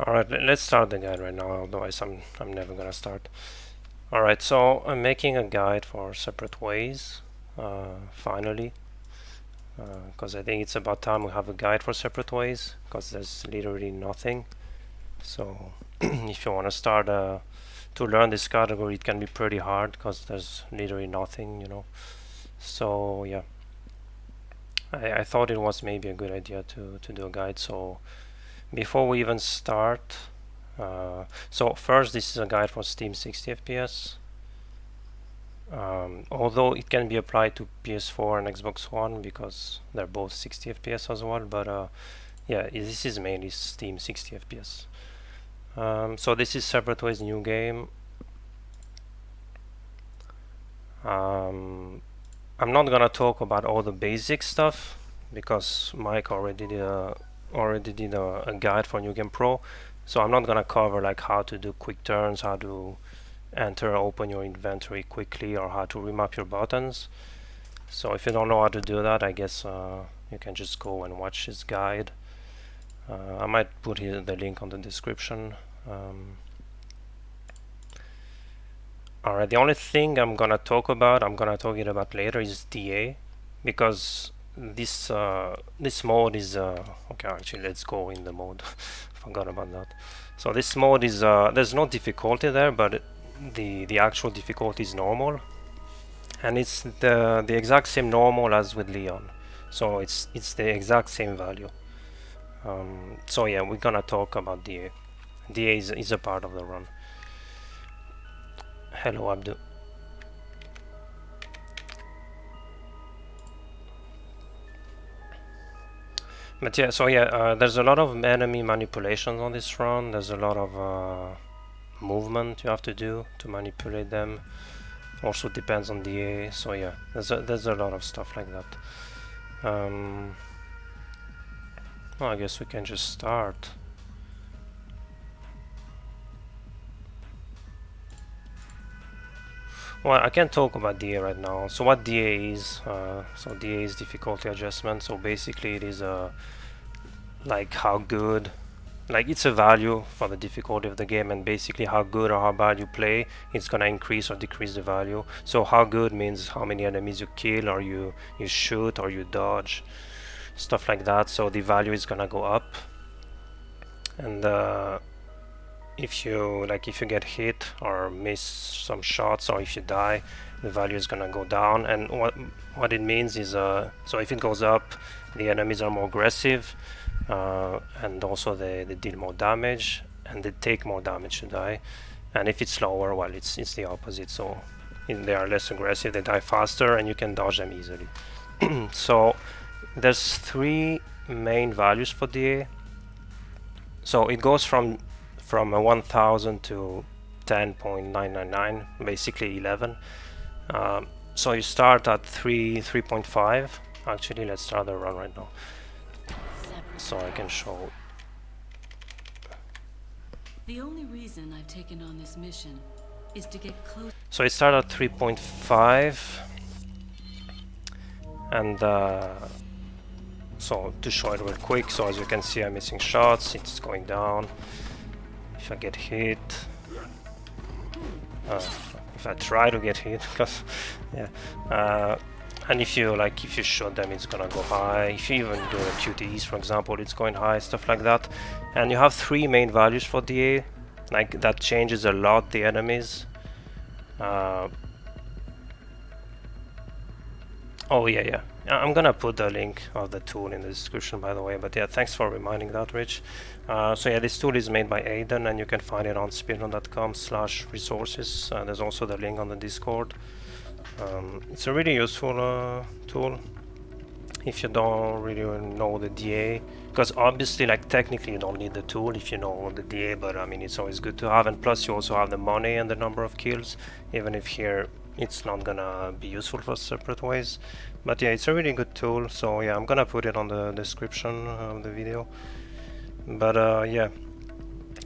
Alright, let's start the guide right now, otherwise I'm never gonna start. Alright, so I'm making a guide for separate ways, finally, because I think it's about time we have a guide for separate ways, because there's literally nothing. So if you want to start to learn this category, it can be pretty hard because there's literally nothing, you know. So yeah, I thought it was maybe a good idea to do a guide. So before we even start, so first, this is a guide for Steam 60 FPS. Although it can be applied to PS4 and Xbox One because they're both 60 FPS as well, but yeah, this is mainly Steam 60 FPS. So this is Separate Ways new game. I'm not gonna talk about all the basic stuff because Mike already did a guide for New Game Pro, so I'm not gonna cover like how to do quick turns, how to enter open your inventory quickly, or how to remap your buttons. So if you don't know how to do that, I guess you can just go and watch his guide. I might put here the link on the description. Alright, the only thing I'm gonna talk about later is DA, because this mode is okay. Actually, let's go in the mode. Forgot about that. So this mode is there's no difficulty there, but the actual difficulty is normal, and it's the exact same normal as with Leon. So it's the exact same value. So yeah, we're gonna talk about DA. DA is a part of the run. Hello, Abdu. But yeah, so yeah, there's a lot of enemy manipulations on this run. There's a lot of movement you have to do to manipulate them. Also depends on DA. So yeah, there's a lot of stuff like that. Well, I guess we can just start. Well, I can't talk about DA right now. So what DA is? So DA is difficulty adjustment. So basically, it is like how good, like it's a value for the difficulty of the game, and basically how good or how bad you play, it's gonna increase or decrease the value. So how good means how many enemies you kill, or you shoot, or you dodge, stuff like that. So the value is gonna go up, and if you get hit or miss some shots, or if you die, the value is gonna go down. And what it means is so if it goes up, the enemies are more aggressive, and also they deal more damage, and they take more damage to die. And if it's lower, well, it's the opposite. So they are less aggressive, they die faster, and you can dodge them easily. So there's three main values for DA. So it goes from 1000 to 10.999, basically 11. So you start at 3.5. Actually, let's start the run right now, so I can show. The only reason I've taken on this mission is to get close. So it started at 3.5, and so to show it real quick, so as you can see, I'm missing shots, it's going down. If I get hit, if I try to get hit, because yeah, and if you shoot them, it's gonna go high. If you even do QTEs, for example, it's going high, stuff like that. And you have three main values for DA, like that changes a lot the enemies. Oh yeah, I'm gonna put the link of the tool in the description, by the way. But yeah, thanks for reminding that, Rich. So yeah, this tool is made by Aiden, and you can find it on speedrun.com/resources. There's also the link on the Discord. It's a really useful tool if you don't really know the DA, because obviously, like, technically you don't need the tool if you know the DA, but I mean, it's always good to have. And plus you also have the money and the number of kills, even if here it's not gonna be useful for separate ways. But yeah, it's a really good tool. So yeah, I'm gonna put it on the description of the video. But yeah,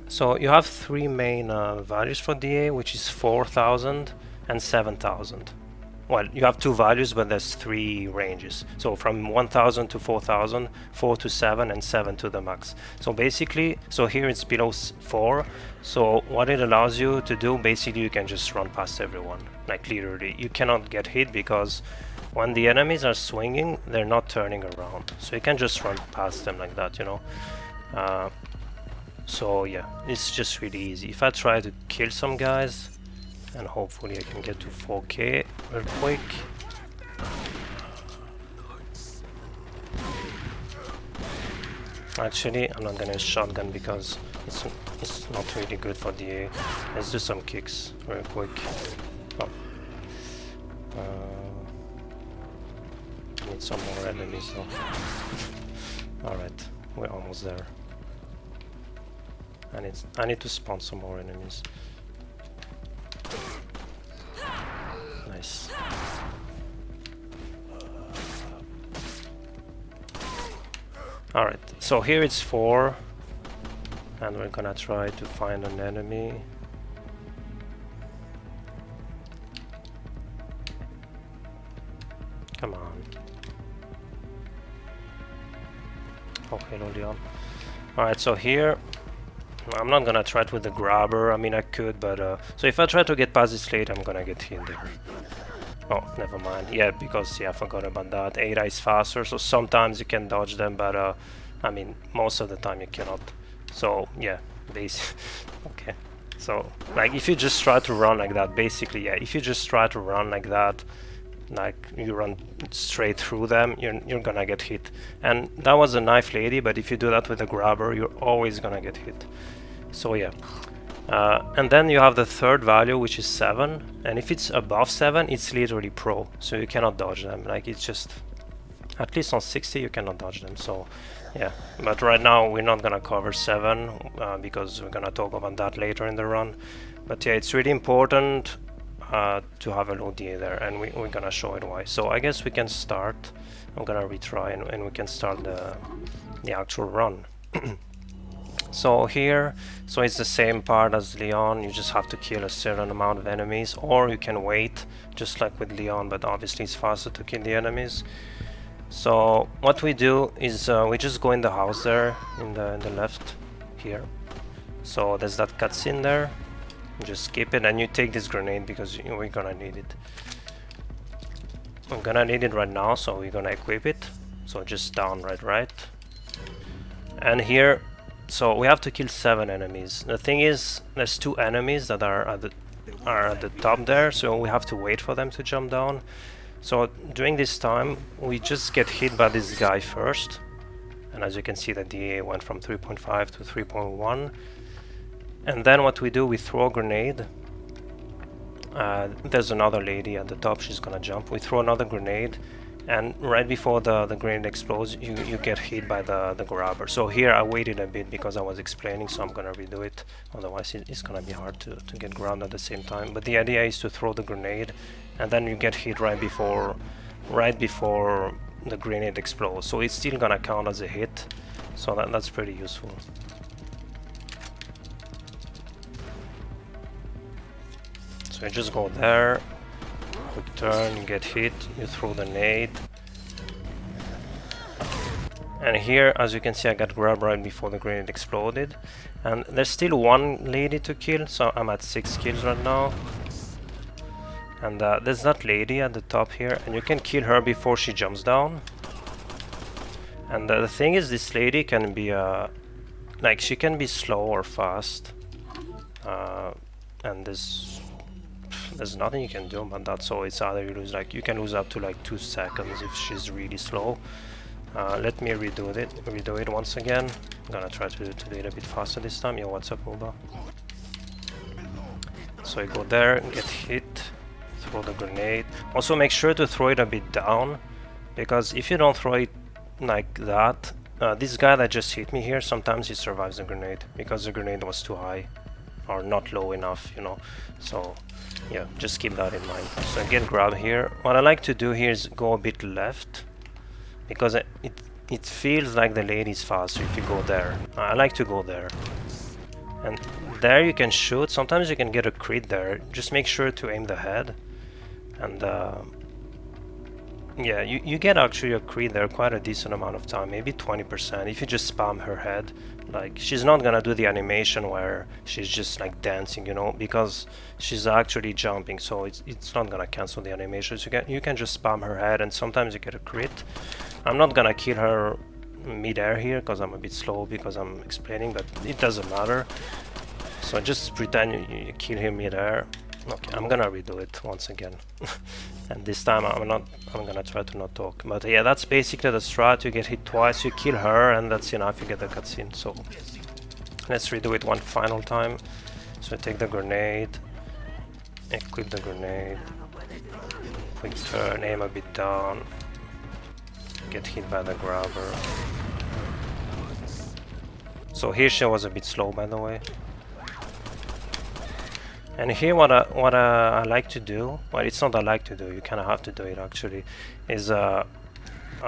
so you have three main values for DA, which is 4000 and 7000. well, you have two values, but there's three ranges. So from 1000 to 4000, 4 to 7, and 7 to the max. So basically, so here it's below 4. So what it allows you to do, basically you can just run past everyone. Like literally, you cannot get hit because when the enemies are swinging, they're not turning around. So you can just run past them like that, you know. So yeah, it's just really easy. If I try to kill some guys, and hopefully I can get to 4K real quick. Actually, I'm not gonna use shotgun because it's not really good for DA. Let's do some kicks real quick. Oh. Need some more enemies though. Alright, we're almost there. I need to spawn some more enemies. Nice. Alright, so here it's 4, and we're gonna try to find an enemy. Come on. Oh, hello, Leon. Alright, so here I'm not gonna try it with the grabber. I mean, I could, but so if I try to get past this late, I'm gonna get hit there. Oh, never mind. Yeah, because I forgot about that. Ada is faster, so sometimes you can dodge them, but I mean, most of the time you cannot. So yeah, okay. So like, if you just try to run like that, basically, yeah, if you just try to run like that, like you run straight through them, you're gonna get hit. And that was a knife lady, but if you do that with a grabber, you're always gonna get hit. So yeah. And then you have the third value, which is 7, and if it's above 7, it's literally pro, so you cannot dodge them. Like, it's just, at least on 60 you cannot dodge them. So yeah, but right now we're not gonna cover 7 because we're gonna talk about that later in the run. But yeah, it's really important to have a low DA there, and we're gonna show it why. So I guess we can start. I'm gonna retry, and we can start the actual run. So here, so it's the same part as Leon. You just have to kill a certain amount of enemies, or you can wait, just like with Leon, but obviously it's faster to kill the enemies. So what we do is we just go in the house there, in the left here. So there's that cutscene there. You just skip it, and you take this grenade because we're gonna need it. I'm gonna need it right now, so we're gonna equip it. So just down, right. And here, so we have to kill 7 enemies. The thing is, there's 2 enemies that are at the top there, so we have to wait for them to jump down. So during this time, we just get hit by this guy first, and as you can see, the DA went from 3.5 to 3.1. And then what we do, we throw a grenade. There's another lady at the top, she's gonna jump. We throw another grenade, and right before the grenade explodes, you get hit by the grabber. So here I waited a bit because I was explaining, so I'm gonna redo it. Otherwise it's gonna be hard to get grabbed at the same time. But the idea is to throw the grenade, and then you get hit right before the grenade explodes. So it's still gonna count as a hit. So that's pretty useful. So you just go there, quick turn, you get hit, you throw the nade. And here, as you can see, I got grabbed right before the grenade exploded. And there's still 1 lady to kill, so I'm at 6 kills right now. And there's that lady at the top here, and you can kill her before she jumps down. And the thing is, this lady can be, like, she can be slow or fast. And there's nothing you can do about that, so it's either you lose, like, you can lose up to like 2 seconds if she's really slow. Let me redo it once again. I'm gonna try to do it a bit faster this time. Yo, what's up, Uba? So you go there, get hit, throw the grenade. Also make sure to throw it a bit down, because if you don't throw it like that, this guy that just hit me here, sometimes he survives the grenade because the grenade was too high or not low enough, you know. So yeah, just keep that in mind. So get grab here. What I like to do here is go a bit left, because it feels like the lady's faster if you go there. I like to go there. And there you can shoot. Sometimes you can get a crit there. Just make sure to aim the head. And Yeah, you get actually a crit there quite a decent amount of time, maybe 20%, if you just spam her head. Like, she's not gonna do the animation where she's just like dancing, you know, because she's actually jumping, so it's not gonna cancel the animation. So you can just spam her head, and sometimes you get a crit. I'm not gonna kill her mid-air here because I'm a bit slow because I'm explaining, but it doesn't matter. So just pretend you kill him mid-air. Okay, I'm gonna redo it once again. And this time I'm gonna try to not talk. But yeah, that's basically the strat. You get hit twice, you kill her, and that's enough, you get the cutscene. So let's redo it one final time. So take the grenade, equip the grenade, quick turn, aim a bit down, get hit by the grabber. So here she was a bit slow, by the way. And here what I like to do, well, it's not I like to do, you kind of have to do it actually, is I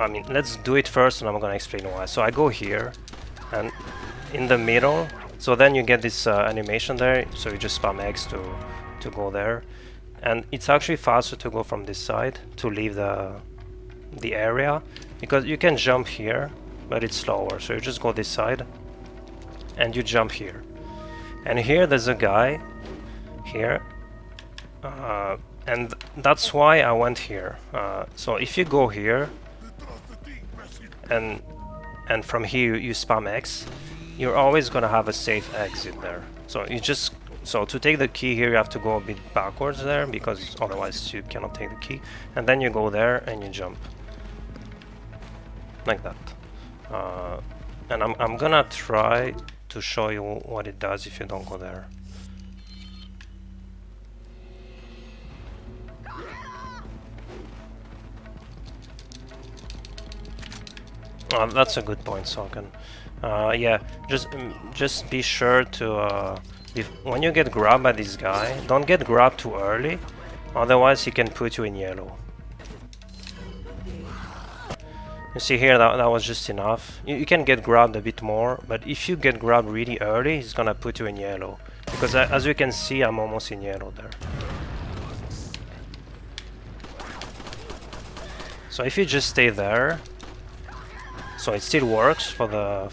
mean, let's do it first and I'm gonna explain why. So I go here and in the middle, so then you get this animation there, so you just spam X to go there, and it's actually faster to go from this side to leave the area, because you can jump here but it's slower, so you just go this side and you jump here, and here there's a guy here, and that's why I went here. So if you go here and from here you spam X, you're always gonna have a safe exit there. So to take the key here you have to go a bit backwards there, because otherwise you cannot take the key, and then you go there and you jump like that. And I'm gonna try to show you what it does if you don't go there. That's a good point, Salkin. Yeah, just be sure to when you get grabbed by this guy, don't get grabbed too early, otherwise he can put you in yellow. You see here that was just enough. You can get grabbed a bit more, but if you get grabbed really early, he's gonna put you in yellow. Because as you can see, I'm almost in yellow there. So if you just stay there, so it still works for the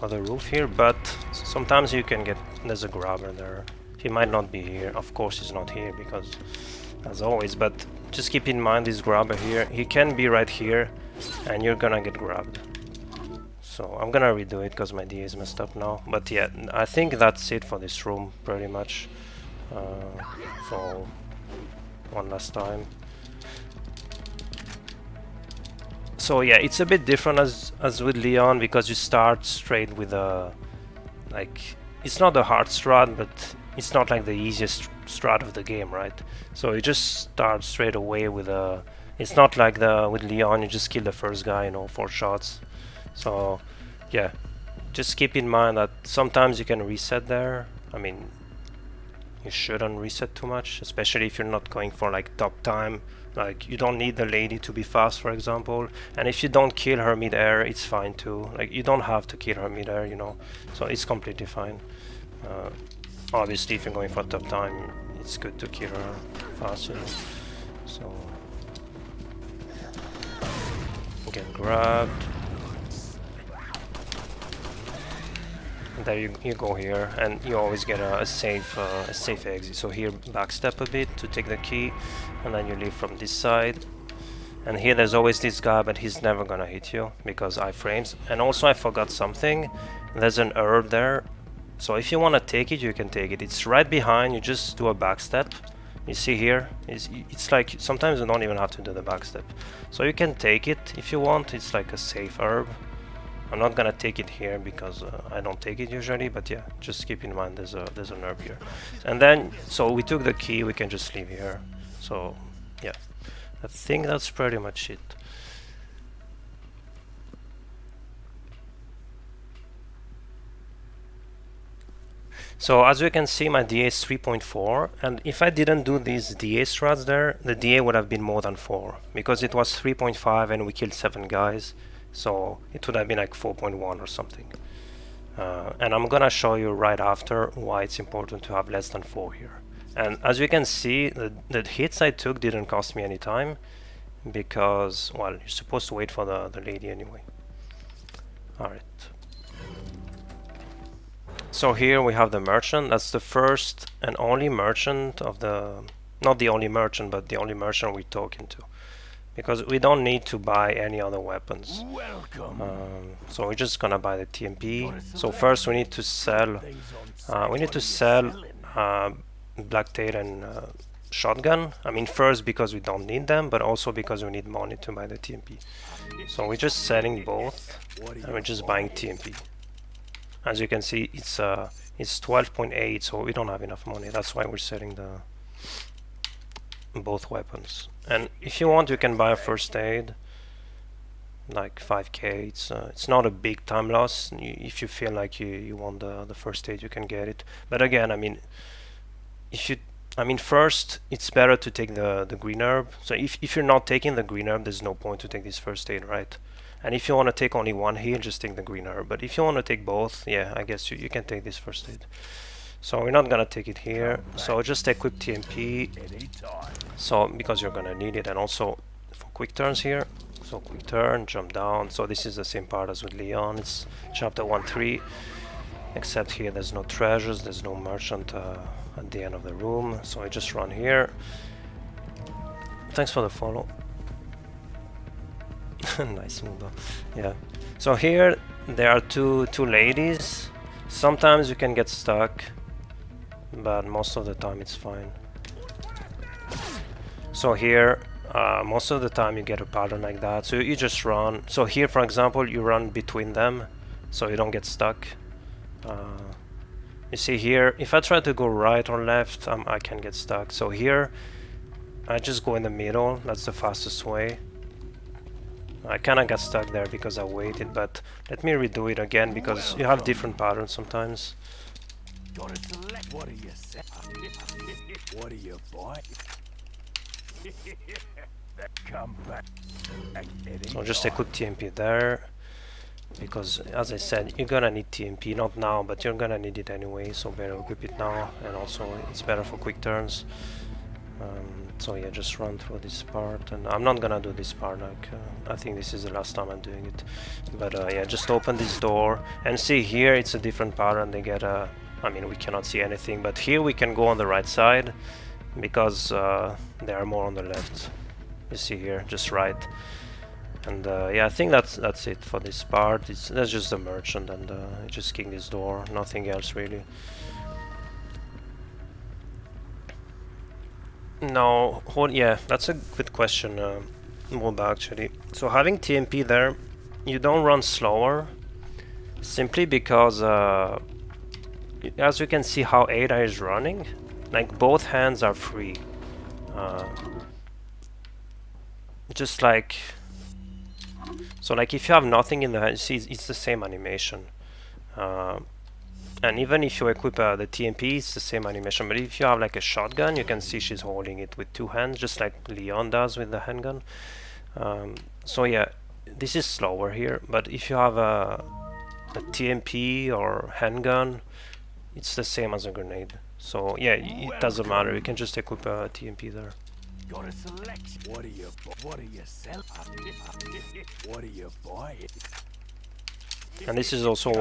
roof here, but sometimes you can get, there's a grabber there. He might not be here. Of course he's not here because, as always, but just keep in mind this grabber here. He can be right here and you're gonna get grabbed. So I'm gonna redo it because my DA is messed up now. But yeah, I think that's it for this room pretty much. So one last time. So yeah, it's a bit different as with Leon, because you start straight with a, like, it's not a hard strat, but it's not like the easiest strat of the game, right? So you just start straight away with a, it's not like with Leon, you just kill the first guy, you know, 4 shots. So yeah, just keep in mind that sometimes you can reset there. I mean, you shouldn't reset too much, especially if you're not going for like top time. Like, you don't need the lady to be fast, for example, and if you don't kill her mid-air, it's fine too. Like, you don't have to kill her mid-air, you know, so it's completely fine. Obviously, if you're going for top time, it's good to kill her fast, you know. So get grabbed. And there you go here, and you always get a safe exit. So here, backstep a bit to take the key, and then you leave from this side. And here there's always this guy, but he's never gonna hit you because iframes. And also I forgot something. There's an herb there, so if you want to take it, you can take it. It's right behind. You just do a backstep. You see here, it's like sometimes you don't even have to do the backstep. So you can take it if you want. It's like a safe herb. I'm not gonna take it here because I don't take it usually, but yeah, just keep in mind there's an herb here. And then, so we took the key, we can just leave here. So yeah, I think that's pretty much it. So as you can see, my DA is 3.4, and if I didn't do these DA strats there, the DA would have been more than 4, because it was 3.5 and we killed 7 guys. So it would have been like 4.1 or something. And I'm gonna show you right after why it's important to have less than 4 here. And as you can see, the hits I took didn't cost me any time, because, well, you're supposed to wait for the lady anyway. Alright. So here we have the merchant. That's the first and only merchant of the... not the only merchant, but the only merchant we're talking to. Because we don't need to buy any other weapons. So we're just gonna buy the TMP. So first we need to sell... Black Tail and shotgun. I mean, first because we don't need them, but also because we need money to buy the TMP. So we're just selling both, and we're just buying TMP. As you can see, it's 12.8, so we don't have enough money. That's why we're selling the both weapons. And if you want, you can buy a first aid, like 5k. It's not a big time loss. If you feel like you want the first aid, you can get it. But again, I mean, first it's better to take the green herb. So if you're not taking the green herb, there's no point to take this first aid, right? And if you want to take only one heal, just take the green herb. But if you want to take both, yeah, I guess you can take this first aid. So we're not gonna take it here. So just equip TMP. So because you're gonna need it, and also for quick turns here. So quick turn, jump down. So this is the same part as with Leon. It's chapter 1.3. Except here there's no treasures, there's no merchant at the end of the room. So I just run here. Thanks for the follow. Nice move though. Yeah. So here there are two ladies. Sometimes you can get stuck, but most of the time it's fine. So here most of the time you get a pattern like that. So you just run. So here, for example, you run between them, so you don't get stuck. You see here, if I try to go right or left, I can get stuck. So here I just go in the middle. That's the fastest way. I kinda got stuck there because I waited, but let me redo it again because you have different patterns sometimes. What are you, boy? Come back. So just equip TMP there, because as I said, you're gonna need TMP, not now, but you're gonna need it anyway, so better equip it now, and also it's better for quick turns. So yeah, just run through this part, and I'm not gonna do this part, like I think this is the last time I'm doing it, but yeah, just open this door and see here it's a different pattern. They get a, I mean, we cannot see anything, but here we can go on the right side because they are more on the left. You see here, just right. And yeah, I think that's it for this part. That's just the merchant, and just kick this door, nothing else really. No, yeah, that's a good question, Moba, actually. So having TMP there, you don't run slower, simply because as you can see how Ada is running, like both hands are free. Just like, so like if you have nothing in the hand, you see it's the same animation. And even if you equip the TMP, it's the same animation. But if you have like a shotgun, you can see she's holding it with two hands, just like Leon does with the handgun. So yeah, this is slower here. But if you have a TMP or handgun, it's the same as a grenade. So yeah, it doesn't matter. You can just equip a TMP there. Got a selection. What are you selling? What are you buying? And this is also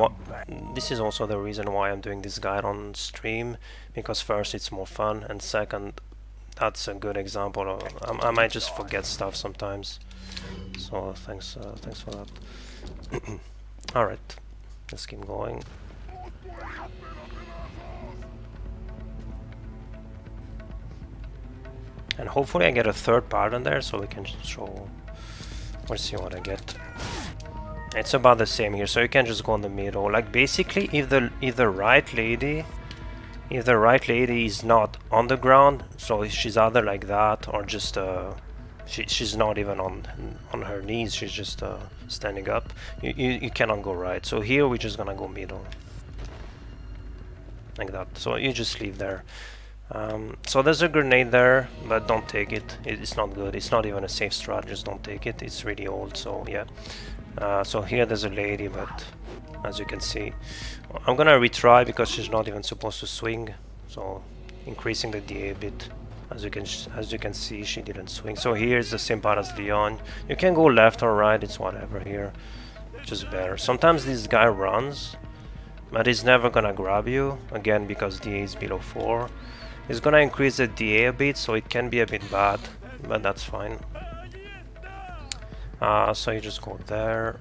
the reason why I'm doing this guide on stream, because first it's more fun, and second, that's a good example of I might just forget stuff sometimes. So thanks for that. All right, let's keep going. And hopefully I get a third pattern there, so we can show. We'll see what I get. It's about the same here, so you can just go in the middle. Like basically, if the right lady is not on the ground, so she's either like that or just she's not even on her knees. She's just standing up. You cannot go right. So here we're just gonna go middle, like that. So you just leave there. So there's a grenade there, but don't take it. It's not good. It's not even a safe strat. Just don't take it. It's really old. So yeah. So here there's a lady, but as you can see, I'm gonna retry because she's not even supposed to swing, so increasing the DA a bit. As you can see, she didn't swing. So here is the same part as Leon. You can go left or right, it's whatever here. Just better. Sometimes this guy runs, but he's never gonna grab you, again because DA is below 4. He's gonna increase the DA a bit, so it can be a bit bad, but that's fine. So you just go there.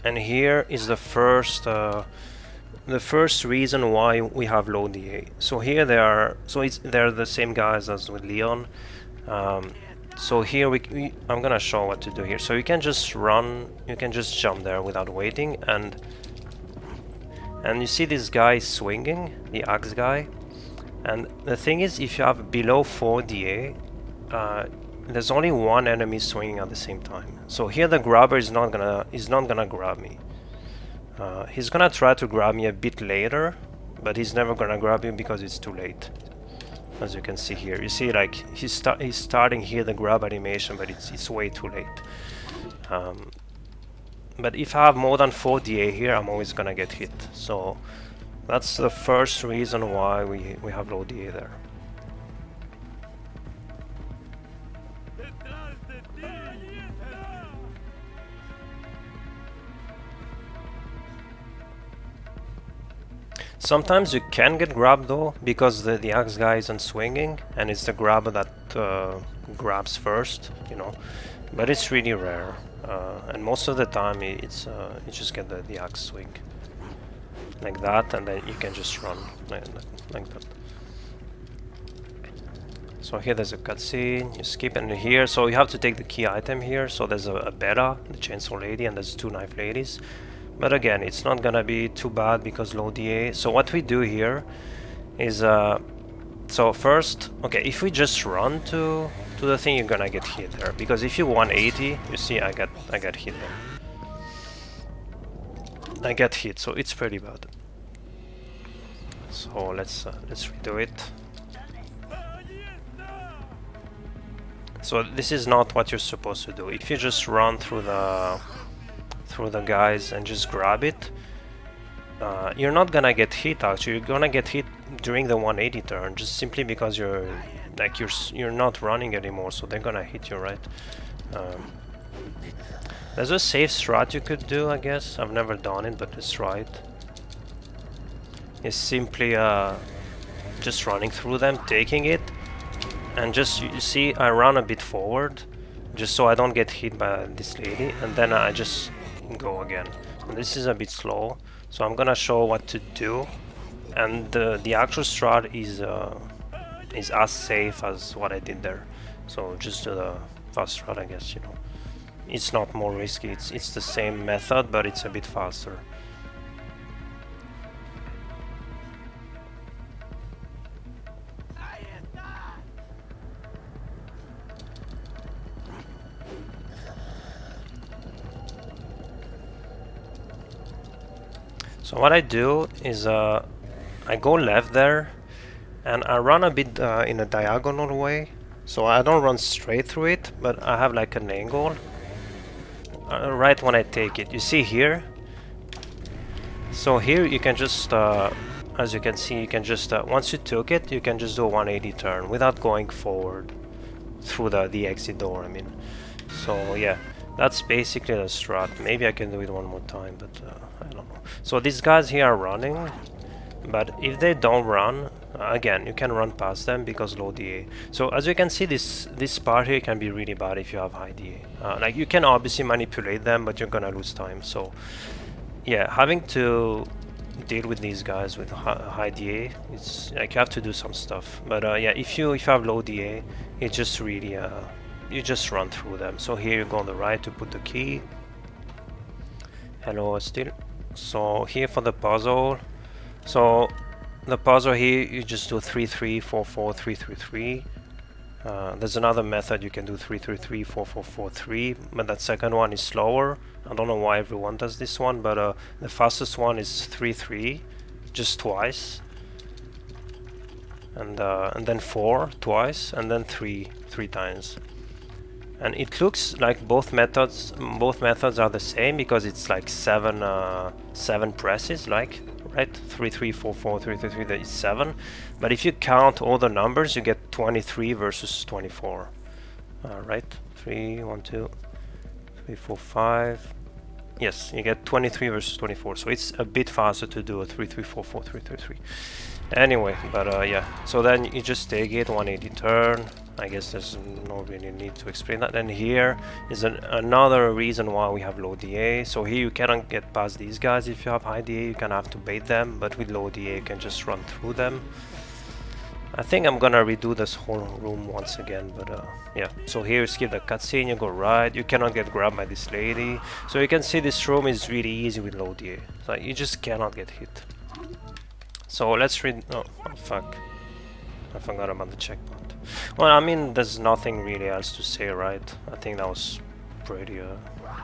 And here is the first reason why we have low DA. So here they're the same guys as with Leon. So here I'm gonna show what to do here. So you can just run, you can just jump there without waiting, and you see this guy swinging, the axe guy. And the thing is, if you have below 4 DA, there's only one enemy swinging at the same time. So here the grabber is not gonna grab me. He's gonna try to grab me a bit later, but he's never gonna grab you because it's too late. As you can see here, you see like he's starting here the grab animation, but it's way too late. But if I have more than 4 DA here, I'm always gonna get hit. So that's the first reason why we have low DA there. Sometimes you can get grabbed though, because the axe guy isn't swinging, and it's the grabber that grabs first, you know. But it's really rare, and most of the time it's you just get the axe swing like that, and then you can just run like that. So here there's a cutscene, you skip, and here, so you have to take the key item here. So there's a Beta, the chainsaw lady, and there's 2 knife ladies. But again, it's not gonna be too bad because low DA. So what we do here is, so first, okay, if we just run to the thing, you're gonna get hit there, because if you 180, you see I got hit there. I get hit, so it's pretty bad. So let's redo it. So this is not what you're supposed to do. If you just run through the guys and just grab it, you're not gonna get hit. Actually, you're gonna get hit during the 180 turn, just simply because you're not running anymore, so they're gonna hit you, right? There's a safe strat you could do, I guess. I've never done it, but let's try it. It's simply just running through them, taking it, and just, you see, I run a bit forward just so I don't get hit by this lady, and then I just go again. And this is a bit slow, so I'm gonna show what to do. And the actual strat is as safe as what I did there. So just do the fast strat, I guess, you know. It's not more risky, it's the same method, but it's a bit faster. So what I do is I go left there, and I run a bit in a diagonal way. So I don't run straight through it, but I have like an angle right when I take it. You see here? So here you can just, as you can see, you can just, once you took it, you can just do a 180 turn without going forward through the exit door, I mean. So yeah, that's basically the strat. Maybe I can do it one more time, but I don't know. So these guys here are running, but if they don't run, again, you can run past them because low DA. So as you can see, this part here can be really bad if you have high DA. Like, you can obviously manipulate them, but you're gonna lose time. So yeah, having to deal with these guys with high DA, it's like you have to do some stuff. But yeah, if you have low DA, it's just really you just run through them. So here you go on the right to put the key. Hello, still. So here for the puzzle. So the puzzle here, you just do 3 3 4 4 3 3 3. There's another method you can do 3 3 3 4 4 4 3, but that second one is slower. I don't know why everyone does this one, but the fastest one is 3 3, just twice, and then 4 twice, and then 3 times. And it looks like both methods are the same because it's like seven presses, like right? 3344, 333, that is 7. But if you count all the numbers, you get 23 versus 24. Right? 3, 1, 2, 3, 4, 5. Yes, you get 23 versus 24. So it's a bit faster to do a 3344, 333. Anyway, but yeah. So then you just take it 180 turn. I guess there's no really need to explain that. And here is another reason why we have low DA. So here you cannot get past these guys if you have high DA. You can have to bait them, but with low DA you can just run through them. I think I'm gonna redo this whole room once again, but yeah. So here you skip the cutscene, you go right. You cannot get grabbed by this lady. So you can see this room is really easy with low DA. So you just cannot get hit. So let's read. Oh fuck! I forgot about the checkpoint. Well, I mean, there's nothing really else to say, right? I think that was pretty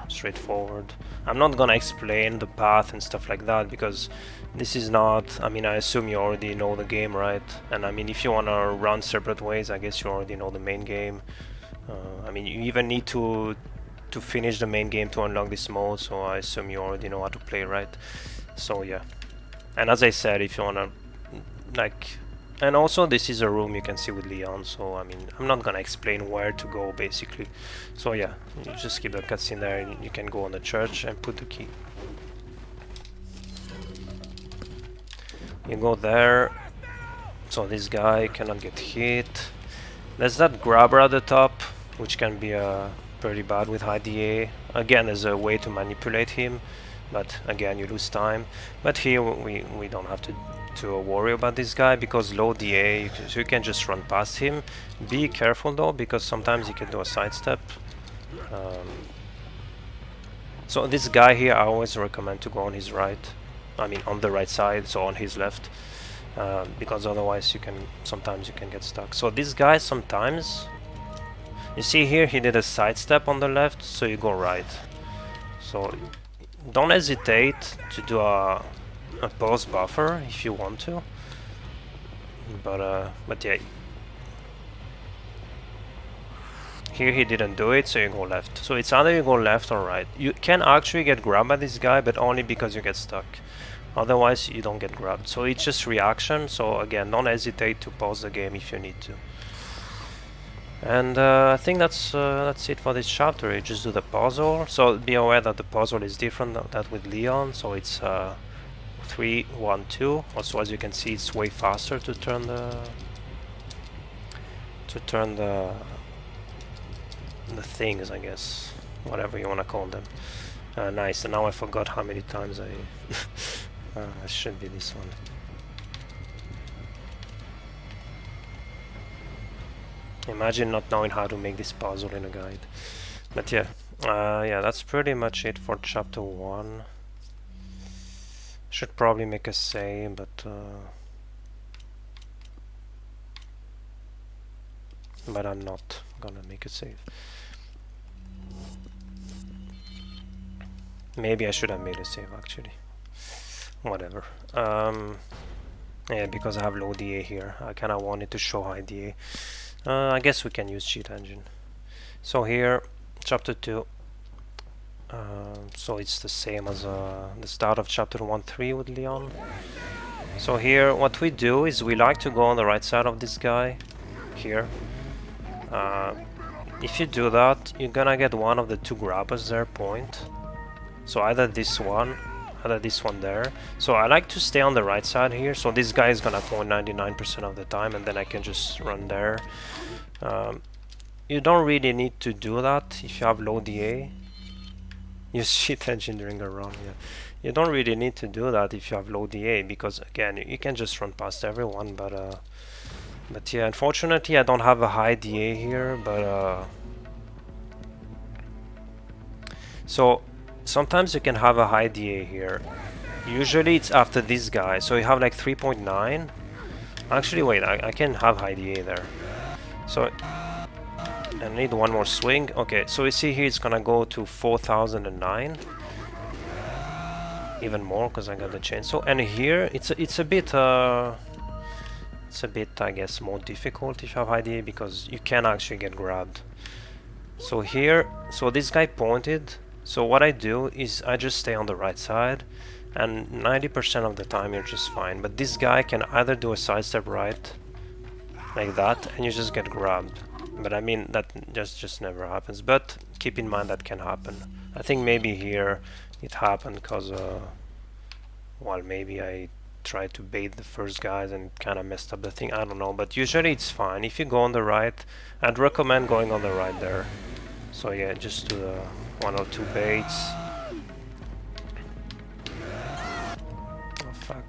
straightforward. I'm not gonna explain the path and stuff like that because this is not. I mean, I assume you already know the game, right? And I mean, if you wanna run separate ways, I guess you already know the main game. I mean, you even need to finish the main game to unlock this mode, so I assume you already know how to play, right? So yeah. And as I said, if you wanna like, and also this is a room you can see with Leon, so I mean, I'm not gonna explain where to go basically. So yeah, you just keep the cutscene there and you can go on the church and put the key. You go there, so this guy cannot get hit. There's that grabber at the top, which can be pretty bad with high DA. Again, there's a way to manipulate him, but again you lose time. But here we don't have to worry about this guy because low DA, so you can just run past him. Be careful though, because sometimes he can do a sidestep. So this guy here, I always recommend to go on his right. I mean on the right side, so on his left, because otherwise sometimes you can get stuck. So this guy sometimes, you see here he did a sidestep on the left, so you go right. So don't hesitate to do a pause buffer if you want to, but yeah, here he didn't do it, so you go left. So it's either you go left or right. You can actually get grabbed by this guy, but only because you get stuck. Otherwise you don't get grabbed. So it's just reaction. So again, don't hesitate to pause the game if you need to. And I think that's it for this chapter. You just do the puzzle. So be aware that the puzzle is different than that with Leon. So it's 3, 1, 2. Also, as you can see, it's way faster to turn the things, I guess, whatever you want to call them. Nice. And now I forgot how many times I it should be this one. Imagine not knowing how to make this puzzle in a guide. But yeah, yeah, that's pretty much it for chapter 1. Should probably make a save, but I'm not gonna make a save. Maybe I should have made a save actually. Whatever. Yeah, because I have low DA here. I kinda wanted to show high DA. I guess we can use cheat engine. So here, chapter 2. So it's the same as the start of chapter 1.3 with Leon. So here what we do is we like to go on the right side of this guy here. If you do that, you're gonna get one of the two grabbers there point. So either this one there. So I like to stay on the right side here, so this guy is gonna point 99% of the time, and then I can just run there. You don't really need to do that if you have low DA. Use cheat engine during a run, yeah. You don't really need to do that if you have low DA, because again, you can just run past everyone, but yeah, unfortunately I don't have a high DA here, but so sometimes you can have a high DA here. Usually it's after this guy, so you have like 3.9. Actually wait, I can have high DA there. So I need one more swing. Okay, so you see here it's gonna go to 4009. Even more because I got the chainsaw. And here it's a bit I guess more difficult if you have high DA, because you can actually get grabbed. So here, so this guy pointed. So what I do is I just stay on the right side, and 90% of the time you're just fine. But this guy can either do a sidestep right like that and you just get grabbed. But I mean that just never happens. But keep in mind that can happen. I think maybe here it happened because well, maybe I tried to bait the first guys and kind of messed up the thing. I don't know, but usually it's fine. If you go on the right, I'd recommend going on the right there. So yeah, just do one or two baits. Oh fuck.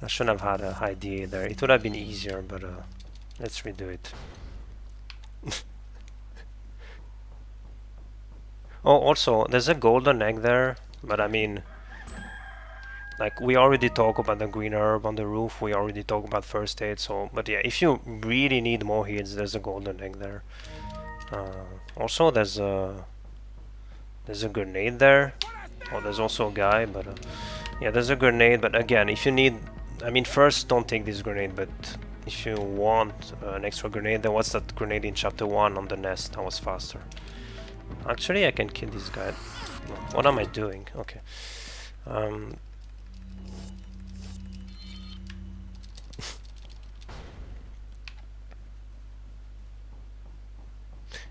I shouldn't have had a high DA there. It would have been easier, but let's redo it. Oh, also, there's a golden egg there, but I mean, like, we already talked about the green herb on the roof, we already talked about first aid, so, but yeah, if you really need more hits, there's a golden egg there. Also, there's a grenade there. Oh, there's also a guy, but yeah, there's a grenade, but again, if you need, I mean, first, don't take this grenade, but if you want an extra grenade, there was that grenade in chapter 1 on the nest, that was faster. Actually, I can kill this guy. No, what am I doing? Okay.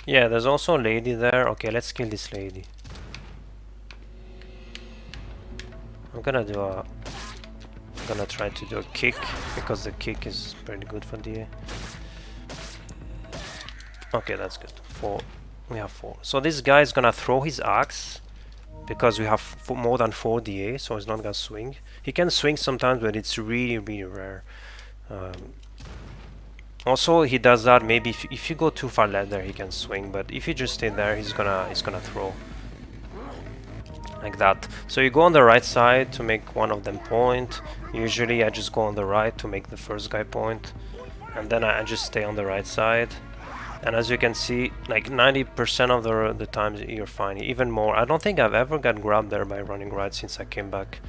Yeah, there's also a lady there. Okay, let's kill this lady. I'm gonna try to do a kick because the kick is pretty good for DA. Okay, that's good. 4. We have 4. So this guy is gonna throw his axe because we have more than 4 DA, so he's not gonna swing. He can swing sometimes, but it's really rare. Also, he does that maybe if you go too far left there, he can swing, but if you just stay there, he's gonna throw like that. So you go on the right side to make one of them point. Usually I just go on the right to make the first guy point, and then I just stay on the right side. And as you can see, like 90% of the times you're fine, even more. I don't think I've ever got grabbed there by running right since I came back.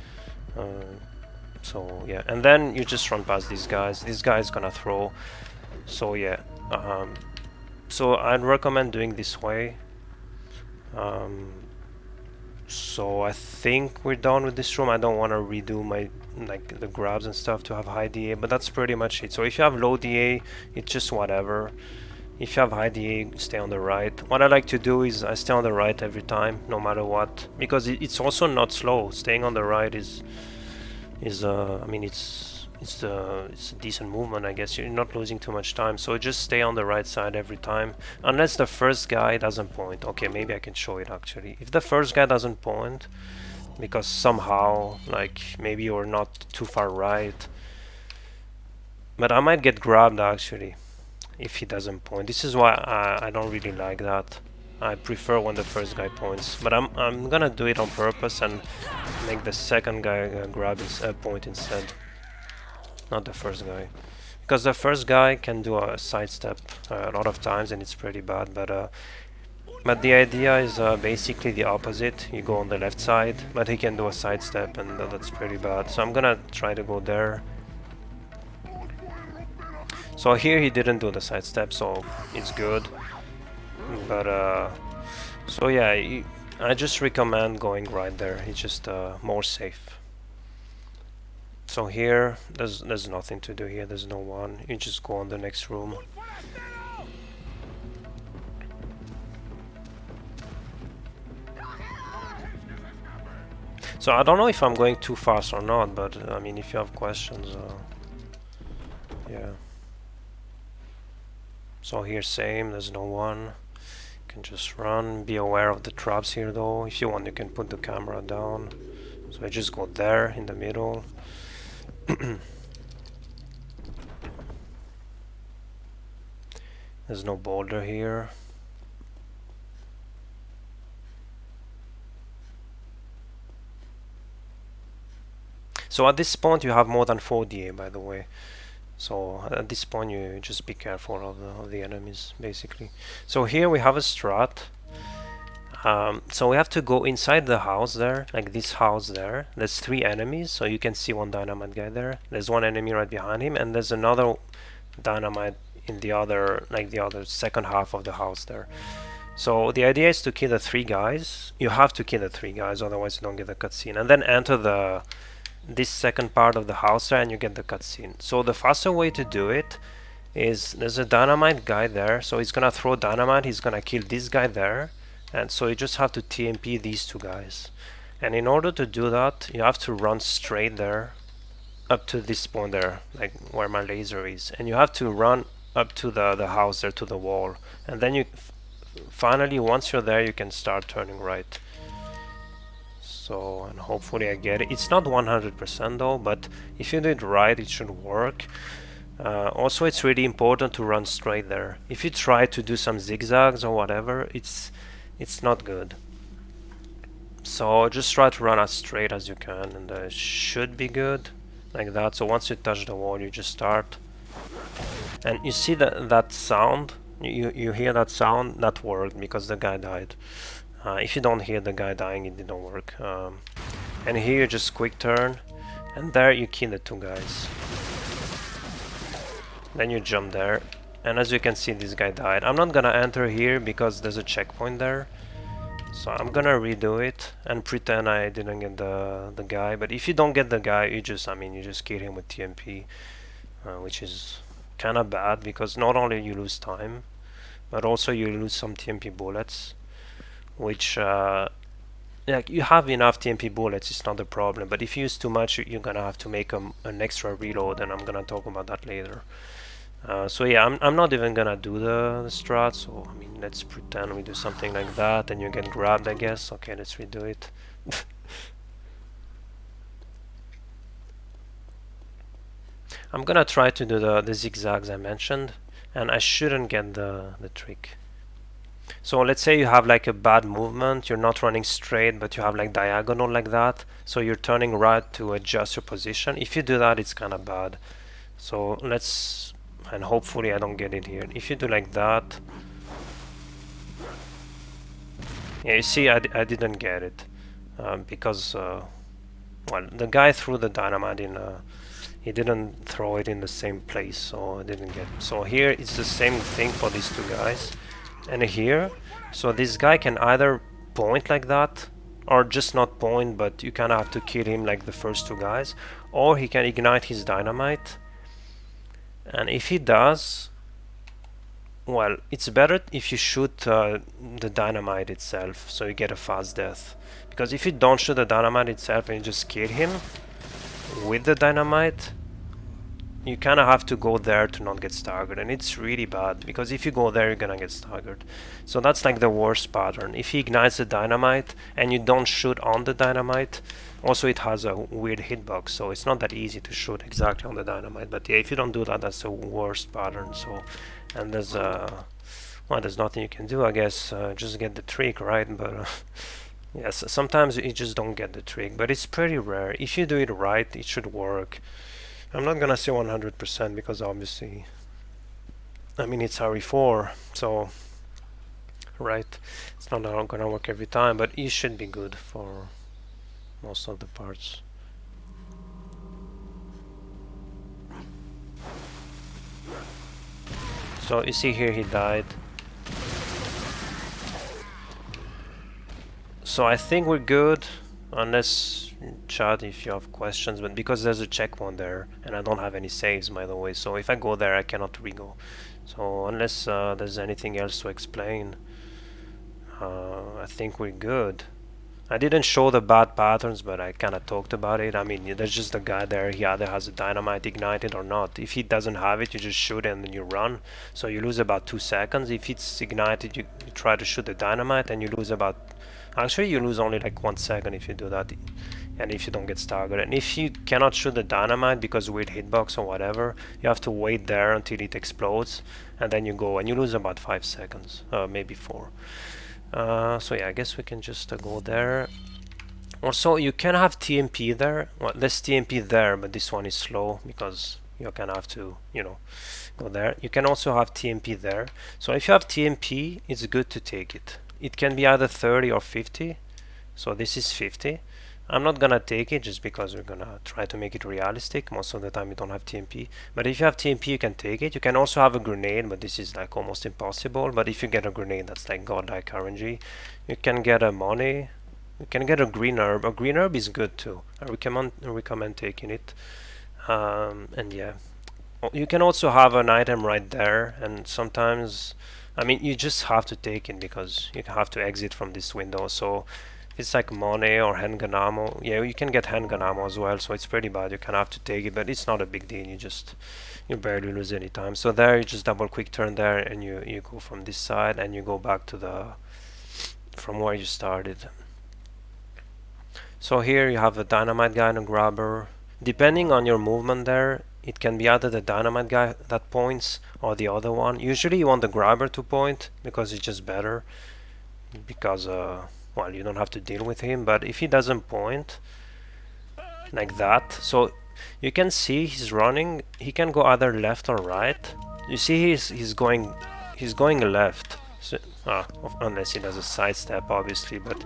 So yeah, and then you just run past these guys. This guy is gonna throw. So yeah, so I'd recommend doing this way. So I think we're done with this room. I don't want to redo my the grabs and stuff to have high DA, but that's pretty much it. So if you have low DA, it's just whatever. If you have high DA, stay on the right. What I like to do is I stay on the right every time, no matter what, because it's also not slow. Staying on the right is I mean it's a decent movement, I guess. You're not losing too much time, so just stay on the right side every time, unless the first guy doesn't point. Okay, maybe I can show it actually. If the first guy doesn't point, because somehow, like, maybe you're not too far right, but I might get grabbed actually if he doesn't point. This is why I don't really like that. I prefer when the first guy points, but I'm gonna do it on purpose and make the second guy grab his point instead, not the first guy, because the first guy can do a sidestep a lot of times and it's pretty bad. But the idea is basically the opposite. You go on the left side, but he can do a sidestep, and that's pretty bad. So I'm gonna try to go there. So here he didn't do the sidestep, so it's good. But so yeah, I just recommend going right there. It's just more safe. So here, there's nothing to do here. There's no one. You just go on the next room. So I don't know if I'm going too fast or not, but I mean, if you have questions, yeah. So here, same. There's no one. You can just run. Be aware of the traps here, though. If you want, you can put the camera down. So I just go there in the middle. There's no boulder here. So at this point you have more than 4 DA, by the way. So at this point you just be careful of the enemies, basically. So here we have a strat. So we have to go inside the house there, like this house there. There's 3 enemies, so you can see one dynamite guy there. There's one enemy right behind him, and there's another dynamite in the other, like the other second half of the house there. So the idea is to kill the 3 guys. You have to kill the 3 guys, otherwise you don't get the cutscene. And then enter this second part of the house there and you get the cutscene. So the faster way to do it is there's a dynamite guy there, so he's gonna throw dynamite, he's gonna kill this guy there, and so you just have to TMP these 2 guys. And in order to do that, you have to run straight there up to this point there, like where my laser is, and you have to run up to the house there, to the wall, and then you finally, once you're there, you can start turning right. So, and hopefully I get it. It's not 100% though, but if you do it right, it should work. Also, it's really important to run straight there. If you try to do some zigzags or whatever, it's not good. So just try to run as straight as you can, and it should be good, like that. So once you touch the wall, you just start, and you see that sound. You hear that sound? That worked because the guy died. If you don't hear the guy dying, it didn't work. And here you just quick turn, and there you kill the 2 guys. Then you jump there, and as you can see, this guy died. I'm not gonna enter here because there's a checkpoint there, so I'm gonna redo it and pretend I didn't get the guy. But if you don't get the guy, you just kill him with TMP, which is kind of bad because not only you lose time, but also you lose some TMP bullets, which like you have enough TMP bullets, it's not a problem, but if you use too much, you're gonna have to make an extra reload, and I'm gonna talk about that later. So yeah, I'm not even gonna do the strat, so I mean, let's pretend we do something like that and you get grabbed, I guess. Okay, let's redo it. I'm gonna try to do the zigzags I mentioned, and I shouldn't get the trick. So let's say you have like a bad movement, you're not running straight, but you have like diagonal like that, so you're turning right to adjust your position. If you do that, it's kind of bad. So let's, and hopefully I don't get it here. If you do like that, yeah, you see I didn't get it because well, the guy threw the dynamite in he didn't throw it in the same place, so I didn't get it. So here it's the same thing for these 2 guys, and here, so this guy can either point like that or just not point, but you kind of have to kill him like the first 2 guys, or he can ignite his dynamite, and if he does, well, it's better if you shoot the dynamite itself, so you get a fast death, because if you don't shoot the dynamite itself and you just kill him with the dynamite, you kind of have to go there to not get staggered, and it's really bad because if you go there, you're gonna get staggered. So that's like the worst pattern. If he ignites the dynamite and you don't shoot on the dynamite, also it has a weird hitbox, so it's not that easy to shoot exactly on the dynamite. But yeah, if you don't do that, that's the worst pattern. So, and there's well, there's nothing you can do, I guess. Just get the trick right, but yes, sometimes you just don't get the trick, but it's pretty rare. If you do it right, it should work. I'm not gonna say 100% because obviously, I mean, it's RE4, so right, it's not gonna work every time, but it should be good for most of the parts. So you see here he died. So I think we're good, unless chat if you have questions, but because there's a checkpoint there and I don't have any saves, by the way, so if I go there I cannot re-go. So unless there's anything else to explain, I think we're good. I didn't show the bad patterns, but I kind of talked about it. I mean, there's just a guy there, he either has a dynamite ignited or not. If he doesn't have it, you just shoot and then you run, so you lose about 2 seconds. If it's ignited, you try to shoot the dynamite and you lose about, actually you lose only like 1 second if you do that, and if you don't get staggered. And if you cannot shoot the dynamite because weird hitbox or whatever, you have to wait there until it explodes, and then you go, and you lose about 5 seconds, maybe 4. So yeah, I guess we can just go there. Also, you can have TMP there. Well, there's TMP there, but this one is slow because you kind of have to, you know, go there. You can also have TMP there. So if you have TMP, it's good to take it. It can be either 30 or 50. So this is 50. I'm not gonna take it just because we're gonna try to make it realistic. Most of the time you don't have TMP, but if you have TMP you can take it. You can also have a grenade, but this is like almost impossible. But if you get a grenade, that's like godlike RNG. You can get a money. You can get a green herb. A green herb is good too. I recommend taking it. And yeah, you can also have an item right there, and sometimes, I mean, you just have to take it because you have to exit from this window. So if it's like money or handgun ammo, yeah, you can get handgun ammo as well. So it's pretty bad. You kind of have to take it, but it's not a big deal. You barely lose any time. So there, you just double quick turn there, and you go from this side, and you go back to the from where you started. So here you have a dynamite guy and a grabber. Depending on your movement there, it can be either the dynamite guy that points or the other one. Usually you want the grabber to point because it's just better. Because, well, you don't have to deal with him. But if he doesn't point, like that, so you can see he's running. He can go either left or right. You see he's going left. So, unless he does a sidestep, obviously, but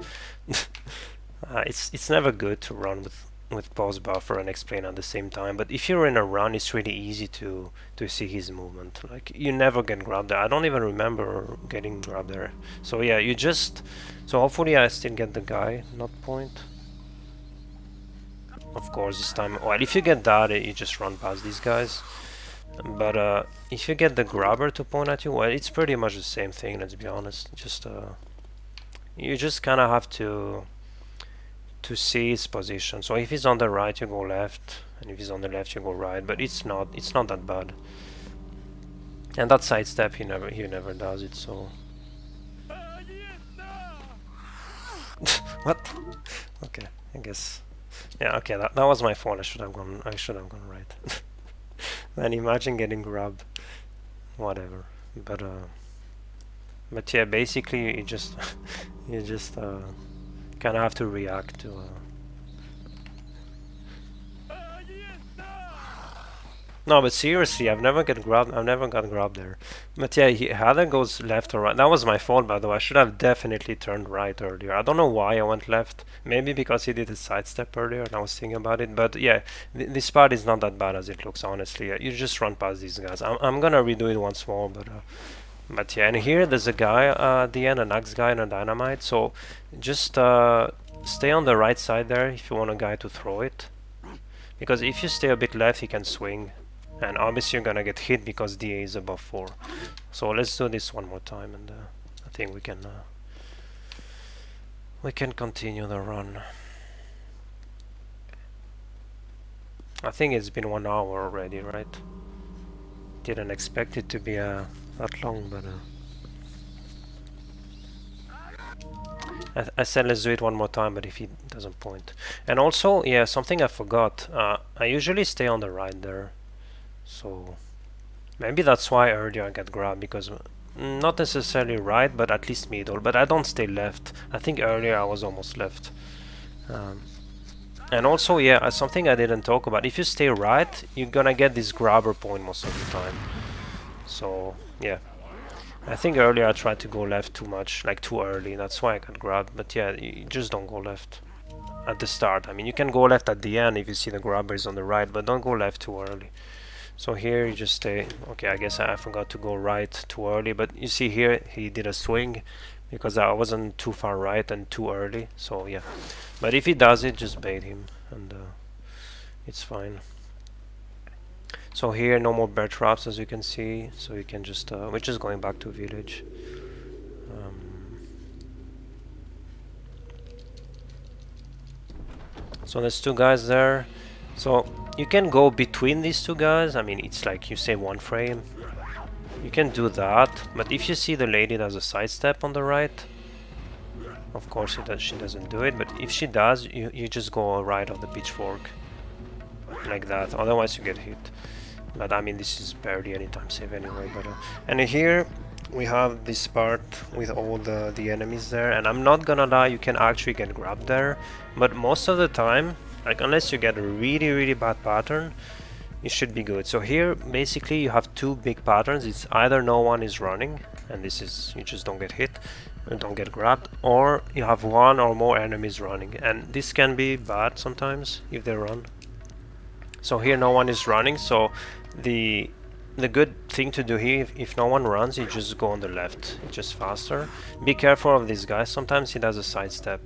it's never good to run with pause buffer and explain at the same time. But if you're in a run, it's really easy to see his movement. Like, you never get grabbed there. I don't even remember getting grabbed there. So yeah, so hopefully I still get the guy, not point. Of course this time, well, if you get that, you just run past these guys. But if you get the grabber to point at you, well, it's pretty much the same thing, let's be honest. You just kind of have to see his position. So if he's on the right, you go left, and if he's on the left, you go right. But it's not that bad. And that sidestep, he never does it. So what? Okay, I guess. Yeah, okay, that was my fault. I should have gone right. Man, imagine getting grabbed. Whatever. But yeah, basically you just kind of have to react to. No, but seriously, I've never got grabbed there. But yeah, he either goes left or right. That was my fault, by the way. I should have definitely turned right earlier. I don't know why I went left. Maybe because he did a sidestep earlier and I was thinking about it. But yeah, this part is not that bad as it looks, honestly. You just run past these guys. I'm gonna redo it once more, but yeah, and here there's a guy at the end, an axe guy and a dynamite. So just stay on the right side there if you want a guy to throw it. Because if you stay a bit left, he can swing. And obviously you're gonna get hit because DA is above 4. So let's do this one more time, and I think we can continue the run. I think it's been 1 hour already, right? Didn't expect it to be that long, but I said let's do it one more time, but if he doesn't point. And also, yeah, something I forgot. I usually stay on the right there. So maybe that's why earlier I got grabbed, because not necessarily right, but at least middle. But I don't stay left. I think earlier I was almost left. And also, yeah, something I didn't talk about. If you stay right, you're gonna get this grabber point most of the time. So yeah, I think earlier I tried to go left too much, like too early. That's why I got grabbed. But yeah, you just don't go left at the start. I mean, you can go left at the end if you see the grabber is on the right, but don't go left too early. So here you just stay. Okay, I guess I forgot to go right too early, but you see here he did a swing because I wasn't too far right and too early. So yeah, but if he does it, just bait him, and it's fine. So here no more bear traps, as you can see. So you can just we're just going back to village. So there's 2 guys there. So you can go between these 2 guys. I mean, it's like you say 1 frame. You can do that, but if you see the lady does a sidestep on the right, of course she doesn't do it, but if she does, you just go right on the pitchfork, like that. Otherwise you get hit. But I mean, this is barely any time save anyway. But and here we have this part with all the enemies there, and I'm not gonna lie, you can actually get grabbed there, but most of the time, like unless you get a really bad pattern, it should be good. So here basically you have two big patterns. It's either no one is running, and this is you just don't get hit and don't get grabbed, or you have one or more enemies running, and this can be bad sometimes if they run. So here no one is running, so the good thing to do here, if no one runs, you just go on the left. It's just faster. Be careful of this guy. Sometimes he does a sidestep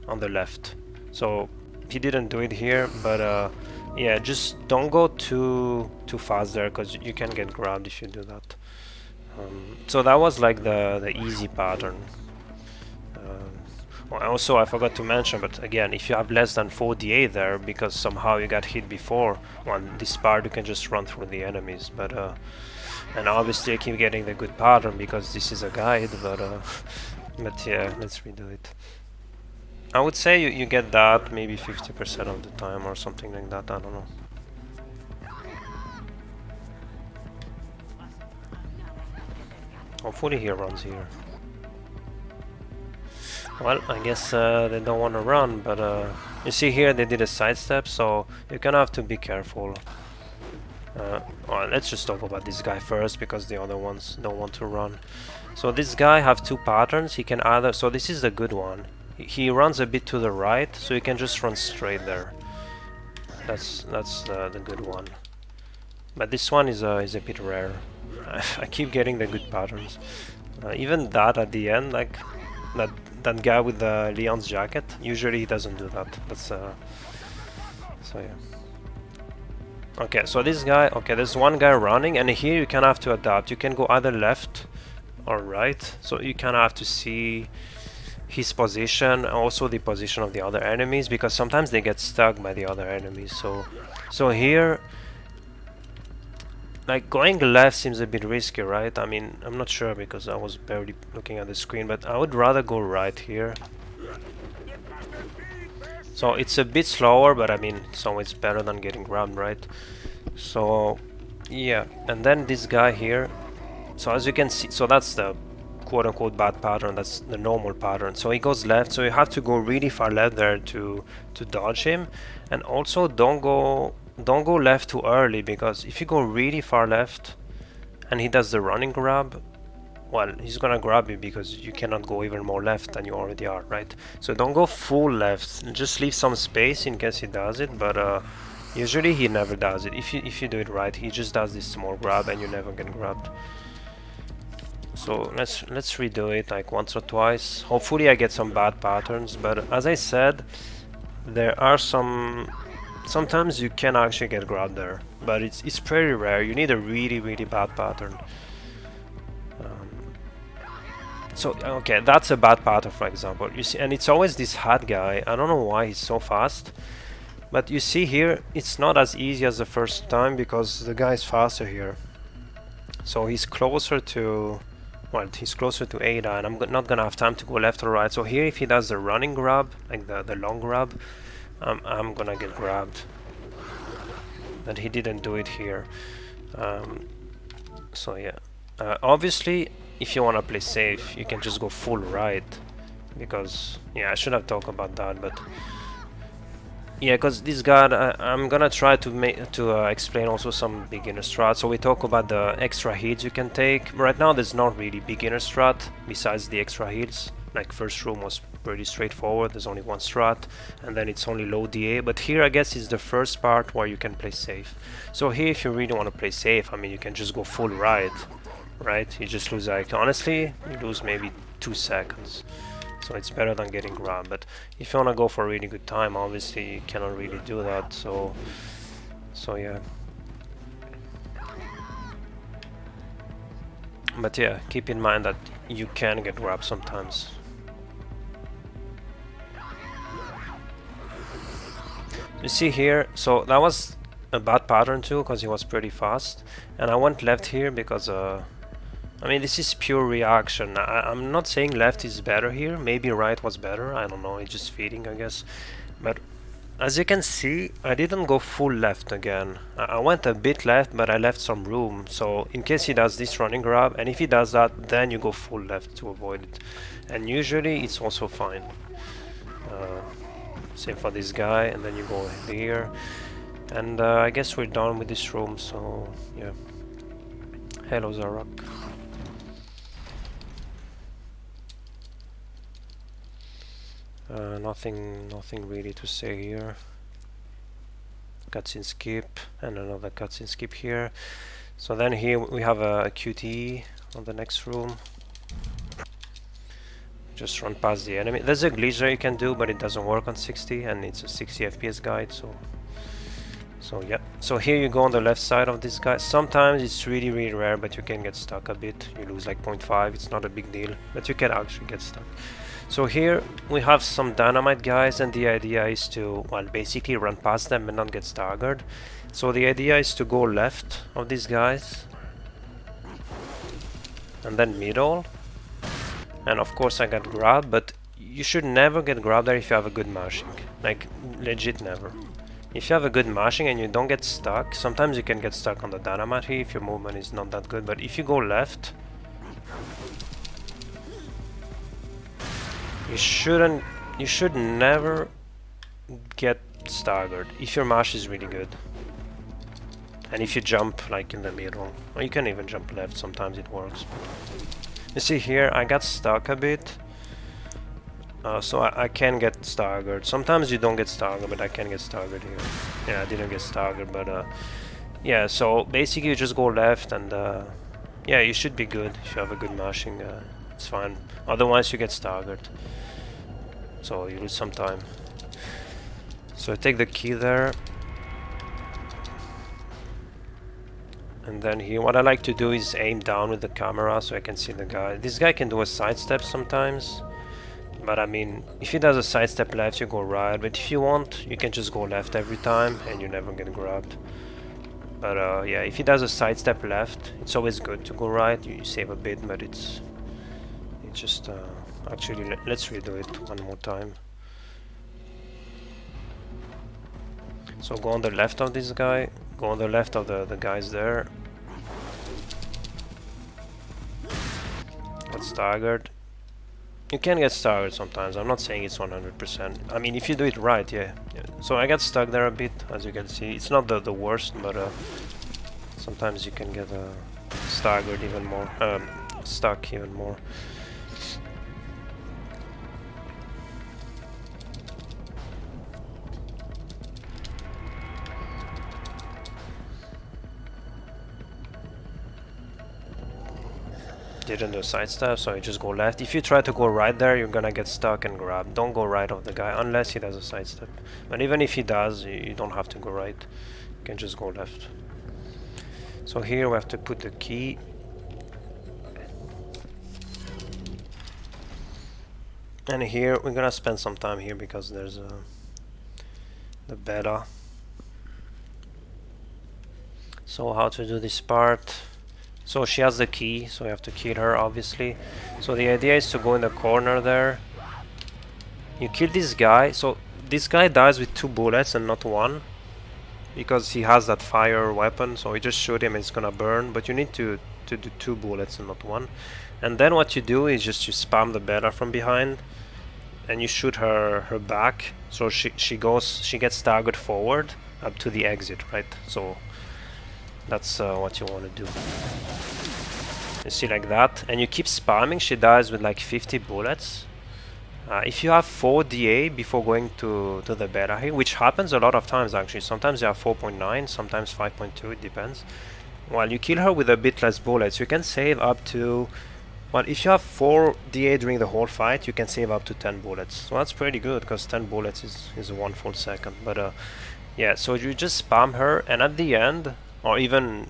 on the left. So he didn't do it here, but yeah, just don't go too fast there, because you can get grabbed if you do that. So that was like the easy pattern. Well, also I forgot to mention, but again, if you have less than 4 DA there, because somehow you got hit before on this part, you can just run through the enemies. But and obviously I keep getting the good pattern because this is a guide, but yeah, let's redo it. I would say you get that maybe 50% of the time or something like that, I don't know. Hopefully he runs here. Well, I guess they don't want to run, but you see here they did a sidestep, so you're gonna have to be careful. Well, let's just talk about this guy first, because the other ones don't want to run. So this guy have two patterns. He can either, so this is the good one. He runs a bit to the right, so you can just run straight there. That's the good one. But this one is a bit rare. I keep getting the good patterns. Even that at the end, like that guy with the Leon's jacket, usually he doesn't do that. That's so yeah. Okay, so this guy, okay, there's one guy running, and here you kind of have to adapt. You can go either left or right, so you kind of have to see his position, also the position of the other enemies, because sometimes they get stuck by the other enemies. So here, like, going left seems a bit risky, right? I mean, I'm not sure because I was barely looking at the screen, but I would rather go right here. So it's a bit slower, but I mean, it's always better than getting grabbed, right? So yeah, and then this guy here, so as you can see, so that's the quote-unquote bad pattern, that's the normal pattern. So he goes left, so you have to go really far left there to dodge him. And also don't go left too early, because if you go really far left and he does the running grab, well, he's gonna grab you because you cannot go even more left than you already are, right? So don't go full left, just leave some space in case he does it, but usually he never does it. If you do it right, he just does this small grab and you never get grabbed. So let's redo it like once or twice. Hopefully I get some bad patterns, but as I said, there are sometimes you can actually get grabbed there, but it's pretty rare. You need a really bad pattern. So okay, that's a bad pattern, for example. You see, and it's always this hat guy. I don't know why he's so fast, but you see here it's not as easy as the first time because the guy is faster here. So he's closer to, well, he's closer to Ada, and I'm not gonna have time to go left or right. So here, if he does the running grab, like the long grab, I'm gonna get grabbed. But he didn't do it here. So yeah, obviously, if you wanna play safe, you can just go full right, because yeah, I should have talked about that, but yeah, because this guy, I'm gonna try to explain also some beginner strat. So we talk about the extra heals you can take. Right now there's not really beginner strat besides the extra heals. Like first room was pretty straightforward, there's only one strat, and then it's only low DA. But here I guess is the first part where you can play safe. So here, if you really want to play safe, I mean, you can just go full right, you just lose, like, honestly, you lose maybe 2 seconds. So it's better than getting grabbed. But if you want to go for a really good time, obviously you cannot really do that. So yeah. But yeah, keep in mind that you can get grabbed sometimes. You see here, so that was a bad pattern too, because he was pretty fast. And I went left here because I mean, this is pure reaction. I'm not saying left is better here, maybe right was better, I don't know, it's just feeding, I guess. But as you can see, I didn't go full left again. I went a bit left, but I left some room, so in case he does this running grab, and if he does that, then you go full left to avoid it. And usually it's also fine. Same for this guy, and then you go here. And I guess we're done with this room, so yeah. Hello Zarok. Nothing really to say here. Cutscene skip, and another cutscene skip here. So then here we have a QTE on the next room. Just run past the enemy. There's a glitch that you can do, but it doesn't work on 60, and it's a 60 FPS guide, so yeah. So here you go on the left side of this guy. Sometimes it's really rare, but you can get stuck a bit. You lose like 0.5, it's not a big deal, but you can actually get stuck. So here we have some dynamite guys, and the idea is to, well, basically run past them and not get staggered. So the idea is to go left of these guys, and then middle. And of course I got grabbed, but you should never get grabbed there if you have a good mashing. Like, legit never. If you have a good mashing and you don't get stuck, sometimes you can get stuck on the dynamite here if your movement is not that good, but if you go left, you should never get staggered if your mash is really good. And if you jump like in the middle, or you can even jump left, sometimes it works. You see here, I got stuck a bit, so I can get staggered. Sometimes you don't get staggered, but I can get staggered here. Yeah, I didn't get staggered, but yeah, so basically you just go left, and yeah, you should be good if you have a good mashing. It's fine. Otherwise you get staggered, so you lose some time. So I take the key there. And then here, what I like to do is aim down with the camera so I can see the guy. This guy can do a sidestep sometimes, but I mean, if he does a sidestep left, you go right. But if you want, you can just go left every time and you never get grabbed. But yeah, if he does a sidestep left, it's always good to go right. You save a bit, but it's just actually let's redo it one more time. So go on the left of this guy, go on the left of the guys there. Get staggered. You can get staggered sometimes, I'm not saying it's 100%. I mean, if you do it right, yeah. So I got stuck there a bit, as you can see. It's not the worst, but sometimes you can get staggered even more, stuck even more. Didn't do sidestep, so you just go left. If you try to go right there, you're gonna get stuck and grabbed. Don't go right of the guy unless he does a sidestep. But even if he does, you don't have to go right. You can just go left. So here we have to put the key. And here we're gonna spend some time here because there's the beta. So how to do this part? So she has the key, so you have to kill her, obviously. So the idea is to go in the corner there. You kill this guy. So this guy dies with 2 bullets and not 1, because he has that fire weapon. So you just shoot him and it's gonna burn. But you need to do 2 bullets and not 1. And then what you do is just you spam the beta from behind, and you shoot her back. So she gets staggered forward up to the exit, right? So that's what you want to do. You see, like that, and you keep spamming. She dies with like 50 bullets. If you have 4 DA before going to the beta here, which happens a lot of times actually. Sometimes you have 4.9, sometimes 5.2, it depends. While you kill her with a bit less bullets, you can save up to, well, if you have 4 DA during the whole fight, you can save up to 10 bullets. So that's pretty good, because 10 bullets is 1 full second. But yeah, so you just spam her, and at the end, or even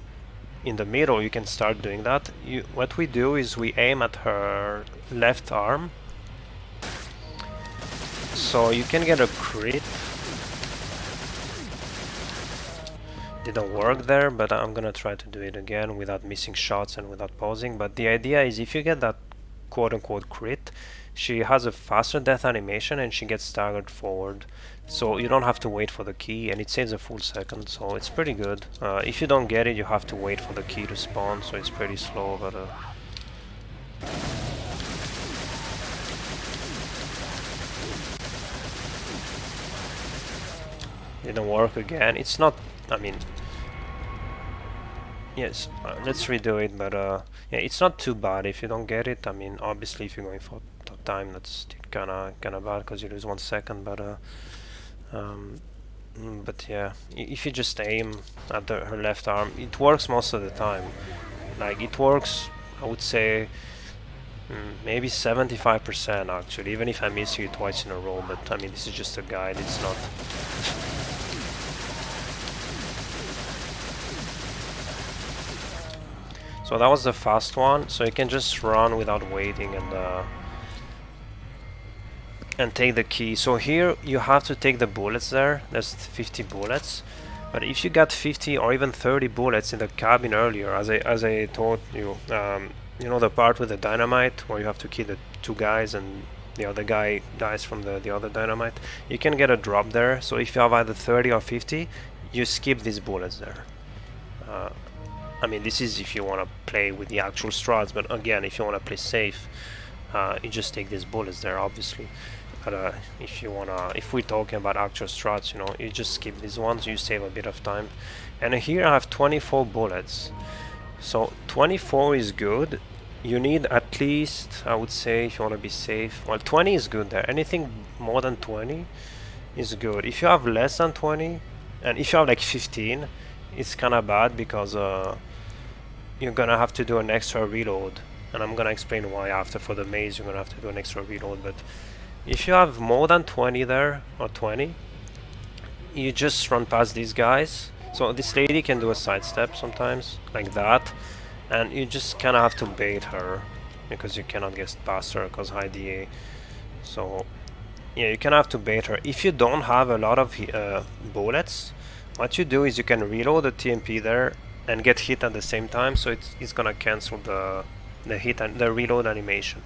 in the middle, you can start doing that. What we do is we aim at her left arm, so you can get a crit. Didn't work there, but I'm gonna try to do it again without missing shots and without pausing. But the idea is, if you get that quote-unquote crit, she has a faster death animation and she gets staggered forward. So you don't have to wait for the key, and it saves a full second, so it's pretty good. If you don't get it, you have to wait for the key to spawn, so it's pretty slow, but didn't work again. It's not I mean, yes, let's redo it, but yeah, it's not too bad if you don't get it. I mean, obviously if you're going for top time, that's kinda bad because you lose 1 second, um, but yeah, if you just aim at her left arm, it works most of the time. Like, it works, I would say, maybe 75% actually, even if I miss you twice in a row, but I mean, this is just a guide, it's not... So that was the fast one, so you can just run without waiting and take the key. So here you have to take the bullets there, there's 50 bullets, but if you got 50 or even 30 bullets in the cabin earlier, as I told you, you know the part with the dynamite where you have to kill the 2 guys and the other guy dies from the other dynamite, you can get a drop there. So if you have either 30 or 50, you skip these bullets there. I mean, this is if you want to play with the actual strats, but again, if you want to play safe, you just take these bullets there, obviously. But if we're talking about actual strats, you know, you just skip these ones, you save a bit of time. And here I have 24 bullets. So 24 is good. You need at least, I would say, if you want to be safe, well, 20 is good there. Anything more than 20 is good. If you have less than 20, and if you have like 15, it's kind of bad because you're gonna have to do an extra reload, and I'm gonna explain why after. For the maze you're gonna have to do an extra reload, but if you have more than 20 there, or 20, you just run past these guys. So this lady can do a sidestep sometimes, like that, and you just kind of have to bait her, because you cannot get past her because high DA. So yeah, you kind of have to bait her. If you don't have a lot of bullets, what you do is you can reload the TMP there and get hit at the same time, so it's gonna cancel the hit and the reload animation.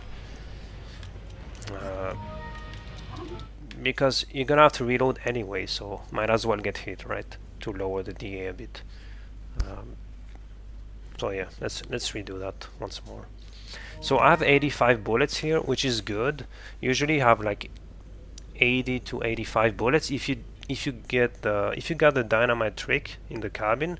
Because you're gonna have to reload anyway, so might as well get hit, right? To lower the DA a bit. So yeah, let's redo that once more. So I have 85 bullets here, which is good. Usually you have like 80 to 85 bullets if you got the dynamite trick in the cabin.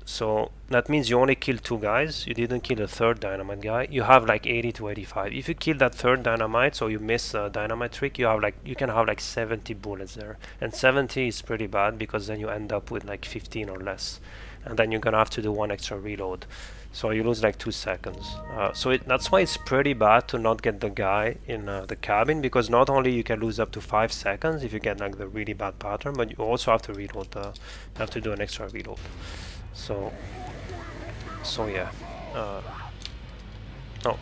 So that means you only killed 2 guys, you didn't kill the 3rd dynamite guy, you have like 80 to 85. If you kill that 3rd dynamite, so you miss a dynamite trick, you can have like 70 bullets there, and 70 is pretty bad because then you end up with like 15 or less, and then you're gonna have to do 1 extra reload, so you lose like 2 seconds. So that's why it's pretty bad to not get the guy in the cabin, because not only you can lose up to 5 seconds if you get like the really bad pattern, but you also have to reload, you have to do an extra reload. So yeah. Oh.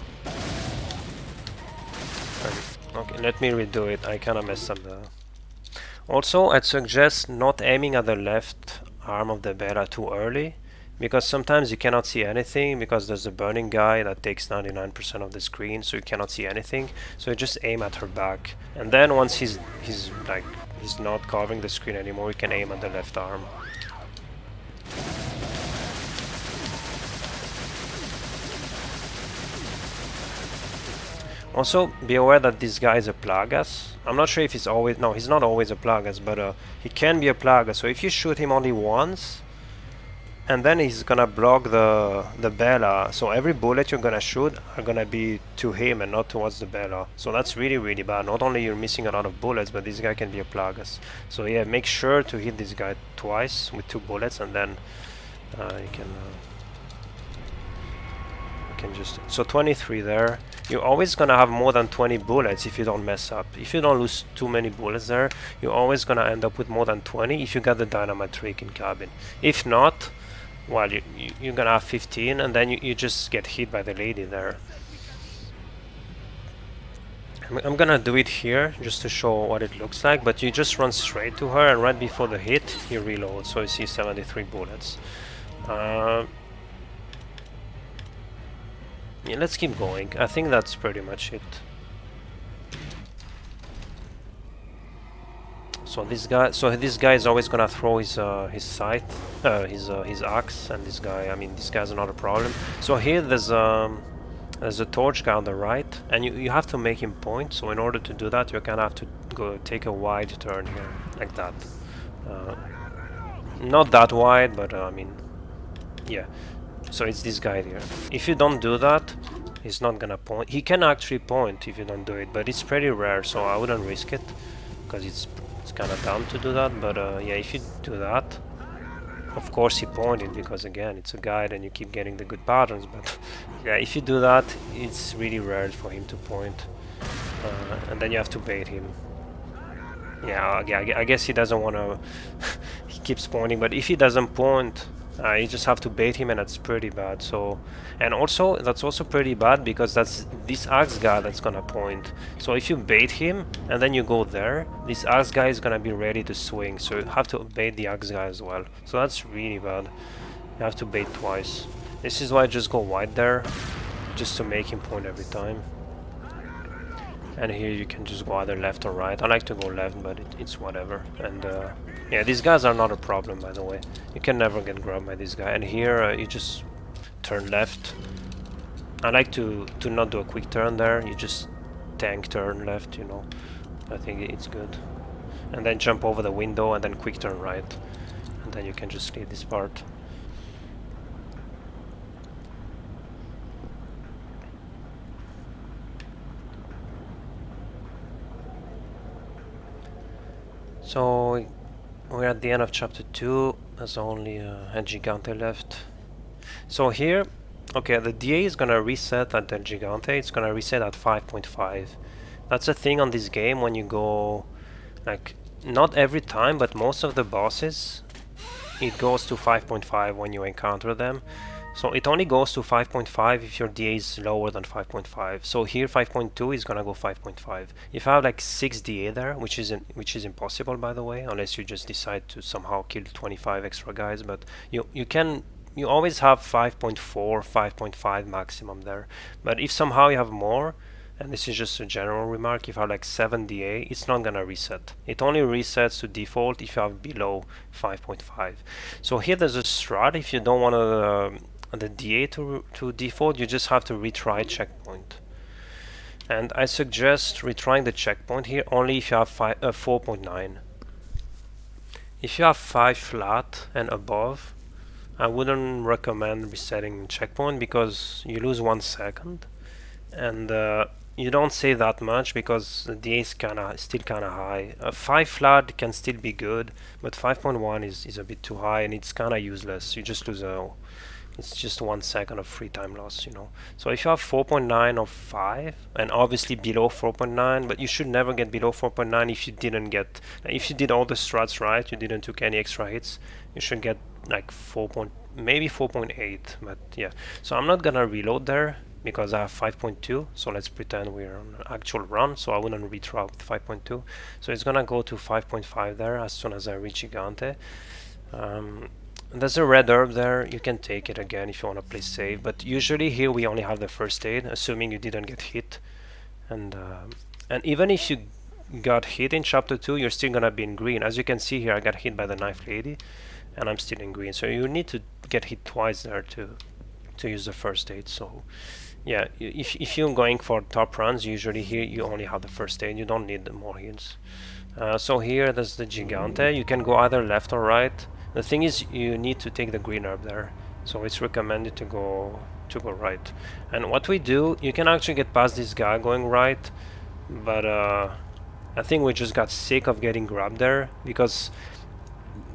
Okay, let me redo it. I kind of messed up the... Also, I'd suggest not aiming at the left arm of the beta too early, because sometimes you cannot see anything because there's a burning guy that takes 99% of the screen, so you cannot see anything. So you just aim at her back, and then once he's not covering the screen anymore, you can aim at the left arm. Also, be aware that this guy is a Plagas. I'm not sure if he's always... No, he's not always a Plagas, but he can be a Plagas. So if you shoot him only once, and then he's gonna block the Bella, so every bullet you're gonna shoot are gonna be to him and not towards the Bella. So that's really, really bad. Not only you're missing a lot of bullets, but this guy can be a Plagas. So yeah, make sure to hit this guy twice with 2 bullets, and then you can just... So 23 there. You're always gonna have more than 20 bullets if you don't mess up. If you don't lose too many bullets there, you're always gonna end up with more than 20 if you got the dynamite trick in cabin. If not, well, you're gonna have 15, and then you just get hit by the lady there. I'm gonna do it here just to show what it looks like, but you just run straight to her, and right before the hit you reload, so you see 73 bullets. Yeah, let's keep going. I think that's pretty much it. So this guy is always gonna throw his scythe, his axe, and this guy's not a problem. So here there's a torch guy on the right, and you have to make him point. So in order to do that, you kind of have to go take a wide turn here, like that. not that wide, but I mean, yeah. So it's this guy here. If you don't do that, he's not gonna point. He can actually point if you don't do it, but it's pretty rare, so I wouldn't risk it because it's kind of dumb to do that. But yeah, if you do that, of course he pointed because again it's a guide and you keep getting the good patterns. But yeah, if you do that, it's really rare for him to point, and then you have to bait him. Yeah, I guess he doesn't want to. He keeps pointing, but if he doesn't point, you just have to bait him, and that's pretty bad. So, and also that's also pretty bad because that's this axe guy that's gonna point. So if you bait him and then you go there, this axe guy is gonna be ready to swing. So you have to bait the axe guy as well. So that's really bad. You have to bait twice. This is why I just go wide there, just to make him point every time. And here you can just go either left or right. I like to go left, but it's whatever. And yeah, these guys are not a problem, by the way. You can never get grabbed by this guy. And here you just turn left. I like to not do a quick turn there. You just tank turn left, you know. I think it's good. And then jump over the window and then quick turn right. And then you can just leave this part. So we're at the end of chapter 2. There's only a Gigante left. So here, okay, the DA is gonna reset at the Gigante. It's gonna reset at 5.5. That's a thing on this game when you go, like, not every time, but most of the bosses, it goes to 5.5 when you encounter them. So it only goes to 5.5 if your DA is lower than 5.5. So here 5.2 is gonna go 5.5. If I have like 6 DA there, which is impossible by the way, unless you just decide to somehow kill 25 extra guys, but you always have 5.4, 5.5 maximum there. But if somehow you have more, and this is just a general remark, if you have like 7 DA, it's not gonna reset. It only resets to default if you have below 5.5. So here there's a strat. If you don't want the DA to default, you just have to retry checkpoint. And I suggest retrying the checkpoint here only if you have 4.9. If you have 5 flat and above, I wouldn't recommend resetting checkpoint because you lose 1 second, and you don't save that much because the DA is still kind of high. 5 flat can still be good, but 5.1 is a bit too high and it's kind of useless. You just lose it's just 1 second of free time loss, you know. So if you have 4.9 or 5, and obviously below 4.9, but you should never get below 4.9 if you did all the strats right, you didn't took any extra hits, you should get like maybe 4.8, but yeah. So I'm not gonna reload there because I have 5.2, so let's pretend we're on an actual run, so I wouldn't retry with 5.2. So it's gonna go to 5.5 there as soon as I reach Gigante. There's a red herb there, you can take it again if you want to play safe, but usually here we only have the first aid, assuming you didn't get hit. And even if you got hit in chapter 2, you're still gonna be in green. As you can see here, I got hit by the knife lady, and I'm still in green. So you need to get hit twice there to use the first aid. So yeah, if you're going for top runs, usually here you only have the first aid, you don't need more heals. So here there's the Gigante, you can go either left or right. The thing is, you need to take the green herb there, so it's recommended to go right. And what we do, you can actually get past this guy going right, but I think we just got sick of getting grabbed there because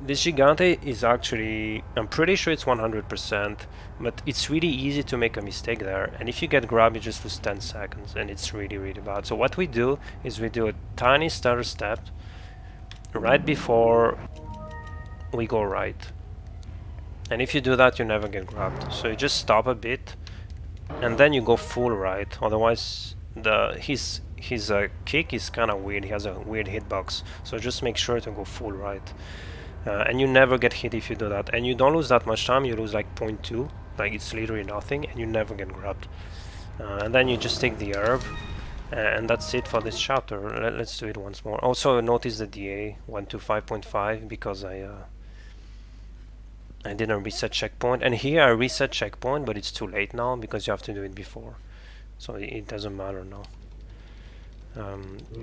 this Gigante is actually, I'm pretty sure it's 100%, but it's really easy to make a mistake there, and if you get grabbed you just lose 10 seconds and it's really bad. So what we do is we do a tiny stutter step right before we go right, and if you do that you never get grabbed. So you just stop a bit and then you go full right, otherwise his kick is kind of weird, he has a weird hitbox, so just make sure to go full right. And you never get hit if you do that, and you don't lose that much time, you lose like 0.2, like it's literally nothing, and you never get grabbed. And then you just take the herb, and that's it for this chapter. Let's do it once more. Also notice the DA went to 5.5 because I didn't reset checkpoint, and here I reset checkpoint, but it's too late now because you have to do it before, so it doesn't matter now.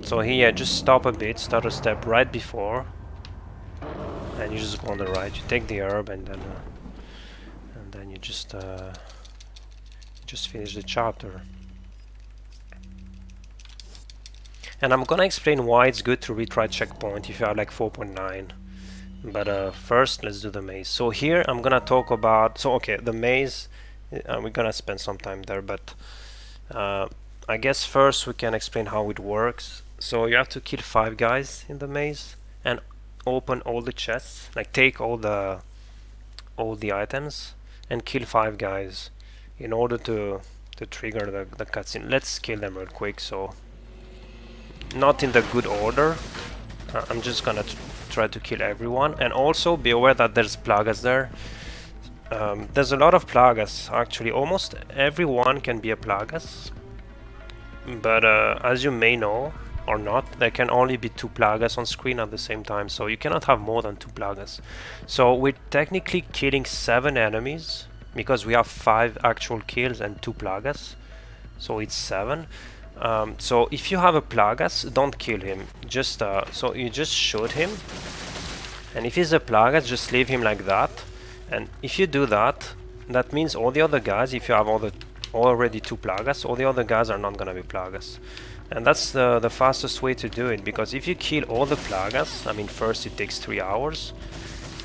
So here just stop a bit, start a step right before, and you just go on the right. You take the herb, and then you just finish the chapter. And I'm gonna explain why it's good to retry checkpoint if you have like 4.9. But first, let's do the maze. So here I'm gonna talk about. So okay, the maze. We're gonna spend some time there, but I guess first we can explain how it works. So you have to kill 5 guys in the maze and open all the chests, like take all the items and kill 5 guys in order to trigger the cutscene. Let's kill them real quick. So not in the good order. I'm just gonna try to kill everyone, and also be aware that there's plagas there. There's a lot of plagas actually. Almost everyone can be a plagas, but as you may know or not, there can only be 2 plagas on screen at the same time, so you cannot have more than 2 plagas. So we're technically killing 7 enemies because we have 5 actual kills and 2 plagas, so it's 7. So if you have a plagas, don't kill him. Just so you just shoot him, and if he's a plagas, just leave him like that. And if you do that, that means all the other guys, if you have already 2 plagas, all the other guys are not gonna be plagas. And that's the fastest way to do it, because if you kill all the plagas, I mean, first it takes 3 hours,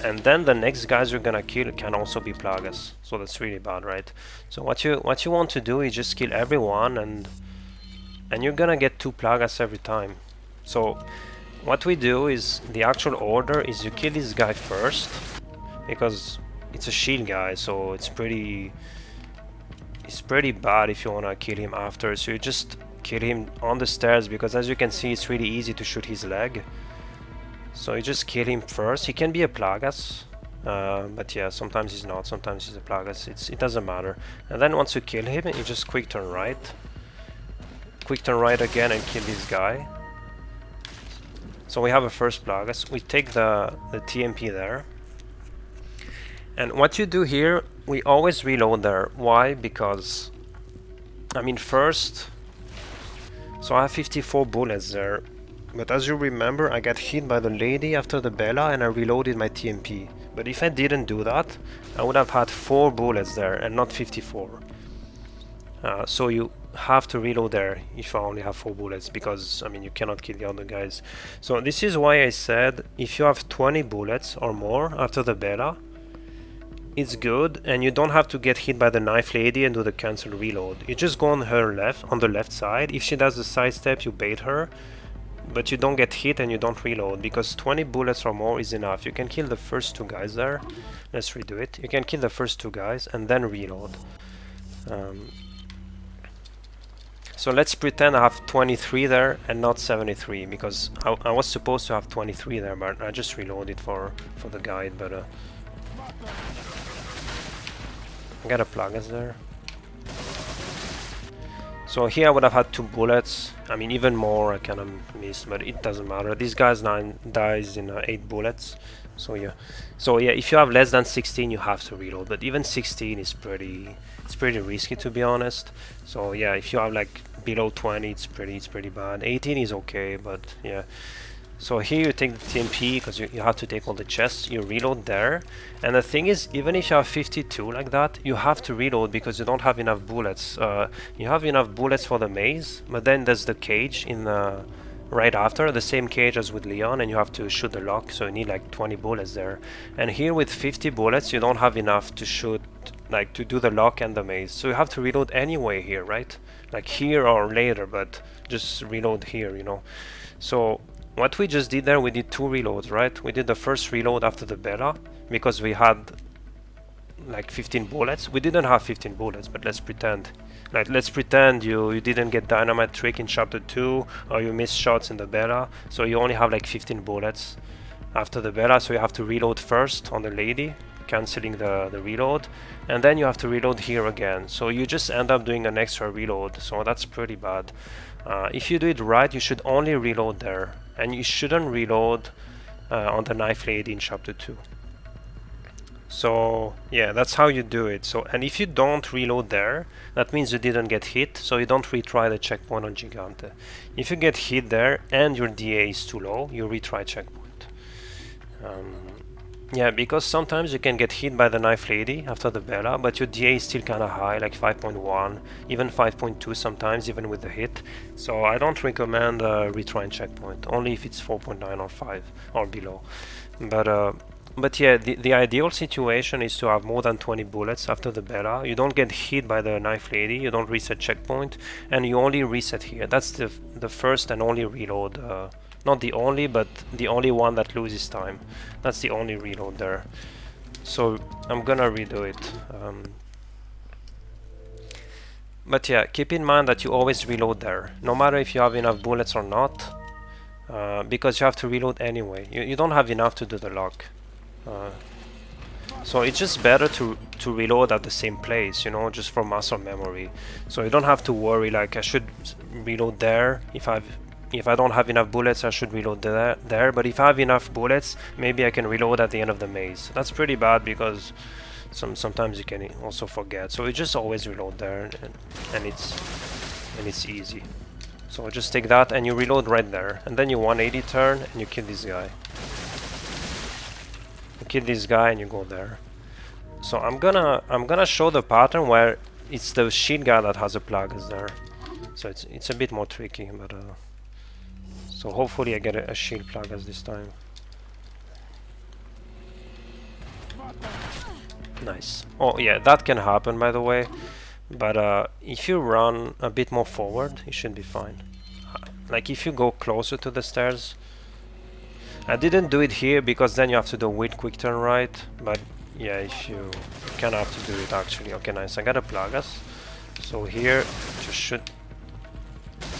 and then the next guys you're gonna kill can also be plagas. So that's really bad, right? So what you want to do is just kill everyone, and you're gonna get 2 plagas every time. So what we do is, the actual order is you kill this guy first, because it's a shield guy, so it's pretty bad if you wanna kill him after. So you just kill him on the stairs, because as you can see, it's really easy to shoot his leg. So you just kill him first. He can be a plagas, but yeah, sometimes he's not, sometimes he's a plagas. It doesn't matter. And then once you kill him, you just quick turn right again and kill this guy. So we have a first plagas. We take the TMP there, and what you do here, we always reload there. Why? Because I mean, first, so I have 54 bullets there, but as you remember, I got hit by the lady after the Bella and I reloaded my TMP. But if I didn't do that, I would have had 4 bullets there and not 54. So you have to reload there if you only have 4 bullets, because I mean, you cannot kill the other guys. So this is why I said if you have 20 bullets or more after the Bella, it's good, and you don't have to get hit by the knife lady and do the cancel reload. You just go on the left side. If she does the sidestep, you bait her, but you don't get hit and you don't reload, because 20 bullets or more is enough. You can kill the first 2 guys there. Let's redo it. You can kill the first 2 guys and then reload. So let's pretend I have 23 there and not 73, because I was supposed to have 23 there, but I just reloaded for the guide. But I got a plagas there. So here I would have had 2 bullets. I mean, even more I kind of missed, but it doesn't matter. This guy's dies in 8 bullets. So yeah, if you have less than 16, you have to reload. But even 16 is pretty risky, to be honest. So yeah, if you have like below 20, it's pretty bad. 18 is okay, but yeah. So here you take the TMP, because you have to take all the chests, you reload there. And the thing is, even if you have 52 like that, you have to reload because you don't have enough bullets. You have enough bullets for the maze, but then there's the cage in the right after, the same cage as with Leon, and you have to shoot the lock, so you need like 20 bullets there. And here with 50 bullets, you don't have enough to shoot, like to do the lock and the maze. So you have to reload anyway here, right? Like here or later, but just reload here, you know. So what we just did there, we did 2 reloads, right? We did the first reload after the Bella, because we had like 15 bullets. We didn't have 15 bullets, but let's pretend. Like, let's pretend you didn't get dynamite trick in chapter 2, or you missed shots in the Bella, so you only have like 15 bullets after the Bella, so you have to reload first on the lady, cancelling the reload, and then you have to reload here again. So you just end up doing an extra reload, so that's pretty bad. If you do it right, you should only reload there, and you shouldn't reload on the knife lady in chapter 2. So yeah, that's how you do it. So, and if you don't reload there, that means you didn't get hit, so you don't retry the checkpoint on Gigante. If you get hit there and your DA is too low, you retry checkpoint. Yeah, because sometimes you can get hit by the knife lady after the Bella, but your DA is still kind of high, like 5.1, even 5.2 sometimes, even with the hit. So I don't recommend retrying checkpoint, only if it's 4.9 or 5 or below. But yeah, the ideal situation is to have more than 20 bullets after the Bella. You don't get hit by the knife lady, you don't reset checkpoint, and you only reset here. That's the first and only reload. Not the only, but the only one that loses time. That's the only reload there. So I'm gonna redo it. But yeah, keep in mind that you always reload there, no matter if you have enough bullets or not, because you have to reload anyway. You don't have enough to do the lock. So it's just better to reload at the same place, you know, just for muscle memory. So you don't have to worry like I should reload there. If I don't have enough bullets, I should reload there. But if I have enough bullets, maybe I can reload at the end of the maze. That's pretty bad because sometimes you can also forget. So you just always reload there, and it's easy. So just take that and you reload right there, and then you 180 turn and you kill this guy. You kill this guy and you go there. So I'm gonna show the pattern where it's the shield guy that has a plagas there. So it's a bit more tricky, but so hopefully I get a shield plagas this time. Nice. Oh yeah, that can happen by the way. But if you run a bit more forward, it should be fine. Like if you go closer to the stairs. I didn't do it here because then you have to do with quick turn right. But yeah, if you kind of have to do it actually. Okay, nice. I got a plagas. So here, just shoot.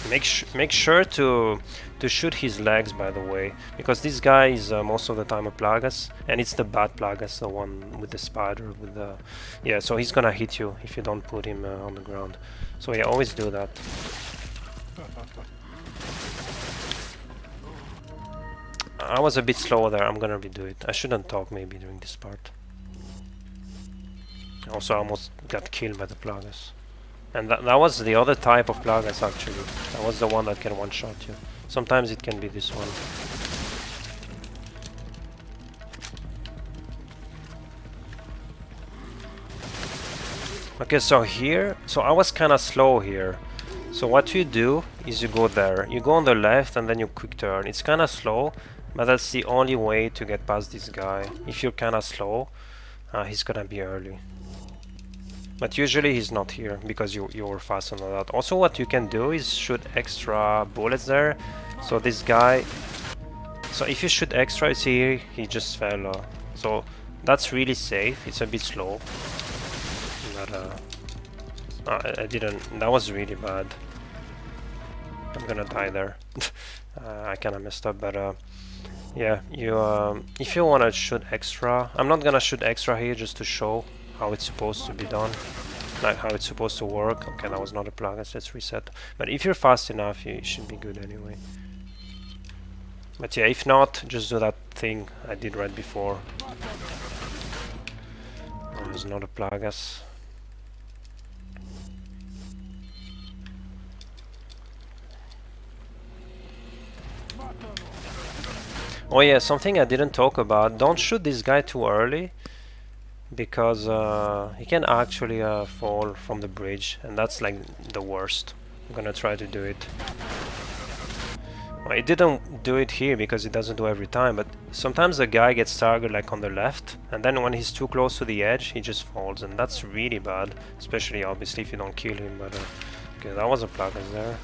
Make sure to shoot his legs, by the way, because this guy is most of the time a plagas, and it's the bad plagas, the one with the spider with the yeah. So he's gonna hit you if you don't put him on the ground. So yeah, always do that. I was a bit slow there. I'm gonna redo it. I shouldn't talk maybe during this part. Also, I almost got killed by the plagas. And that was the other type of plagas actually. That was the one that can one-shot you. Sometimes it can be this one. Okay, so here, so I was kind of slow here. So what you do is you go there. You go on the left and then you quick turn. It's kind of slow, but that's the only way to get past this guy. If you're kind of slow, he's gonna be early. But usually he's not here because you were fast on that. Also what you can do is shoot extra bullets there. So this guy... So if you shoot extra, you see he just fell. So that's really safe. It's a bit slow. But I didn't... That was really bad. I'm gonna die there. I kinda messed up, but yeah, you if you wanna shoot extra... I'm not gonna shoot extra here just to show how it's supposed to be done, like how it's supposed to work. Okay, that was not a plagas, let's reset. But if you're fast enough, you should be good anyway. But yeah, if not, just do that thing I did right before. Oh, there's not a plagas. Oh yeah, something I didn't talk about. Don't shoot this guy too early, because he can actually fall from the bridge, and that's like the worst. I'm gonna try to do it. Well, it didn't do it here because it doesn't do every time, but sometimes the guy gets targeted like on the left, and then when he's too close to the edge, he just falls, and that's really bad, especially obviously if you don't kill him. But okay, that was a plagas there.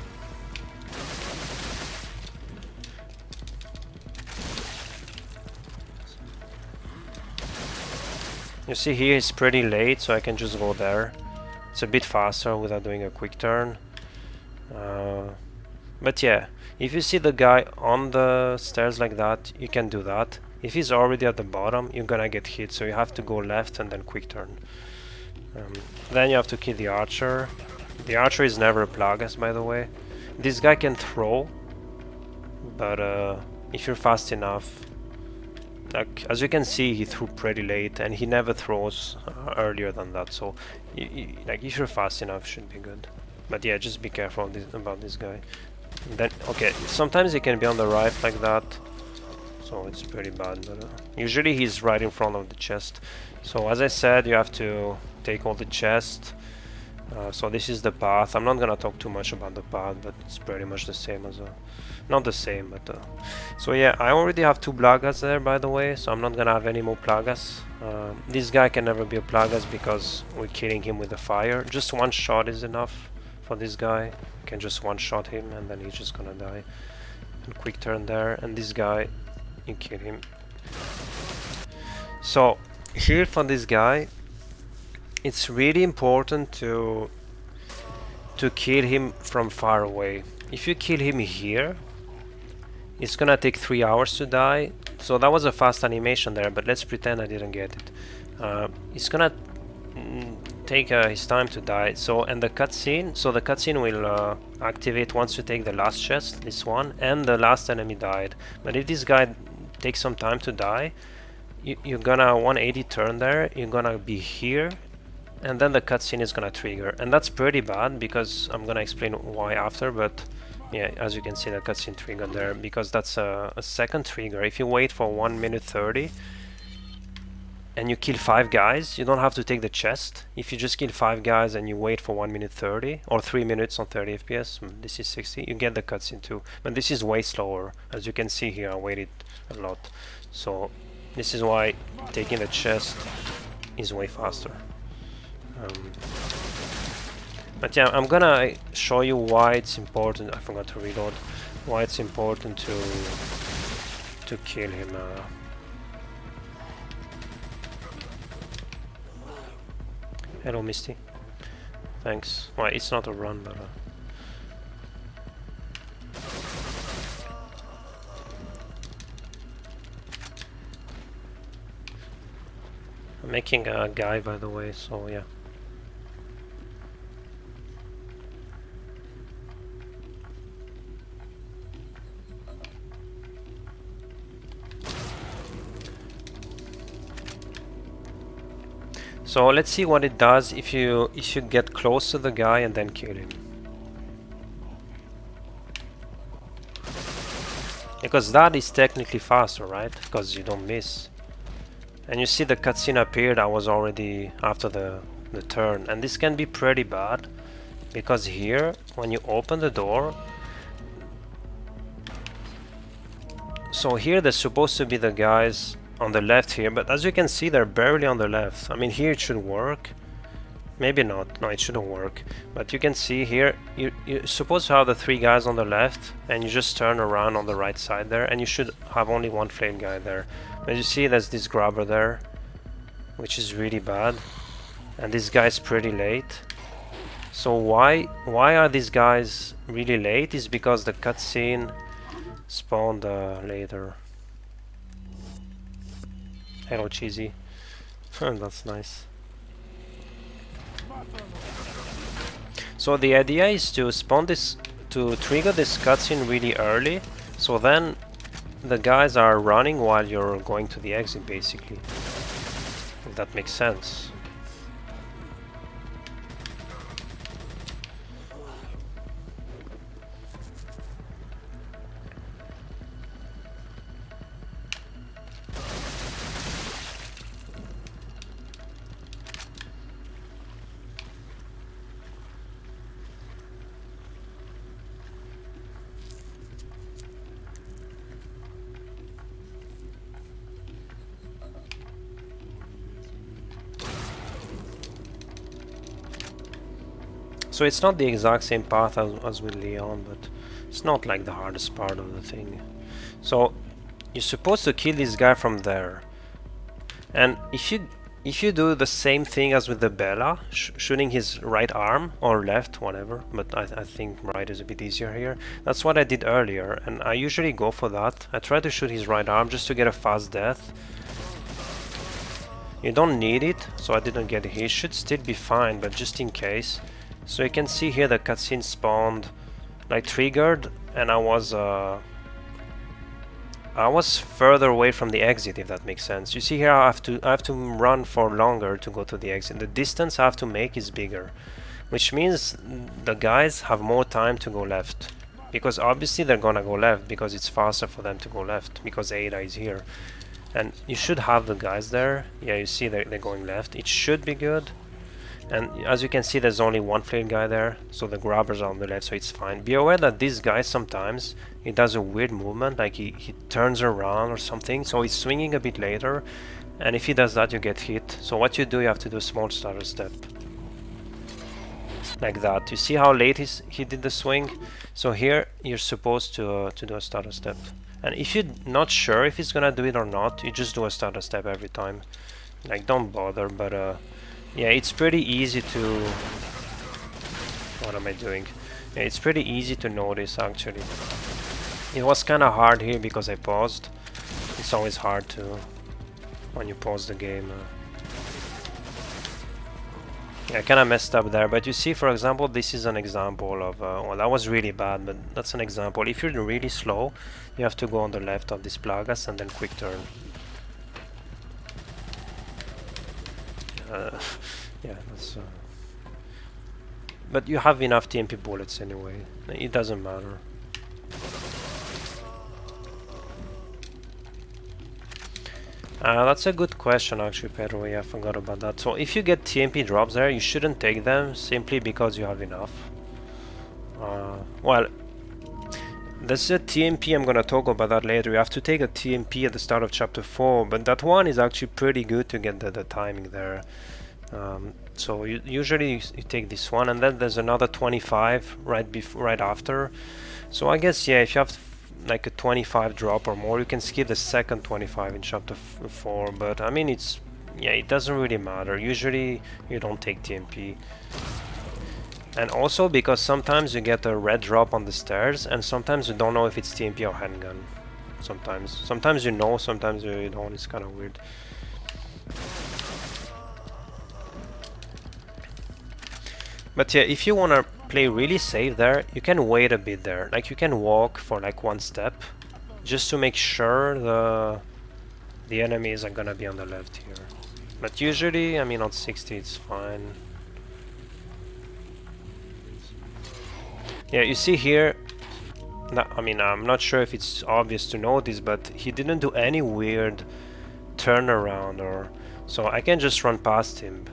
You see here it's pretty late, so I can just go there. It's a bit faster without doing a quick turn. But yeah, if you see the guy on the stairs like that, you can do that. If he's already at the bottom, you're gonna get hit, so you have to go left and then quick turn. Then you have to kill the archer. The archer is never a plagas, by the way. This guy can throw, but if you're fast enough, like as you can see, he threw pretty late, and he never throws earlier than that. So, like if you're fast enough, it should be good. But yeah, just be careful about this guy. And then okay, sometimes he can be on the right like that. so it's pretty bad. But usually he's right in front of the chest. So as I said, you have to take all the chest. So this is the path. I'm not gonna talk too much about the path, but it's pretty much the same as not the same, but so yeah, I already have 2 plagas there, by the way, so I'm not gonna have any more plagas. This guy can never be a plagas because we're killing him with the fire. Just 1 shot is enough for this guy. You can just 1 shot him and then he's just gonna die. And quick turn there, and this guy, you kill him. So here for this guy, it's really important to kill him from far away. If you kill him here, it's gonna take 3 hours to die. So that was a fast animation there, but let's pretend I didn't get it. It's gonna take his time to die. So, and the cutscene, so the cutscene will activate once you take the last chest, this one, and the last enemy died. But if this guy takes some time to die, you're gonna 180 turn there, you're gonna be here, and then the cutscene is gonna trigger. And that's pretty bad because I'm gonna explain why after, but yeah, as you can see, the cutscene triggered there because that's a second trigger. If you wait for 1 minute 30 and you kill 5 guys, you don't have to take the chest. If you just kill 5 guys and you wait for 1 minute 30 or 3 minutes on 30 FPS, this is 60, you get the cutscene too. But this is way slower. As you can see here, I waited a lot. So this is why taking the chest is way faster. But yeah, I'm gonna show you why it's important. I forgot to reload. Why it's important to kill him. Hello, Misty. Thanks. Well, it's not a run, but I'm making a guy, by the way. So yeah. So let's see what it does if you get close to the guy and then kill him. Because that is technically faster, right? Because you don't miss. And you see the cutscene appeared, I was already after the turn. And this can be pretty bad. Because here, when you open the door... So here there's supposed to be the guys on the left here, but as you can see they're barely on the left. I mean, here it should work, maybe not, no, it shouldn't work, but you can see here you're supposed to have the 3 guys on the left and you just turn around on the right side there and you should have only 1 flail guy there. But you see there's this grabber there, which is really bad, and this guy's pretty late. So why are these guys really late is because the cutscene spawned later. Hello, Cheesy. That's nice. So the idea is to spawn this, to trigger this cutscene really early, so then the guys are running while you're going to the exit, basically. If that makes sense. So it's not the exact same path as with Leon, but it's not like the hardest part of the thing. So you're supposed to kill this guy from there, and if you do the same thing as with the Bella, shooting his right arm or left, whatever, but I think right is a bit easier here. That's what I did earlier, and I usually go for that. I try to shoot his right arm just to get a fast death. You don't need it, so I didn't get it. He should still be fine, but just in case. So you can see here the cutscene spawned, like triggered, and I was further away from the exit, if that makes sense. You see here I have to run for longer to go to the exit. The distance I have to make is bigger, which means the guys have more time to go left because obviously they're gonna go left because it's faster for them to go left because Ada is here. And you should have the guys there. Yeah, you see they're going left. It should be good. And as you can see, there's only one flail guy there, so the grabbers are on the left, so it's fine. Be aware that this guy sometimes he does a weird movement, like he turns around or something, so he's swinging a bit later, and if he does that you get hit. So what you do, you have to do a small stutter step like that. You see how late he did the swing? So here you're supposed to do a stutter step, and if you're not sure if he's gonna do it or not, you just do a stutter step every time. Like, don't bother. But yeah, it's pretty easy to... What am I doing? Yeah, it's pretty easy to notice, actually. It was kind of hard here because I paused. It's always hard to... when you pause the game. Yeah, I kind of messed up there, but you see, for example, this is an example of... well, that was really bad, but that's an example. If you're really slow, you have to go on the left of this plagas and then quick turn. Yeah, that's... but you have enough TMP bullets anyway. It doesn't matter. That's a good question, actually, Pedro. Yeah, I forgot about that. So if you get TMP drops there, you shouldn't take them simply because you have enough. Well, there's a TMP, I'm gonna talk about that later. You have to take a TMP at the start of chapter 4, but that one is actually pretty good to get the timing there. So usually you take this one, and then there's another 25 right after. So I guess, yeah, if you have like a 25 drop or more, you can skip the second 25 in chapter 4. But I mean, it's... yeah, it doesn't really matter. Usually you don't take TMP. And also because sometimes you get a red drop on the stairs, and sometimes you don't know if it's TMP or handgun. Sometimes you know, sometimes you don't. It's kind of weird. But yeah, if you want to play really safe there, you can wait a bit there. Like, you can walk for like one step, just to make sure the enemies are gonna be on the left here. But usually, I mean, on 60 it's fine. Yeah, you see here, I mean, I'm not sure if it's obvious to notice, but he didn't do any weird turnaround or... so I can just run past him.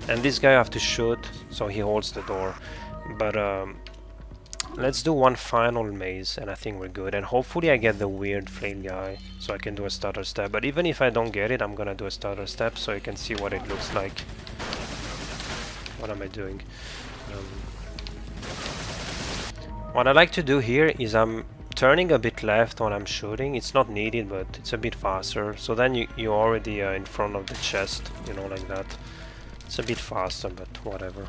And this guy I have to shoot, so he holds the door. But let's do one final maze, and I think we're good. And hopefully I get the weird flame guy, so I can do a stutter step. But even if I don't get it, I'm gonna do a stutter step, so you can see what it looks like. What am I doing? What I like to do here is I'm turning a bit left when I'm shooting. It's not needed, but it's a bit faster. So then you're already in front of the chest, you know, like that. It's a bit faster, but whatever.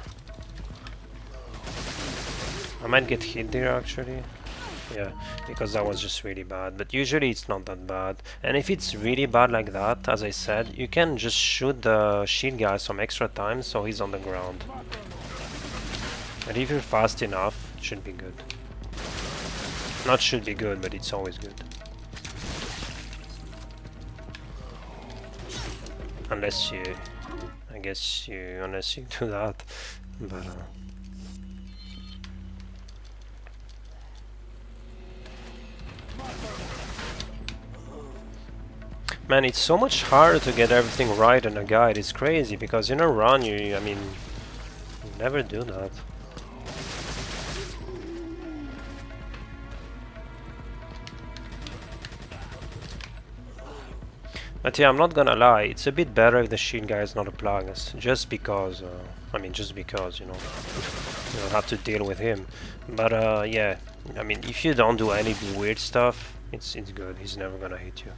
I might get hit there, actually. Yeah, because that was just really bad. But usually it's not that bad. And if it's really bad like that, as I said, you can just shoot the shield guy some extra time so he's on the ground. And if you're fast enough, it should be good. Not should be good, but it's always good. Unless you... I guess you... unless you do that. But... man, it's so much harder to get everything right in a guide. It's crazy, because in a run, I mean... you never do that. But yeah, I'm not gonna lie, it's a bit better if the shield guy is not a Plagas, just because, I mean, just because, you know, you don't have to deal with him. But yeah, I mean, if you don't do any weird stuff, it's good, he's never gonna hit you.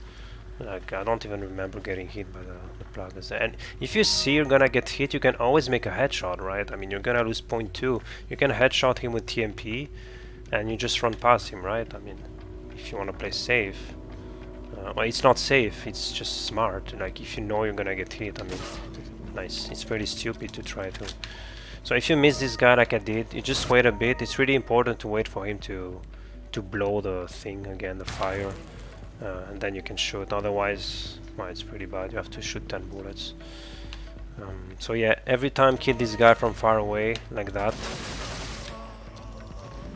Like, I don't even remember getting hit by the Plagas. And if you see you're gonna get hit, you can always make a headshot, right? I mean, you're gonna lose 0.2, you can headshot him with TMP, and you just run past him, right? I mean, if you wanna play safe. Well, it's not safe, it's just smart. Like, if you know you're gonna get hit, I mean, nice. It's pretty stupid to try to. So if you miss this guy like I did, you just wait a bit. It's really important to wait for him to blow the thing again, the fire, and then you can shoot. Otherwise, well, it's pretty bad. You have to shoot 10 bullets. So yeah, every time kill this guy from far away like that.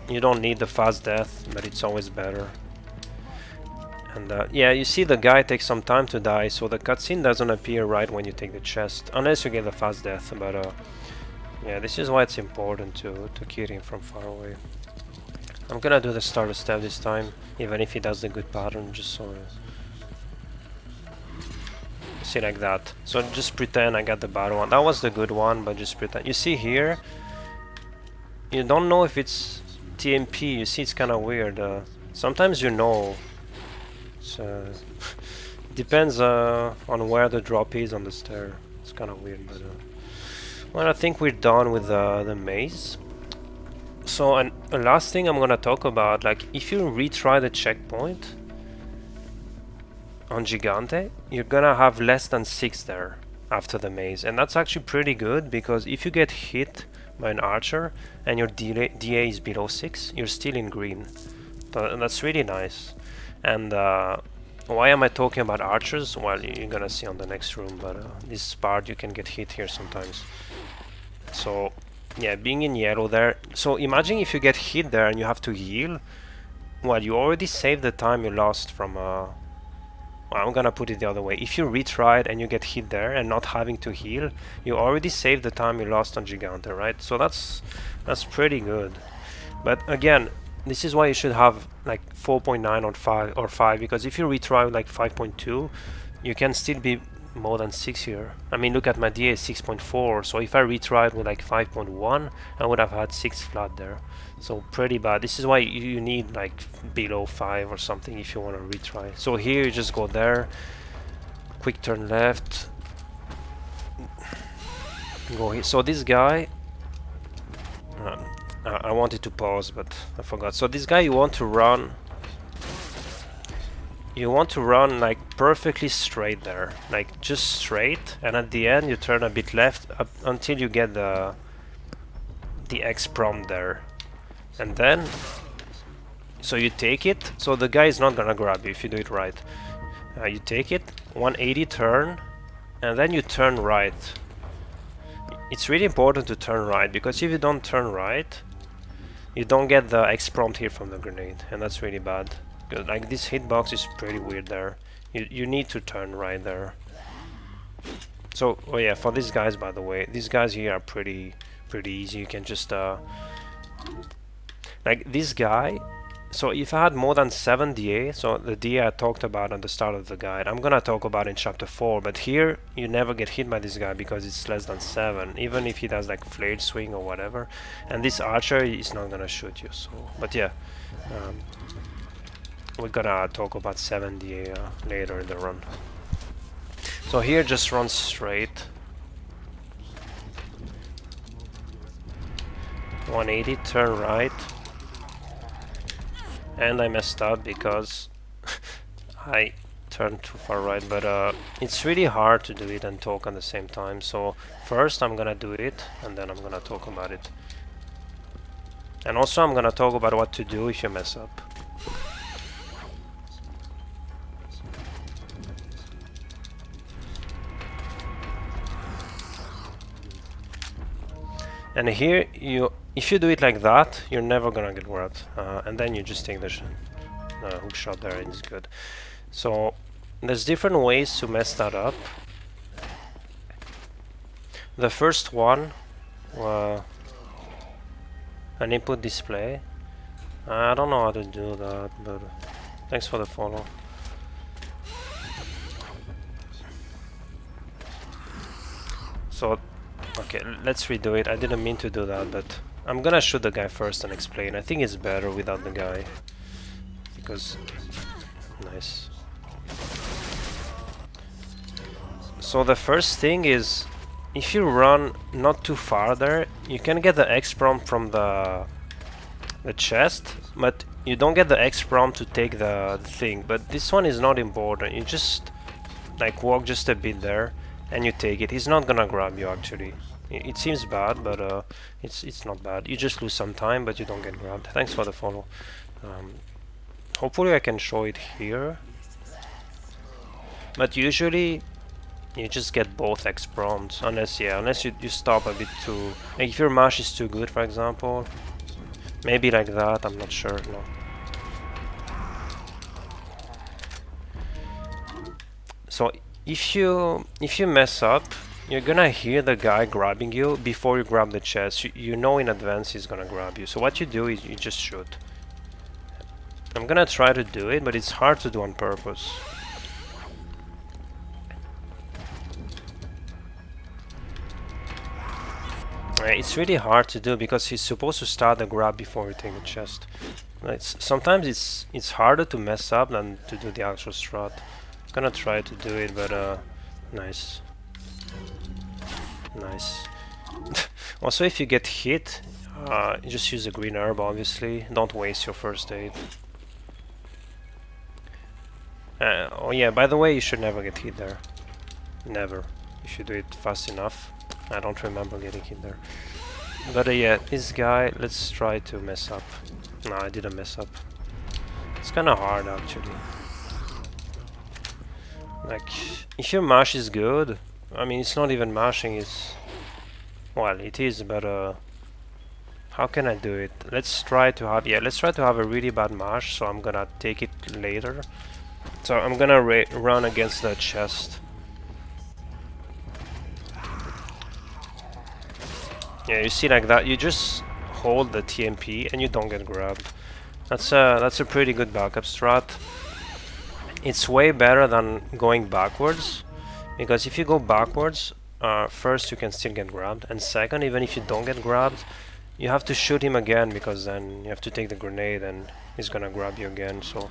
You don't need the fast death, but it's always better. And yeah, you see the guy takes some time to die, so the cutscene doesn't appear right when you take the chest, unless you get the fast death. But yeah, this is why it's important to kill him from far away. I'm gonna do the starter step this time, even if he does the good pattern, just so see like that. So just pretend I got the bad one. That was the good one, but just pretend. You see here, you don't know if it's TMP. You see, it's kind of weird. Sometimes you know. So depends on where the drop is on the stair. It's kind of weird, but well, I think we're done with the maze. So, and the last thing I'm gonna talk about, like if you retry the checkpoint on Gigante, you're gonna have less than 6 there after the maze, and that's actually pretty good, because if you get hit by an archer and your DA is below 6, you're still in green. So that's really nice. And why am I talking about archers? Well, you're gonna see on the next room, but this part you can get hit here sometimes. So yeah, being in yellow there. So imagine if you get hit there and you have to heal. Well, you already saved the time you lost from well, I'm gonna put it the other way. If you retried and you get hit there and not having to heal, you already saved the time you lost on Gigante, right? So that's pretty good. But again, this is why you should have like 4.9 or 5, because if you retry with like 5.2, you can still be more than 6 here. I mean, look at my DA 6.4, so if I retried with like 5.1, I would have had 6 flat there. So pretty bad. This is why you need like below 5 or something if you want to retry. So here you just go there, quick turn left, go here. So this guy, I wanted to pause, but I forgot. So this guy, you want to run like perfectly straight there, like just straight, and at the end you turn a bit left up until you get the X prompt there, and then so you take it. So the guy is not gonna grab you if you do it right. You take it, 180 turn, and then you turn right. It's really important to turn right, because if you don't turn right, you don't get the X prompt here from the grenade, and that's really bad. Like this hitbox is pretty weird there. You need to turn right there. So, oh yeah, for these guys, by the way, these guys here are pretty easy. You can just like this guy. So if I had more than 7 DA, so the DA I talked about at the start of the guide, I'm gonna talk about in chapter 4, but here you never get hit by this guy because it's less than 7, even if he does like flail swing or whatever. And this archer is not gonna shoot you, so, but yeah. We're gonna talk about 7 DA later in the run. So here just run straight. 180, turn right. And I messed up because I turned too far right, but it's really hard to do it and talk at the same time. So first I'm gonna do it, and then I'm gonna talk about it. And also I'm gonna talk about what to do if you mess up. And here, if you do it like that, you're never gonna get grabbed, and then you just take the hook shot there, and it's good. So there's different ways to mess that up. The first one, an input display. I don't know how to do that, but thanks for the follow. So okay, let's redo it. I didn't mean to do that, but I'm gonna shoot the guy first and explain. I think it's better without the guy, because nice. So the first thing is, if you run not too far there, you can get the X prompt from the chest, but you don't get the X prompt to take the thing. But this one is not important. You just like walk just a bit there and you take it. He's not gonna grab you actually. It seems bad, but it's not bad. You just lose some time, but you don't get grabbed. Thanks for the follow. Hopefully I can show it here. But usually you just get both X prompts, unless you stop a bit too... Like if your mash is too good, for example, Maybe like that, I'm not sure, no. So if you mess up, you're gonna hear the guy grabbing you before you grab the chest. You know in advance he's gonna grab you. So what you do is you just shoot. I'm gonna try to do it, but it's hard to do on purpose. It's really hard to do because he's supposed to start the grab before you take the chest. Sometimes it's harder to mess up than to do the actual strat. I'm gonna try to do it, but nice. Nice. Also, if you get hit, you just use a green herb, obviously. Don't waste your first aid. Oh yeah, by the way, you should never get hit there. Never. You should do it fast enough. I don't remember getting hit there. But yeah, this guy, let's try to mess up. No, I didn't mess up. It's kinda hard, actually. Like, if your mash is good, I mean, it's not even mashing, it's... Well, it is, but how can I do it? Let's try to have... Yeah, let's try to have a really bad mash, so I'm gonna take it later. So I'm gonna run against the chest. Yeah, you see like that, you just hold the TMP and you don't get grabbed. That's a pretty good backup strat. It's way better than going backwards, because if you go backwards, first you can still get grabbed, and second, even if you don't get grabbed, you have to shoot him again, because then you have to take the grenade and he's gonna grab you again. So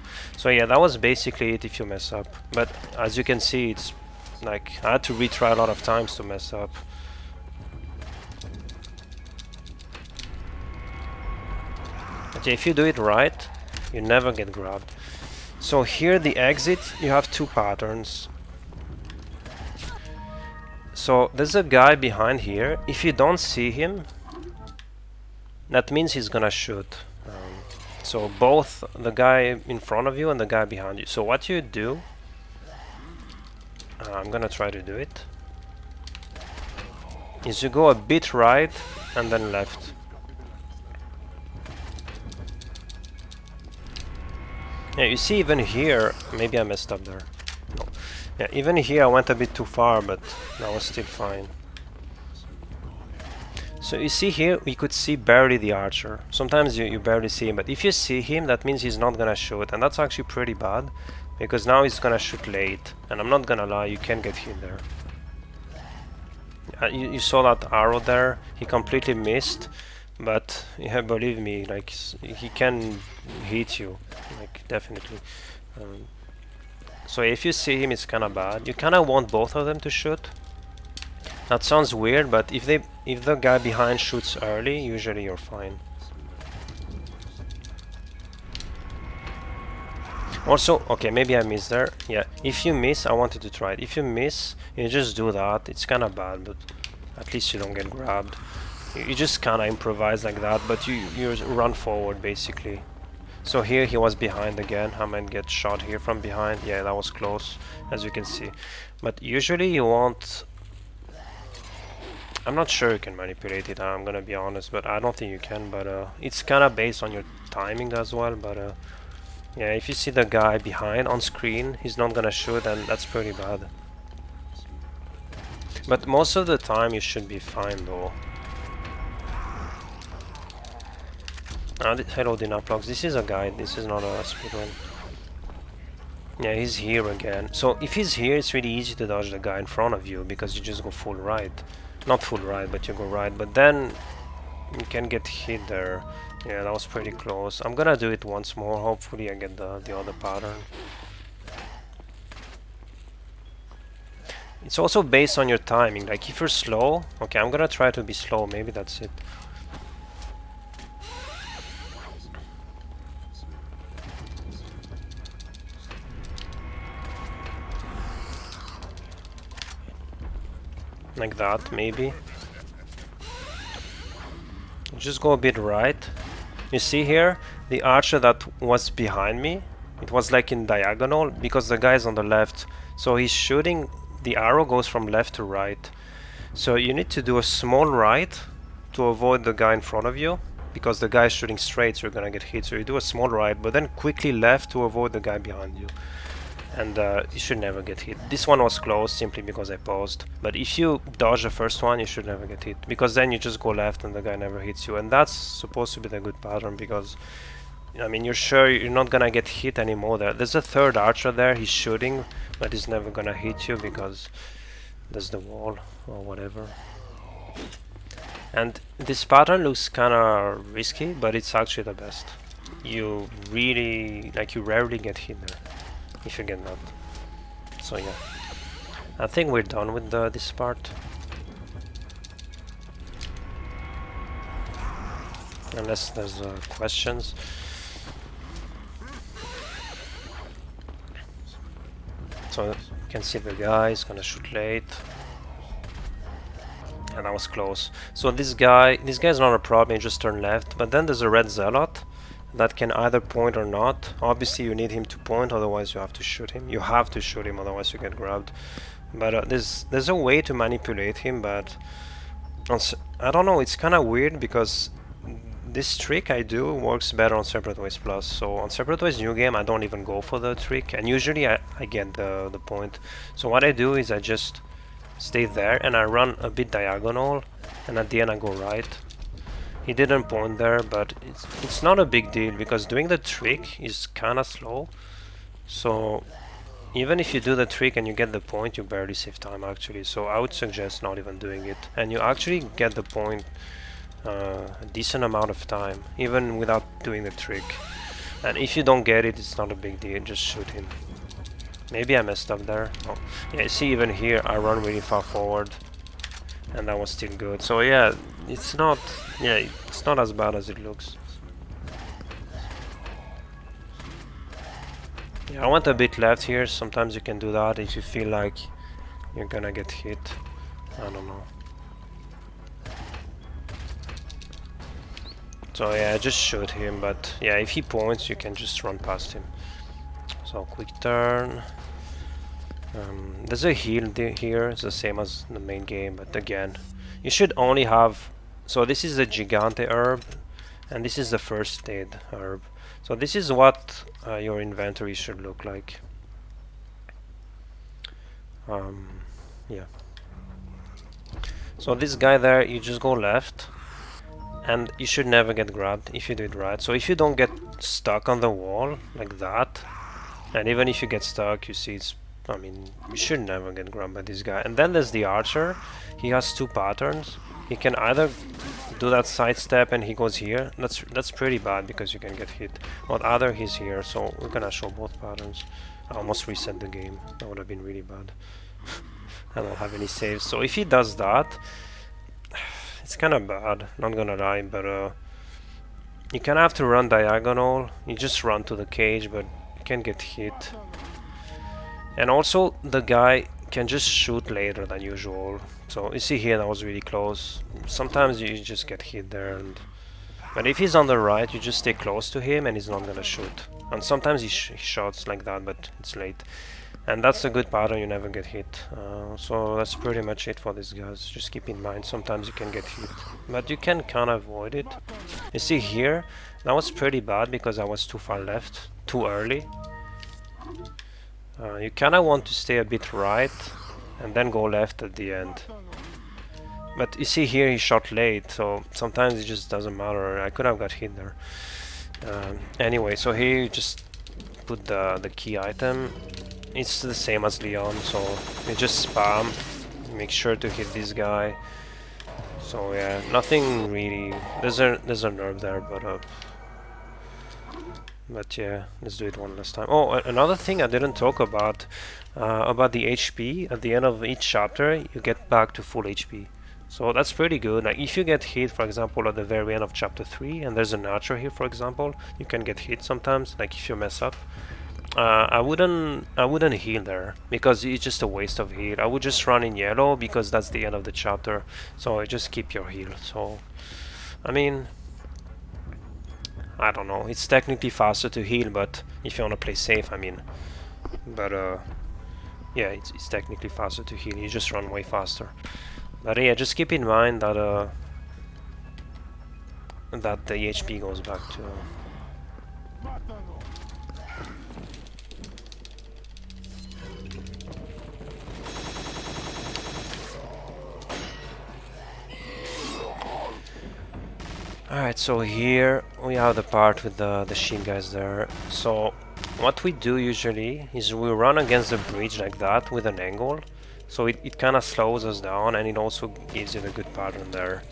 yeah, that was basically it if you mess up. But as you can see, it's like I had to retry a lot of times to mess up. But yeah, if you do it right, you never get grabbed. So here the exit, you have two patterns. So there's a guy behind here. If you don't see him, that means he's gonna shoot. So both the guy in front of you and the guy behind you. So what you do, I'm gonna try to do it, is you go a bit right and then left. Yeah, you see even here, maybe I messed up there. No. Yeah, even here I went a bit too far, but that was still fine. So you see here, we could see barely the archer. Sometimes you barely see him, but if you see him, that means he's not gonna shoot, and that's actually pretty bad, because now he's gonna shoot late, and I'm not gonna lie, you can get hit there. You saw that arrow there, he completely missed, but yeah, believe me, like he can hit you, like definitely. So if you see him, it's kind of bad. You kind of want both of them to shoot. That sounds weird, but if the guy behind shoots early, usually you're fine. Also, okay, maybe I missed there. Yeah, if you miss, I wanted to try it. If you miss, you just do that. It's kind of bad, but at least you don't get grabbed. You just kind of improvise like that, but you run forward basically. So here he was behind again. I might get shot here from behind. Yeah, that was close, as you can see. But usually you want... I'm not sure you can manipulate it, I'm gonna be honest, but I don't think you can. But it's kind of based on your timing as well. But yeah, if you see the guy behind on screen, he's not gonna shoot, and that's pretty bad. But most of the time you should be fine though. Hello Dinaplox, this is a guide, this is not a speedrun. Yeah, he's here again. So if he's here, it's really easy to dodge the guy in front of you, because you just go full right. Not full right, but you go right, but then you can get hit there. Yeah, that was pretty close. I'm gonna do it once more, hopefully I get the other pattern. It's also based on your timing, like if you're slow, okay, I'm gonna try to be slow, maybe that's it. Like that, maybe. Just go a bit right. You see here, the archer that was behind me, it was like in diagonal, because the guy's on the left. So he's shooting, the arrow goes from left to right. So you need to do a small right to avoid the guy in front of you, because the guy is shooting straight, so you're gonna get hit. So you do a small right, but then quickly left to avoid the guy behind you. And you should never get hit. This one was close simply because I paused. But if you dodge the first one, you should never get hit. Because then you just go left and the guy never hits you. And that's supposed to be the good pattern because, I mean, you're sure you're not gonna get hit anymore there. There's a third archer there, he's shooting, but he's never gonna hit you because there's the wall or whatever. And this pattern looks kinda risky, but it's actually the best. You really, like, you rarely get hit there. If you get that. So yeah, I think we're done with this part. Unless there's questions. So you can see the guy is gonna shoot late. And that was close. So this guy's not a problem, he just turned left. But then there's a red zealot that can either point or not. Obviously you need him to point, otherwise you have to shoot him. You have to shoot him, otherwise you get grabbed. But there's a way to manipulate him, but I don't know, it's kind of weird because this trick I do works better on Separate Ways Plus. So on Separate Ways New Game I don't even go for the trick, and usually I get the point. So what I do is I just stay there and I run a bit diagonal, and at the end I go right. He didn't point there, but it's not a big deal because doing the trick is kind of slow. So even if you do the trick and you get the point, you barely save time actually. So I would suggest not even doing it, and you actually get the point a decent amount of time even without doing the trick. And if you don't get it, it's not a big deal, just shoot him. Maybe I messed up there. Oh. Yeah, you see, even here I run really far forward and that was still good. So yeah, it's not as bad as it looks. Yeah, I went a bit left here. Sometimes you can do that if you feel like you're gonna get hit. I don't know. So yeah, just shoot him, but yeah, if he points you can just run past him. So quick turn. There's a heal here, it's the same as the main game, but again, you should only have... So this is the Gigante herb, and this is the first aid herb. So this is what your inventory should look like. Yeah. So this guy there, you just go left, and you should never get grabbed if you do it right. So if you don't get stuck on the wall like that, and even if you get stuck, you see it's... I mean, you should never get grabbed by this guy. And then there's the archer. He has two patterns. He can either do that sidestep and he goes here. That's pretty bad because you can get hit. Or either he's here. So we're gonna show both patterns. I almost reset the game. That would have been really bad. I don't have any saves. So if he does that, it's kind of bad. Not gonna lie, but you kind of have to run diagonal. You just run to the cage, but you can get hit. And also the guy can just shoot later than usual. So you see here that was really close. Sometimes you just get hit there, but if he's on the right you just stay close to him and he's not gonna shoot. And sometimes he shots like that, but it's late. And that's a good pattern, you never get hit. So that's pretty much it for these guys. Just keep in mind sometimes you can get hit, but you can kind of avoid it. You see here, that was pretty bad because I was too far left, too early. You kind of want to stay a bit right and then go left at the end. But you see here he shot late, so sometimes it just doesn't matter. I could have got hit there. Anyway, so here you just put the key item. It's the same as Leon, so you just spam. Make sure to hit this guy. So yeah, nothing really. There's a nerve there, but yeah, let's do it one last time. Oh, another thing I didn't talk about the HP. At the end of each chapter, you get back to full HP. So that's pretty good. Like if you get hit, for example, at the very end of chapter 3, and there's an archer here, for example, you can get hit sometimes. Like if you mess up, I wouldn't heal there because it's just a waste of heal. I would just run in yellow because that's the end of the chapter. So just keep your heal. So, I mean, I don't know, it's technically faster to heal, but if you want to play safe, I mean, but yeah, it's technically faster to heal, you just run way faster. But yeah, just keep in mind that that the HP goes back to. Alright, so here we have the part with the shield guys there. So what we do usually is we run against the bridge like that with an angle. So it kind of slows us down, and it also gives you a good pattern there.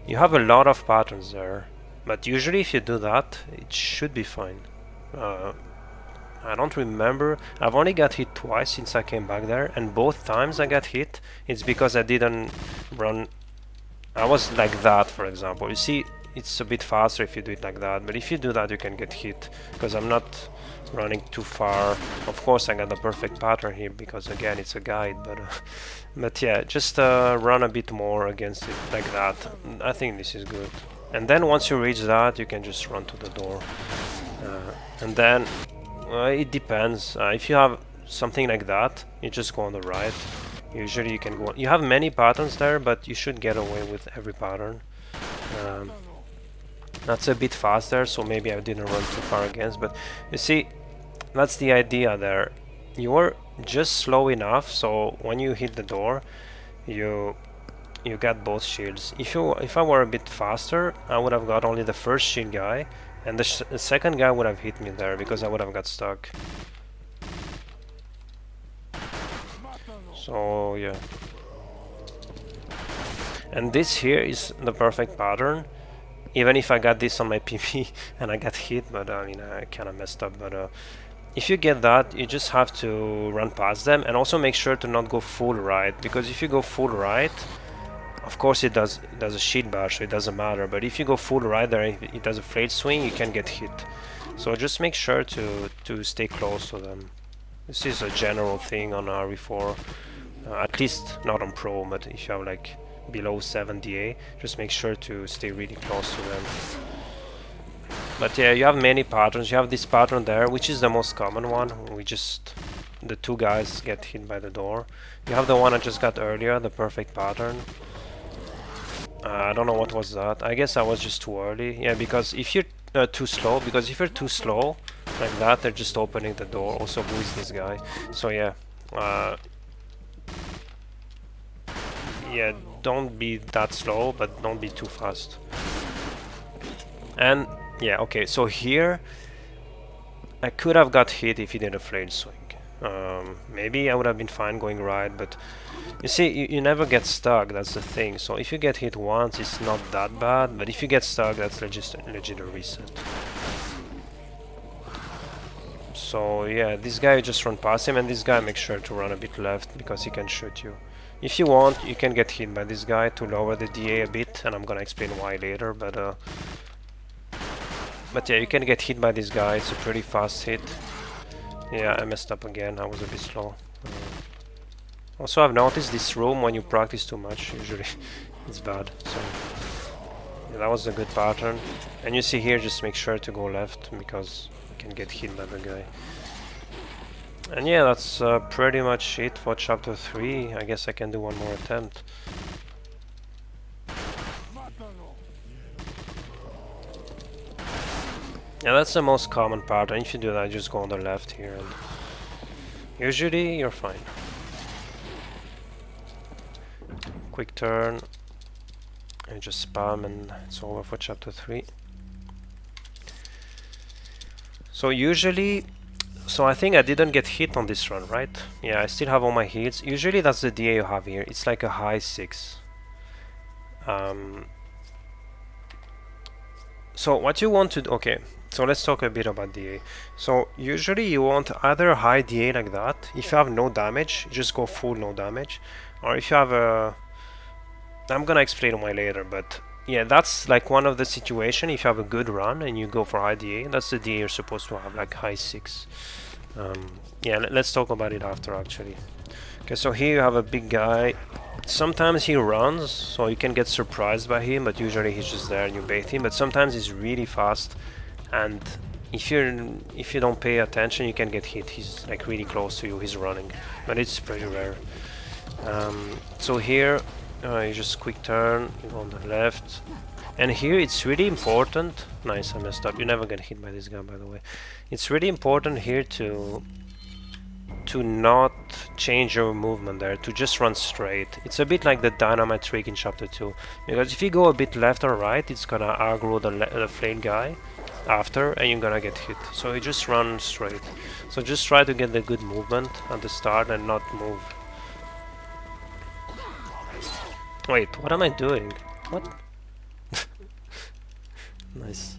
You have a lot of patterns there, but usually if you do that, it should be fine. I don't remember. I've only got hit twice since I came back there, and both times I got hit, it's because I didn't run. I was like that, for example. You see, it's a bit faster if you do it like that, but if you do that, you can get hit, because I'm not running too far. Of course, I got the perfect pattern here, because again, it's a guide, but yeah, just run a bit more against it like that. I think this is good. And then once you reach that, you can just run to the door. And then, it depends. If you have something like that, you just go on the right. Usually you can go on. You have many patterns there, but you should get away with every pattern. That's a bit faster, so maybe I didn't run too far against, but you see, that's the idea there. You are just slow enough, so when you hit the door, you get both shields. If I were a bit faster, I would have got only the first shield guy, and the second guy would have hit me there, because I would have got stuck. So yeah, and this here is the perfect pattern. Even if I got this on my PV and I got hit, but I mean, I kind of messed up. But if you get that, you just have to run past them, and also make sure to not go full right, because if you go full right, of course it does a shield bash, so it doesn't matter. But if you go full right there, if it does a flail swing, you can get hit. So just make sure to stay close to them. This is a general thing on RE4. At least not on Pro, but if you have like below 7 DA, just make sure to stay really close to them. But yeah, you have many patterns. You have this pattern there, which is the most common one. The two guys get hit by the door. You have the one I just got earlier, the perfect pattern. I don't know what was that. I guess I was just too early. Yeah, because if you're too slow, like that, they're just opening the door. Also, who is this guy? So yeah. Yeah, don't be that slow, but don't be too fast. And yeah, okay, so here I could have got hit if he did a flail swing. Maybe I would have been fine going right, but you see, you never get stuck, that's the thing. So if you get hit once, it's not that bad, but if you get stuck, that's legit a reset. So yeah, this guy, just run past him, and this guy, make sure to run a bit left, because he can shoot you. If you want, you can get hit by this guy to lower the DA a bit, and I'm gonna explain why later, but yeah, you can get hit by this guy. It's a pretty fast hit. Yeah, I messed up again, I was a bit slow. Also, I've noticed this room, when you practice too much, usually it's bad. So yeah, that was a good pattern. And you see here, just make sure to go left, because you can get hit by the guy. And yeah, that's pretty much it for chapter 3. I guess I can do one more attempt. Yeah, that's the most common part, and if you do that, just go on the left here, and usually you're fine. Quick turn, and just spam, and it's over for chapter 3. So usually, I think I didn't get hit on this run, right? Yeah, I still have all my hits. Usually that's the DA you have here. It's like a high 6. So what you want to do, okay, so let's talk a bit about DA. So usually you want either a high DA like that. If you have no damage, just go full no damage. Or if you have a... I'm gonna explain why later, but yeah, that's like one of the situation. If you have a good run and you go for high DA, that's the DA you're supposed to have, like high 6. Yeah, let's talk about it after actually. Okay, so here you have a big guy. Sometimes he runs, so you can get surprised by him, but usually he's just there and you bait him. But sometimes he's really fast, and if you don't pay attention, you can get hit. He's like really close to you, he's running, but it's pretty rare. So here you just quick turn, you go on the left, And here it's really important. Nice, I messed up. You never get hit by this guy, by the way. It's really important here to not change your movement there, to just run straight. It's a bit like the dynamite trick in chapter 2, because if you go a bit left or right, it's gonna aggro the flail guy after, and you're gonna get hit. So you just run straight. So just try to get the good movement at the start and not move. Wait, what am I doing? What? Nice.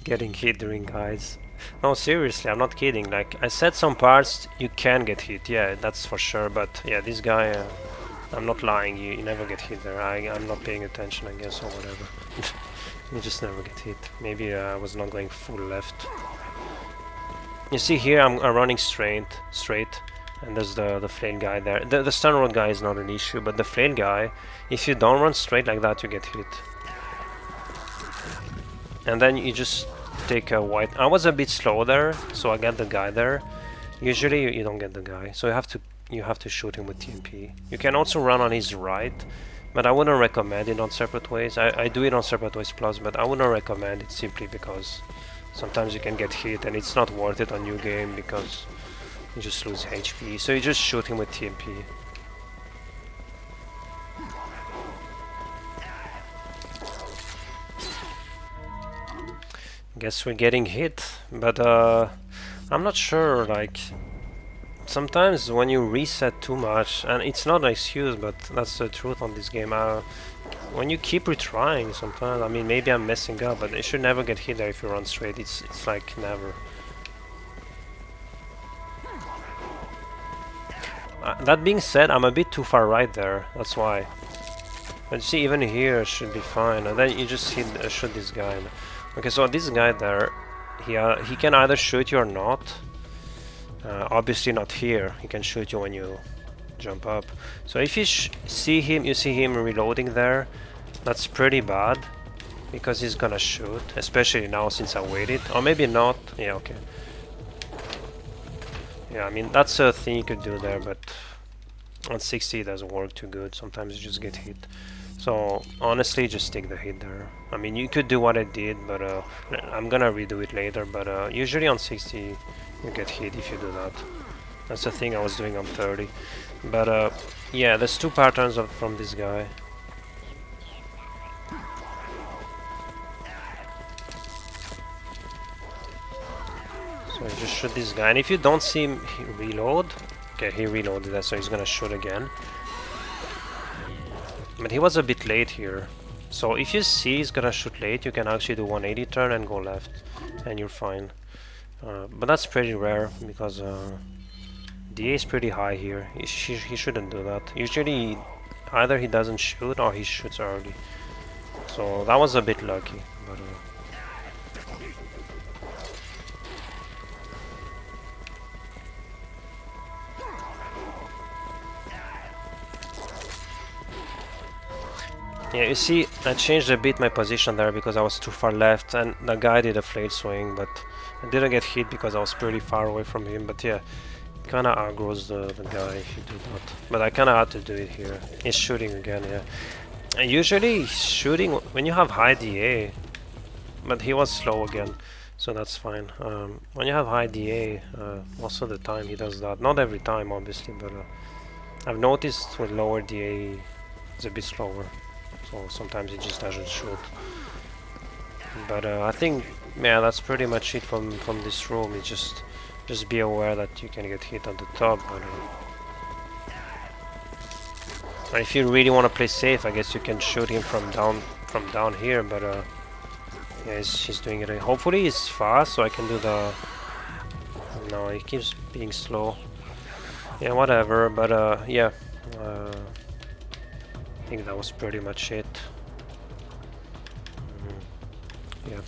Getting hit during guys. No, seriously, I'm not kidding. Like, I said some parts you can get hit, yeah, that's for sure. But yeah, this guy, I'm not lying, you never get hit there. I'm not paying attention, I guess, or whatever. You just never get hit. Maybe I was not going full left. You see here, I'm running straight, and there's the flail guy there. The stun road guy is not an issue, but the flail guy, if you don't run straight like that, you get hit. And then you just take a white. I was a bit slow there, so I got the guy there. Usually you don't get the guy, so you have to shoot him with TMP. You can also run on his right, but I wouldn't recommend it on separate ways. I do it on separate ways plus, but I wouldn't recommend it simply because sometimes you can get hit and it's not worth it on new game because you just lose HP. So you just shoot him with TMP. Guess we're getting hit, but I'm not sure. Like, sometimes when you reset too much, and it's not an excuse, but that's the truth on this game. When you keep retrying, sometimes, I mean, maybe I'm messing up, but you should never get hit there if you run straight. It's like never. That being said, I'm a bit too far right there. That's why. But you see, even here should be fine, and then you just shoot this guy. Okay, so this guy there, he can either shoot you or not. Obviously not here. He can shoot you when you jump up. So if you see him reloading there, that's pretty bad because he's gonna shoot, especially now since I waited. Or maybe not. Yeah, okay. Yeah, I mean that's a thing you could do there, but on 60 it doesn't work too good. Sometimes you just get hit. So honestly, just take the hit there. I mean, you could do what I did, but I'm gonna redo it later. But usually on 60, you get hit if you do that. That's the thing I was doing on 30. But yeah, there's two patterns from this guy. So you just shoot this guy, and if you don't see him reload, okay, he reloaded that, so he's gonna shoot again. But he was a bit late here. So if you see he's gonna shoot late, you can actually do 180 turn and go left, and you're fine. But that's pretty rare because DA is pretty high here. He shouldn't do that. Usually either he doesn't shoot or he shoots early. So that was a bit lucky. But yeah, you see, I changed a bit my position there because I was too far left, and the guy did a flail swing, but I didn't get hit because I was pretty far away from him. But yeah, it kinda aggroes the guy if you do that. But I kinda had to do it here. He's shooting again, yeah. And usually shooting when you have high DA, but he was slow again, so that's fine. When you have high DA, most of the time he does that. Not every time, obviously, but I've noticed with lower DA, it's a bit slower. So sometimes it just doesn't shoot. But I think, yeah, that's pretty much it from this room. It's just be aware that you can get hit at the top. But if you really want to play safe, I guess you can shoot him from down here. But yeah, he's doing it. Hopefully he's fast, so I can do the. No, he keeps being slow. Yeah, whatever. But yeah. I think that was pretty much it. Yeah.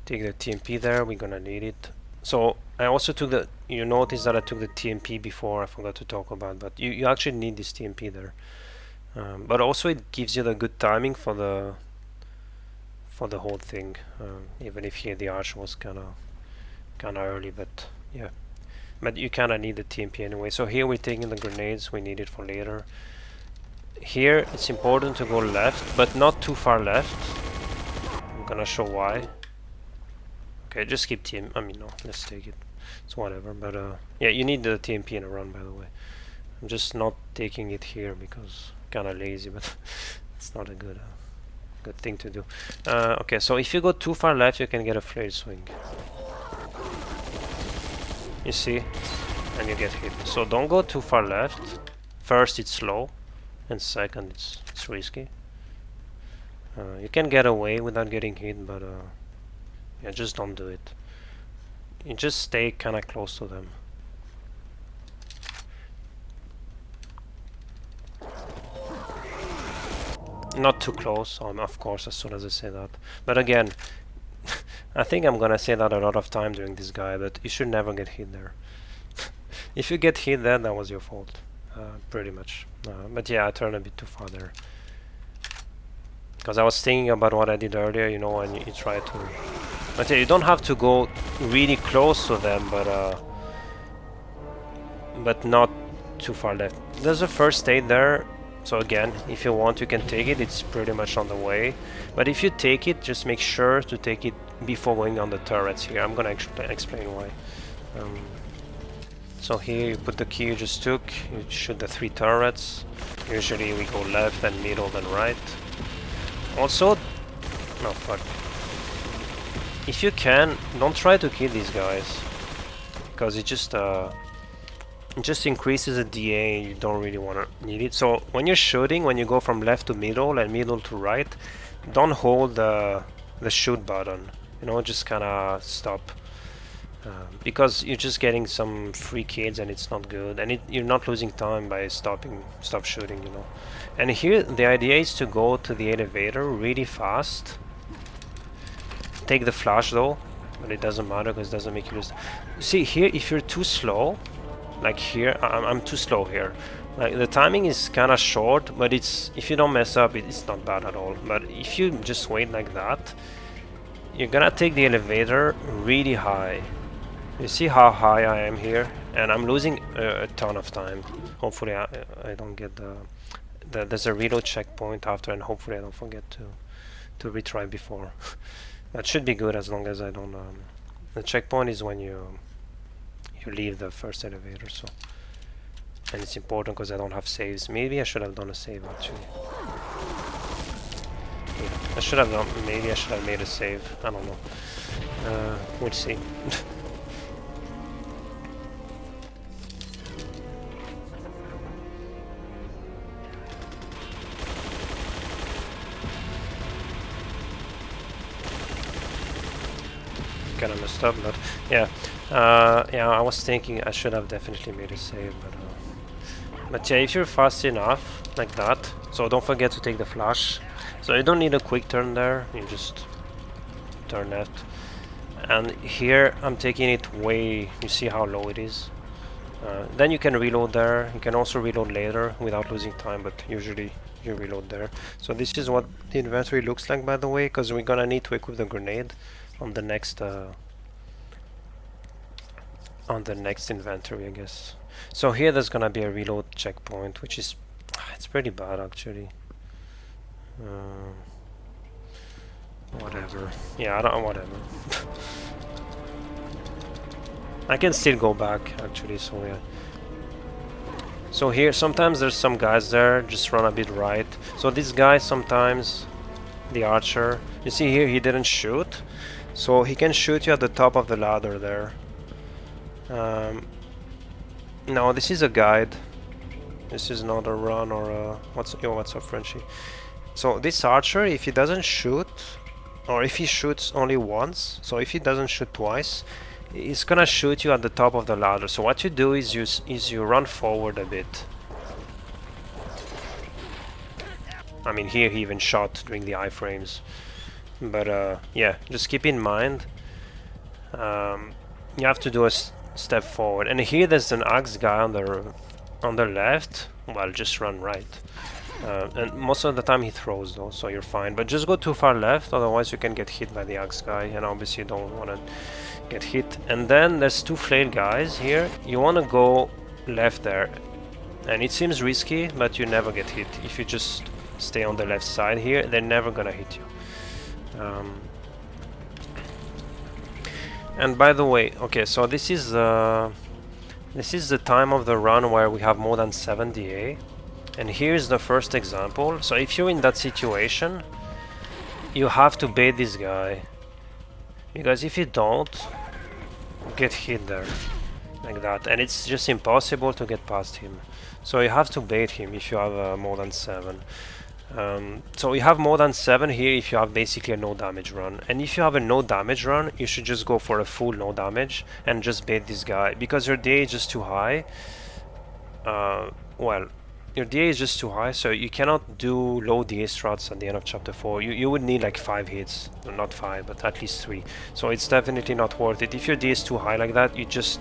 Take the TMP there, we're gonna need it. So I also took the, you notice that I took the TMP before, I forgot to talk about, but you actually need this TMP there. But also it gives you the good timing for the whole thing, even if here the arch was kinda early, but yeah. But you kinda need the TMP anyway. So here we're taking the grenades, we need it for later. here it's important to go left, but not too far left. I'm gonna show why. Okay, just keep TMP. I mean, no, let's take it. It's whatever, but yeah, you need the TMP in a run, by the way. I'm just not taking it here because kind of lazy, but it's not a good thing to do. Okay, so if you go too far left, you can get a flail swing. You see, and you get hit. So don't go too far left. First, it's slow, and second, it's risky. You can get away without getting hit, but yeah, just don't do it. You just stay kind of close to them. Not too close, of course, as soon as I say that. But again, I think I'm gonna say that a lot of time during this guy, but you should never get hit there. If you get hit there, that was your fault, pretty much. But yeah, I turned a bit too far there. Because I was thinking about what I did earlier, you know, and you try to... But yeah, you don't have to go really close to them, but not too far left. There's a first aid there. So again, if you want, you can take it. It's pretty much on the way. But if you take it, just make sure to take it before going on the turrets here. I'm gonna explain why. So here you put the key you just took. You shoot the 3 turrets. Usually we go left, then middle, then right. Also, no fuck. If you can, don't try to kill these guys, because it just increases the DA. You don't really want to need it. So when you're shooting, when you go from left to middle and middle to right, don't hold the shoot button. You know, just kind of stop, because you're just getting some free kills and it's not good. And you're not losing time by stop shooting. You know. And here the idea is to go to the elevator really fast. Take the flash though, but it doesn't matter because it doesn't make you lose. See here, if you're too slow. Like here, I'm too slow here. Like the timing is kind of short, but if you don't mess up, it's not bad at all. But if you just wait like that, you're gonna take the elevator really high. You see how high I am here, and I'm losing a ton of time. Hopefully, I don't get there's a reload checkpoint after, and hopefully I don't forget to retry before. That should be good as long as I don't. The checkpoint is when you leave the first elevator, so, and it's important because I don't have saves. Maybe I should have done a save actually. Yeah, I should have done. Maybe I should have made a save. I don't know. We'll see. Kind of messed up, but yeah. Yeah, I was thinking I should have definitely made a save, but yeah, if you're fast enough like that, so don't forget to take the flash. So you don't need a quick turn there, you just turn left. And here I'm taking it way, you see how low it is. Then you can reload there. You can also reload later without losing time, but usually you reload there. So this is what the inventory looks like, by the way, because we're gonna need to equip the grenade on the next inventory, I guess. So here there's gonna be a reload checkpoint, which is it's pretty bad actually. Whatever. Yeah, I don't. Whatever. I can still go back actually. So yeah. So here sometimes there's some guys there. Just run a bit right. So this guy sometimes, the archer. You see here he didn't shoot, so he can shoot you at the top of the ladder there. No, this is a guide. This is not a run or a... What's up, Frenchie? So this archer, if he doesn't shoot, or if he shoots only once, so if he doesn't shoot twice, he's gonna shoot you at the top of the ladder. So what you do is you run forward a bit. I mean, here he even shot during the iframes. But yeah, just keep in mind, you have to do a step forward. And here there's an axe guy on the left. Well, just run right. And most of the time he throws though, so you're fine. But just go too far left, otherwise you can get hit by the axe guy, and obviously you don't want to get hit. And then there's 2 flail guys here. You want to go left there. And it seems risky, but you never get hit. If you just stay on the left side here, they're never gonna hit you. And by the way, okay, so this is the time of the run where we have more than 7 DA. And here's the first example. So if you're in that situation, you have to bait this guy. Because if you don't, you get hit there. Like that. And it's just impossible to get past him. So you have to bait him if you have more than 7. So you have more than 7 here if you have basically a no damage run. And if you have a no damage run, you should just go for a full no damage and just bait this guy. Because your DA is just too high. Well, your DA is just too high, so you cannot do low DA strats at the end of chapter 4. You would need like 5 hits. Not 5, but at least 3. So it's definitely not worth it. If your DA is too high like that, you just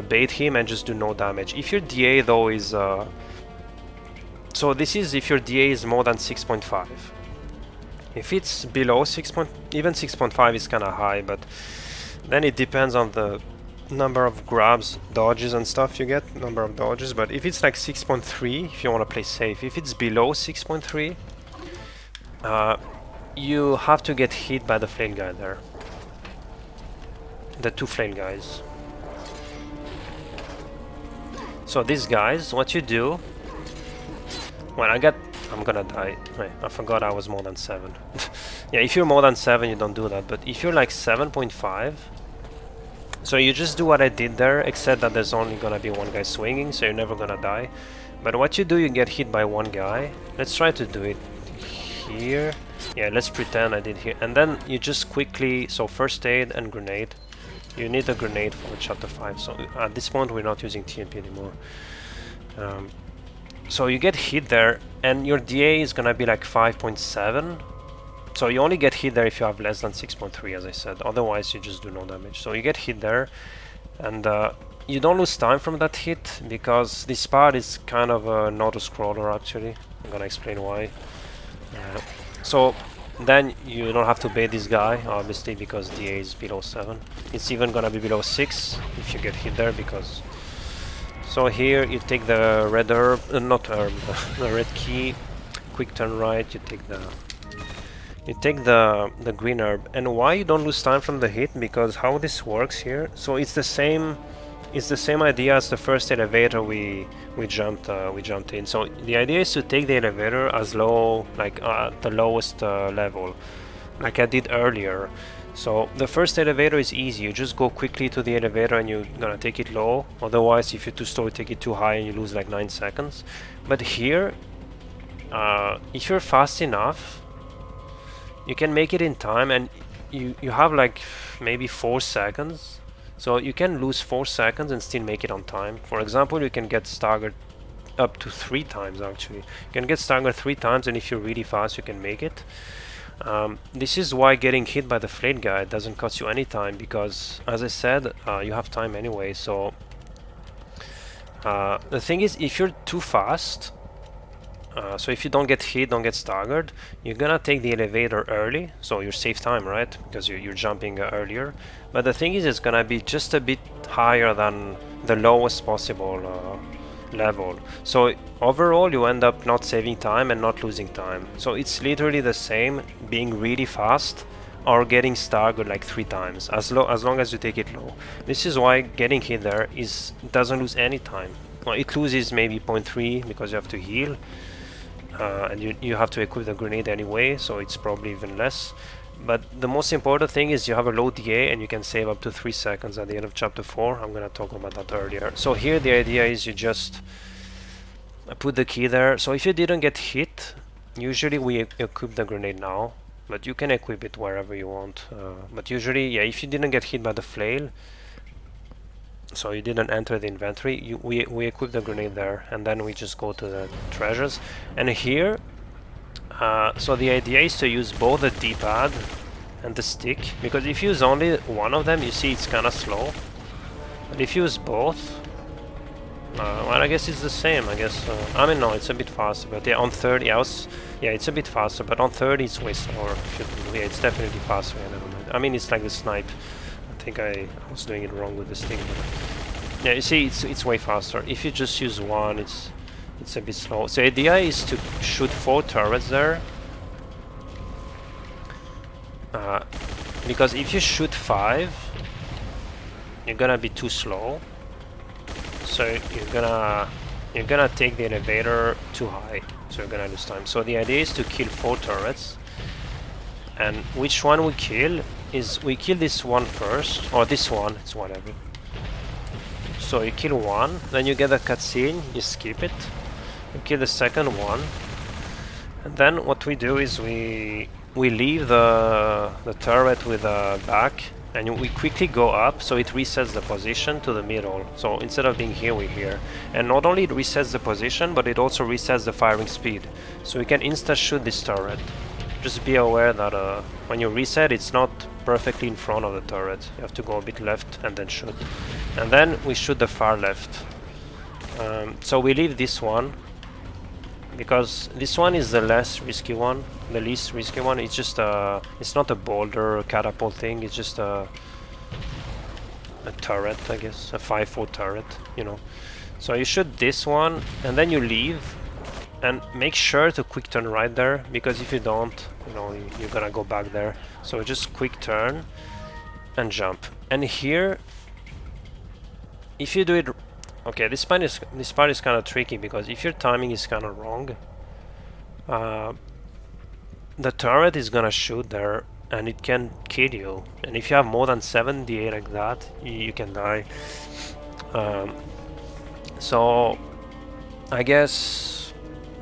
bait him and just do no damage. If your DA though is... so this is if your DA is more than 6.5. If it's below 6. Even 6.5 is kind of high, but then it depends on the number of grabs, dodges and stuff you get, number of dodges. But if it's like 6.3, if you want to play safe, if it's below 6.3, you have to get hit by the flail guy there. The 2 flail guys. So these guys, what you do... Well, I'm gonna die. Wait, I forgot I was more than 7. Yeah, if you're more than 7, you don't do that. But if you're like 7.5, so you just do what I did there, except that there's only gonna be one guy swinging, so you're never gonna die. But what you do, you get hit by one guy. Let's try to do it here. Yeah, let's pretend I did here. And then you just quickly, so first aid and grenade. You need a grenade for chapter 5. So at this point, we're not using TNP anymore. So you get hit there, and your DA is gonna be like 5.7. So you only get hit there if you have less than 6.3, as I said. Otherwise, you just do no damage. So you get hit there, and you don't lose time from that hit, because this part is kind of an auto-scroller, actually. I'm gonna explain why. So then you don't have to bait this guy, obviously, because DA is below 7. It's even gonna be below 6 if you get hit there, because... So here you take the red herb, not herb, the red key, quick turn right, you take the green herb. And why you don't lose time from the hit? Because how this works here, so it's the same idea as the first elevator we jumped in. So the idea is to take the elevator as low, like at the lowest level, like I did earlier. So the first elevator is easy, you just go quickly to the elevator and you're gonna take it low. Otherwise, if you're too slow, you take it too high and you lose like 9 seconds. But here, if you're fast enough, you can make it in time, and you have like maybe 4 seconds. So you can lose 4 seconds and still make it on time. For example, you can get staggered up to 3 times actually. You can get staggered 3 times, and if you're really fast, you can make it. This is why getting hit by the flail guy doesn't cost you any time, because as I said, you have time anyway. So the thing is, if you're too fast, so if you don't get hit, don't get staggered, you're gonna take the elevator early, so you save time, right? Because you're jumping earlier. But the thing is, it's gonna be just a bit higher than the lowest possible level. So overall, you end up not saving time and not losing time. So it's literally the same, being really fast or getting staggered like 3 times, as long as you take it low. This is why getting hit there doesn't lose any time. Well, it loses maybe 0.3 because you have to heal, and you have to equip the grenade anyway, so it's probably even less. But the most important thing is you have a low DA and you can save up to 3 seconds at the end of chapter 4. I'm gonna talk about that earlier. So here the idea is you just put the key there. So if you didn't get hit, usually we equip the grenade now, but you can equip it wherever you want. But usually, yeah, if you didn't get hit by the flail, so you didn't enter the inventory, we equip the grenade there, and then we just go to the treasures. And here, so the idea is to use both the D-pad and the stick, because if you use only one of them, you see it's kind of slow. But if you use both, well, I guess it's the same. I guess I mean, no, it's a bit faster. But yeah, on third, yeah, it's a bit faster. But on third, it's way slower. Yeah, it's definitely faster. I mean, it's like the snipe. I think I was doing it wrong with the stick. Yeah, you see, it's way faster. If you just use one, it's a bit slow. So the idea is to shoot 4 turrets there, because if you shoot 5, you're gonna be too slow. So you're gonna take the elevator too high. So you're gonna lose time. So the idea is to kill 4 turrets, and which one we kill is we kill this one first, or this one. It's whatever. So you kill one, then you get a cutscene. You skip it. You kill the second one, and then what we do is we leave the turret with a back, and we quickly go up, so it resets the position to the middle. So instead of being here, we're here, and not only it resets the position, but it also resets the firing speed, so we can insta shoot this turret. Just be aware that when you reset, it's not perfectly in front of the turret. You have to go a bit left and then shoot, and then we shoot the far left. So we leave this one, because this one is the less risky one, the least risky one. It's just it's not a boulder or catapult thing, it's just a turret, I guess, a 5-4 turret, you know. So you shoot this one, and then you leave, and make sure to quick turn right there, because if you don't, you know, you're gonna go back there. So just quick turn and jump. And here, if you do it, okay, this part is kind of tricky, because if your timing is kind of wrong, the turret is gonna shoot there and it can kill you. And if you have more than 7 DA like that, you can die. So I guess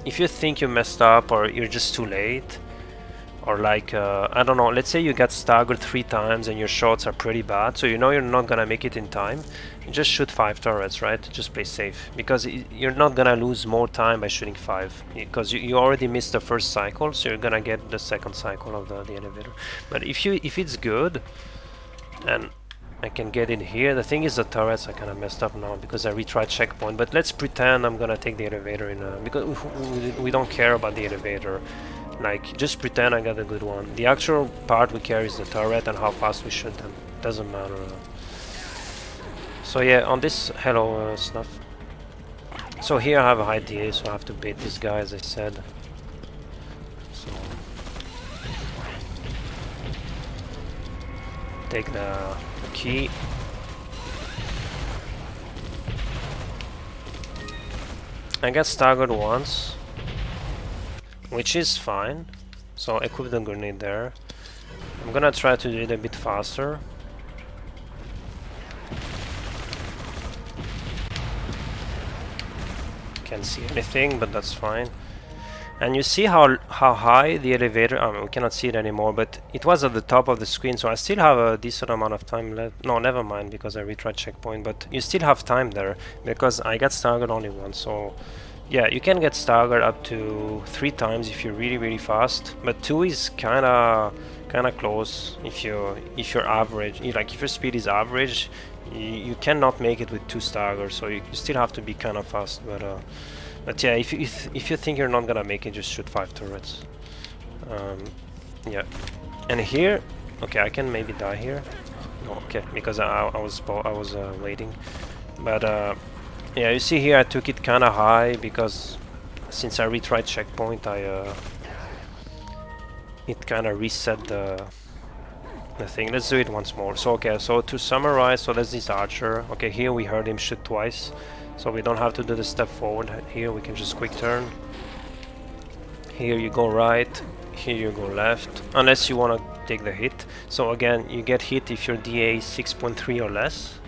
if you think you messed up, or you're just too late, or like I don't know, let's say you got staggered 3 times and your shots are pretty bad, so you know you're not gonna make it in time, you just shoot 5 turrets, right? Just play safe, because you're not gonna lose more time by shooting 5, because you already missed the first cycle, so you're gonna get the second cycle of the elevator. But if it's good, and I can get in here, the thing is the turrets are kind of messed up now because I retried checkpoint, but let's pretend I'm gonna take the elevator in because we don't care about the elevator. Like, just pretend I got a good one. The actual part we care is the turret and how fast we shoot them. Doesn't matter. So yeah, on this hello stuff. So here I have a high DA, so I have to bait this guy, as I said. So take the key. I got staggered once, which is fine, so equip the grenade there. I'm gonna try to do it a bit faster. Can't see anything, but that's fine. And you see how high the elevator, I mean, we cannot see it anymore, but it was at the top of the screen, so I still have a decent amount of time left. No, never mind, because I retried checkpoint, but you still have time there, because I got staggered only once. So yeah, you can get staggered up to 3 times if you're really fast, but 2 is kinda close. If you're average, like if your speed is average, you cannot make it with 2 staggers, so you still have to be kind of fast. But yeah, if you think you're not gonna make it, just shoot 5 turrets. Yeah, and here, okay, I can maybe die here. No, okay, because I was waiting, but yeah, you see here I took it kind of high because since I retried checkpoint, it kind of reset the thing. Let's do it once more. So okay, so to summarize, so there's this archer. Okay, here we heard him shoot twice, so we don't have to do the step forward here. We can just quick turn. Here you go right, here you go left, unless you want to take the hit. So again, you get hit if your DA is 6.3 or less.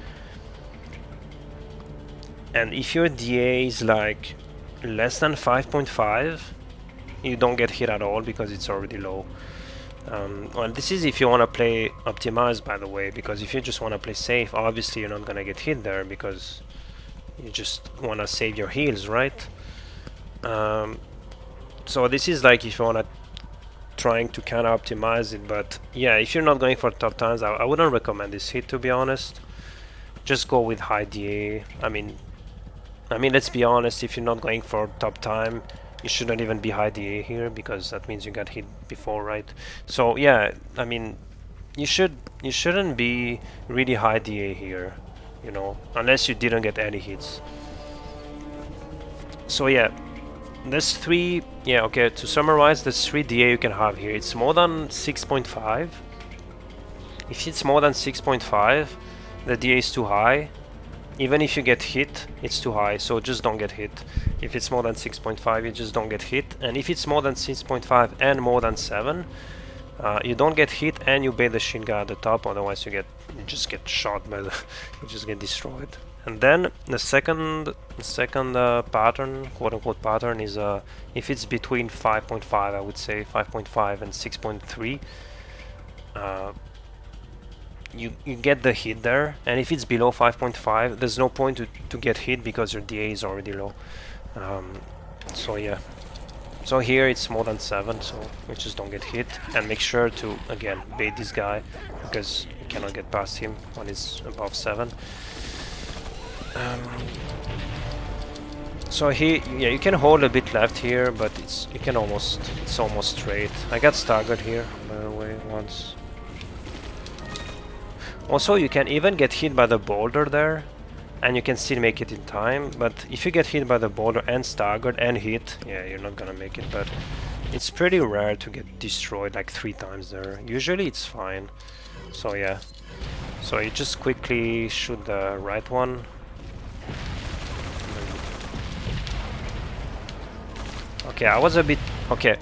And if your DA is like less than 5.5, you don't get hit at all because it's already low. Well, this is if you want to play optimized, by the way, because if you just want to play safe, obviously you're not going to get hit there because you just want to save your heals, right? So this is like if you want to trying to kind of optimize it, but yeah, if you're not going for top times, I wouldn't recommend this hit, to be honest. Just go with high DA. I mean, let's be honest, if you're not going for top time, you shouldn't even be high DA here, because that means you got hit before, right? So yeah, I mean, you shouldn't be really high DA here. you know, unless you didn't get any hits. So yeah, there's three, yeah, okay, to summarize, there's 3 DA you can have here. It's more than 6.5. If it's more than 6.5, the DA is too high. Even if you get hit, it's too high, so just don't get hit. If it's more than 6.5, you just don't get hit. And if it's more than 6.5 and more than 7, you don't get hit and you bait the shin guy at the top, otherwise you just get shot by the you just get destroyed. And then the second pattern, quote-unquote pattern, is if it's between 5.5, I would say 5.5 and 6.3, you get the hit there. And if it's below 5.5, there's no point to get hit because your DA is already low. So yeah. So here it's more than 7, so we just don't get hit. And make sure to, again, bait this guy, because you cannot get past him when he's above 7. So here, yeah, you can hold a bit left here, but it's almost straight. I got staggered here, by the way, once. Also, you can even get hit by the boulder there, and you can still make it in time. But if you get hit by the boulder and staggered and hit, yeah, you're not gonna make it. But it's pretty rare to get destroyed like 3 times there. Usually it's fine. So yeah. So you just quickly shoot the right one. Okay, I was a bit... Okay,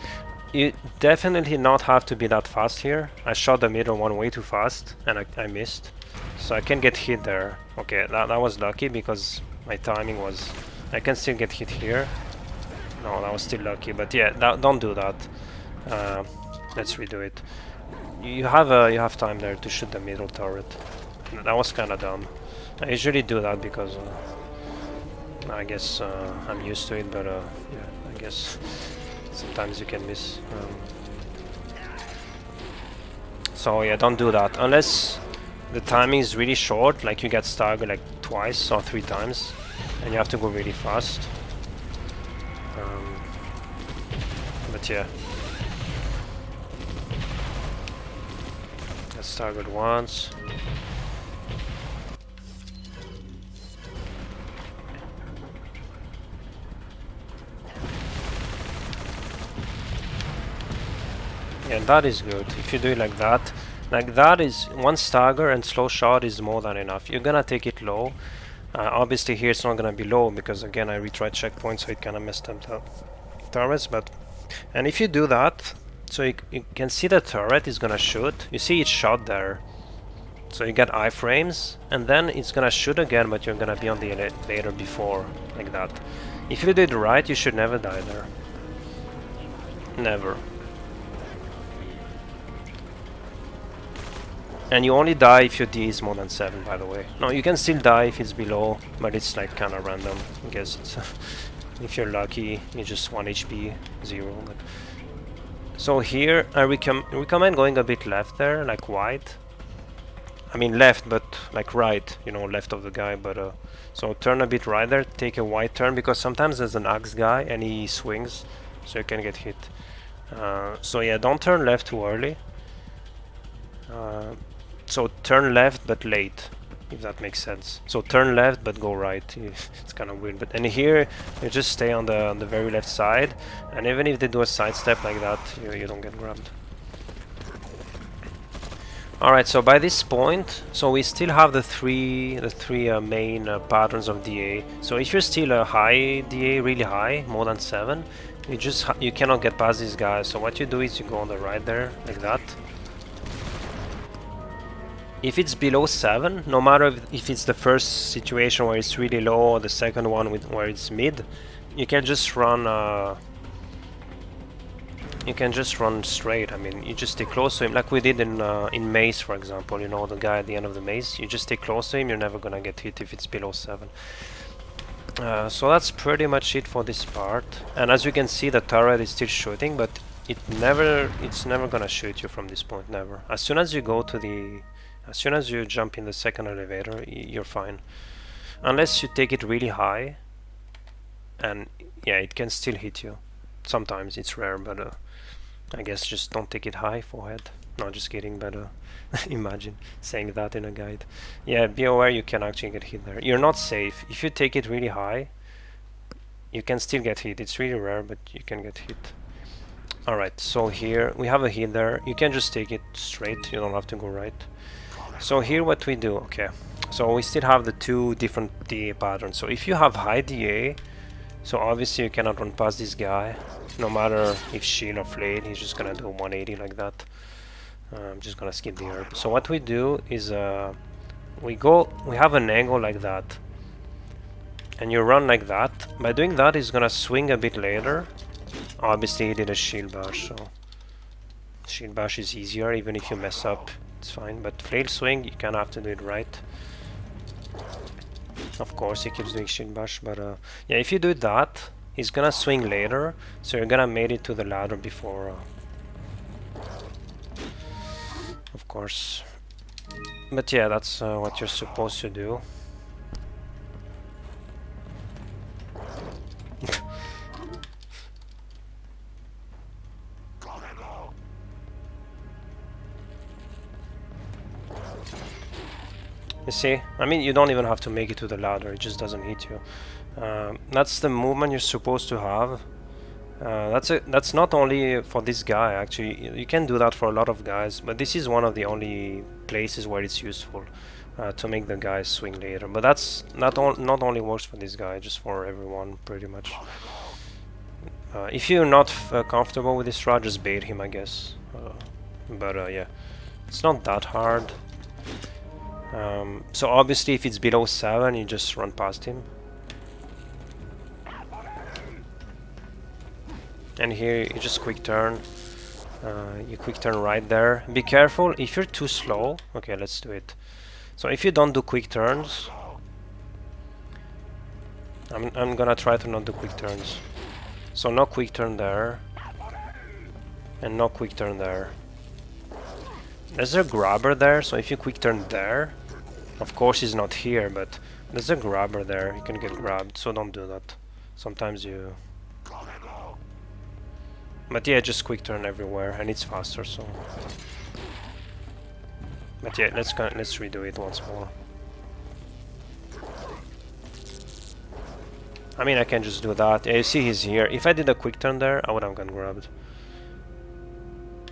you definitely not have to be that fast here. I shot the middle one way too fast, and I missed. So I can get hit there. Okay, that was lucky because my timing was... I can still get hit here. No, that was still lucky, but yeah, don't do that. Let's redo it. You have time there to shoot the middle turret. That was kind of dumb. I usually do that because I guess I'm used to it, but yeah, I guess sometimes you can miss. So yeah, don't do that unless the timing is really short, like you get staggered like twice or 3 times, and you have to go really fast. But yeah, get staggered once. Yeah, that is good. If you do it like that is one stagger and slow shot is more than enough. You're gonna take it low. Obviously here it's not gonna be low because again I retried checkpoint, so it kind of messed up the turrets. But and if you do that, so you can see the turret is gonna shoot. You see it's shot there. So you get iframes, and then it's gonna shoot again, but you're gonna be on the elevator before, like that. If you do it right, you should never die there. Never. And you only die if your D is more than 7, by the way. No, you can still die if it's below, but it's like kind of random. I guess it's if you're lucky, you just 1 HP, 0. But so here, I recommend going a bit left there, like wide. I mean left, but like right, you know, left of the guy. But so turn a bit right there, take a wide turn, because sometimes there's an axe guy and he swings, so you can get hit. So yeah, don't turn left too early. So turn left but late, if that makes sense. So turn left but go right. It's kind of weird. But and here you just stay on the very left side, and even if they do a sidestep like that, you don't get grabbed. All right. So by this point, so we still have the three main patterns of DA. So if you're still a high DA, really high, more than 7, you cannot get past these guys. So what you do is you go on the right there like that. If it's below 7, no matter if it's the first situation where it's really low or the second one where it's mid, you can just run. You can just run straight. I mean, you just stay close to him, like we did in maze, for example. You know, the guy at the end of the maze. You just stay close to him. You're never gonna get hit if it's below 7. So that's pretty much it for this part. And as you can see, the turret is still shooting, but it's never gonna shoot you from this point. Never. As soon as you jump in the second elevator, you're fine. Unless you take it really high, and yeah, it can still hit you. Sometimes it's rare, but I guess just don't take it high, forehead. No, just kidding, but imagine saying that in a guide. Yeah, be aware you can actually get hit there. You're not safe. If you take it really high, you can still get hit. It's really rare, but you can get hit. Alright, so here we have a hit there. You can just take it straight, you don't have to go right. So here what we do, okay. So we still have the two different DA patterns. So if you have high DA, so obviously you cannot run past this guy. No matter if shield or flail, he's just gonna do 180 like that. I'm just gonna skip the herb. So what we do is we have an angle like that. And you run like that. By doing that, he's gonna swing a bit later. Obviously he did a shield bash, so shield bash is easier, even if you mess up, it's fine. But flail swing, you kinda have to do it right. Of course he keeps doing shield bash, but yeah, if you do that, he's gonna swing later, so you're gonna make it to the ladder before, of course. But yeah, that's what you're supposed to do. You see, I mean, you don't even have to make it to the ladder, it just doesn't hit you. That's the movement you're supposed to have. That's not only for this guy, actually. You can do that for a lot of guys, but this is one of the only places where it's useful to make the guys swing later. But that's not only works for this guy, just for everyone, pretty much. If you're not comfortable with this strat, just bait him, I guess. But yeah, it's not that hard. So obviously if it's below 7, you just run past him. And here you just quick turn. You quick turn right there. Be careful if you're too slow. Okay, let's do it. So if you don't do quick turns, I'm gonna try to not do quick turns. So no quick turn there, and no quick turn there. There's a grabber there, so if you quick turn there, of course he's not here, but there's a grabber there, you can get grabbed, so don't do that. Sometimes you... But yeah, just quick turn everywhere, and it's faster, so... But yeah, let's redo it once more. I mean, I can just do that. Yeah, you see he's here. If I did a quick turn there, I would have gotten grabbed.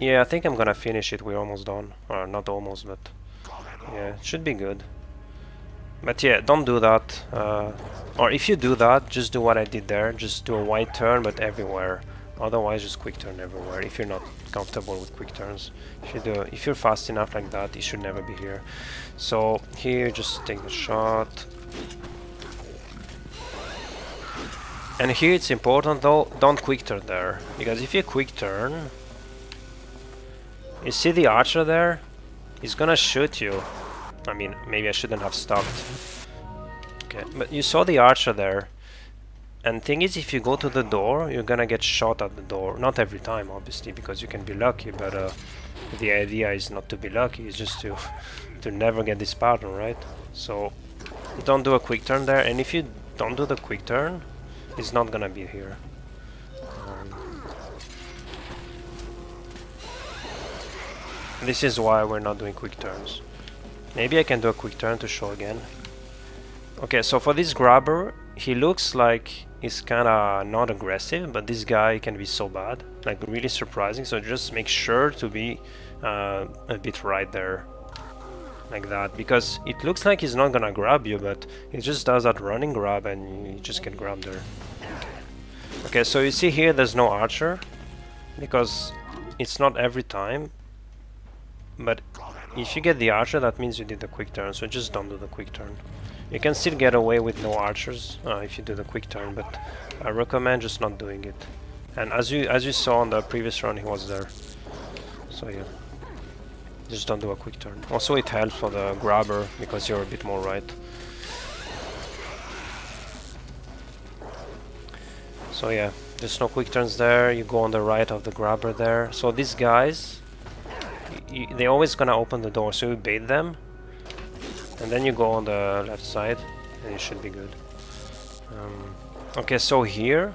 Yeah, I think I'm gonna finish it. We're almost done. Or not almost, but yeah, it should be good. But yeah, don't do that. Or if you do that, just do what I did there. Just do a wide turn, but everywhere. Otherwise, just quick turn everywhere. If you're not comfortable with quick turns, if you're fast enough like that, you should never be here. So here, just take the shot. And here it's important though, don't quick turn there, because if you quick turn, you see the archer there? He's gonna shoot you. I mean, maybe I shouldn't have stopped. Okay, but you saw the archer there. And thing is, if you go to the door, you're gonna get shot at the door. Not every time, obviously, because you can be lucky, but the idea is not to be lucky, it's just to never get this pattern, right? So, don't do a quick turn there, and if you don't do the quick turn, it's not gonna be here. This is why we're not doing quick turns. Maybe I can do a quick turn to show again. Okay, so for this grabber, he looks like he's kinda not aggressive, but this guy can be so bad, like really surprising, so just make sure to be a bit right there. Like that, because it looks like he's not gonna grab you, but he just does that running grab and you just get grabbed there. Okay, so you see here there's no archer, because it's not every time, but if you get the archer, that means you did the quick turn, so just don't do the quick turn. You can still get away with no archers if you do the quick turn, but I recommend just not doing it. And as you saw on the previous run, he was there, so yeah. Just don't do a quick turn. Also it helps for the grabber, because you're a bit more right. So yeah, there's no quick turns there, you go on the right of the grabber there. So these guys, they're always gonna open the door, so you bait them. And then you go on the left side, and you should be good. Okay, so here,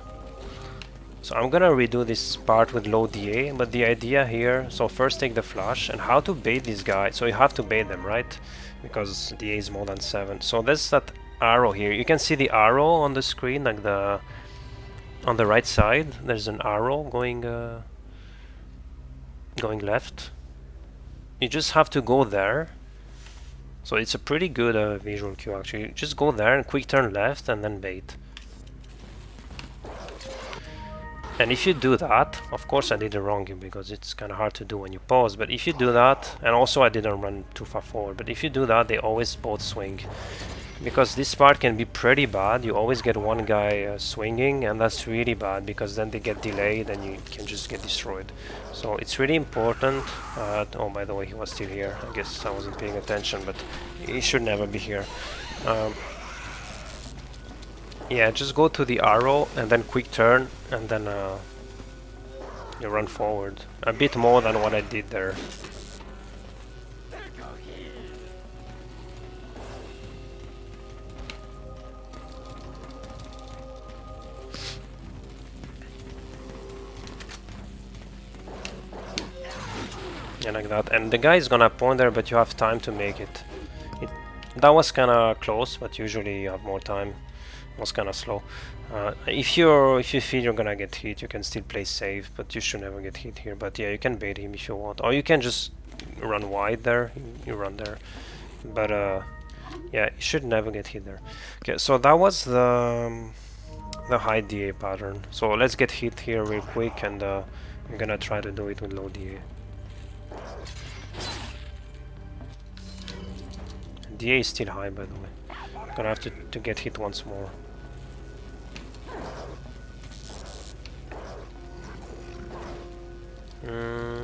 So I'm gonna redo this part with low DA, but the idea here, so first take the flash, and how to bait these guys. So you have to bait them, right? Because DA is more than 7. So there's that arrow here. You can see the arrow on the screen, like on the right side. There's an arrow going left. You just have to go there. So it's a pretty good visual cue actually. Just go there and quick turn left and then bait. And if you do that, of course I did it wrong because it's kind of hard to do when you pause, but if you do that, and also I didn't run too far forward, but if you do that, they always both swing. Because this part can be pretty bad. You always get one guy swinging, and that's really bad because then they get delayed and you can just get destroyed. So it's really important. Oh, by the way, he was still here. I guess I wasn't paying attention, but he should never be here. Yeah, just go to the arrow and then quick turn, and then you run forward. A bit more than what I did there. Yeah, like that. And the guy is gonna point there, but you have time to make it. That was kinda close, but usually you have more time. It was kinda slow. If you feel you're gonna get hit, you can still play safe, but you should never get hit here. But yeah, you can bait him if you want, or you can just run wide there. You run there, but yeah, you should never get hit there. Okay, so that was the high DA pattern. So let's get hit here real quick, and I'm gonna try to do it with low DA. DA is still high, by the way. I'm gonna have to get hit once more.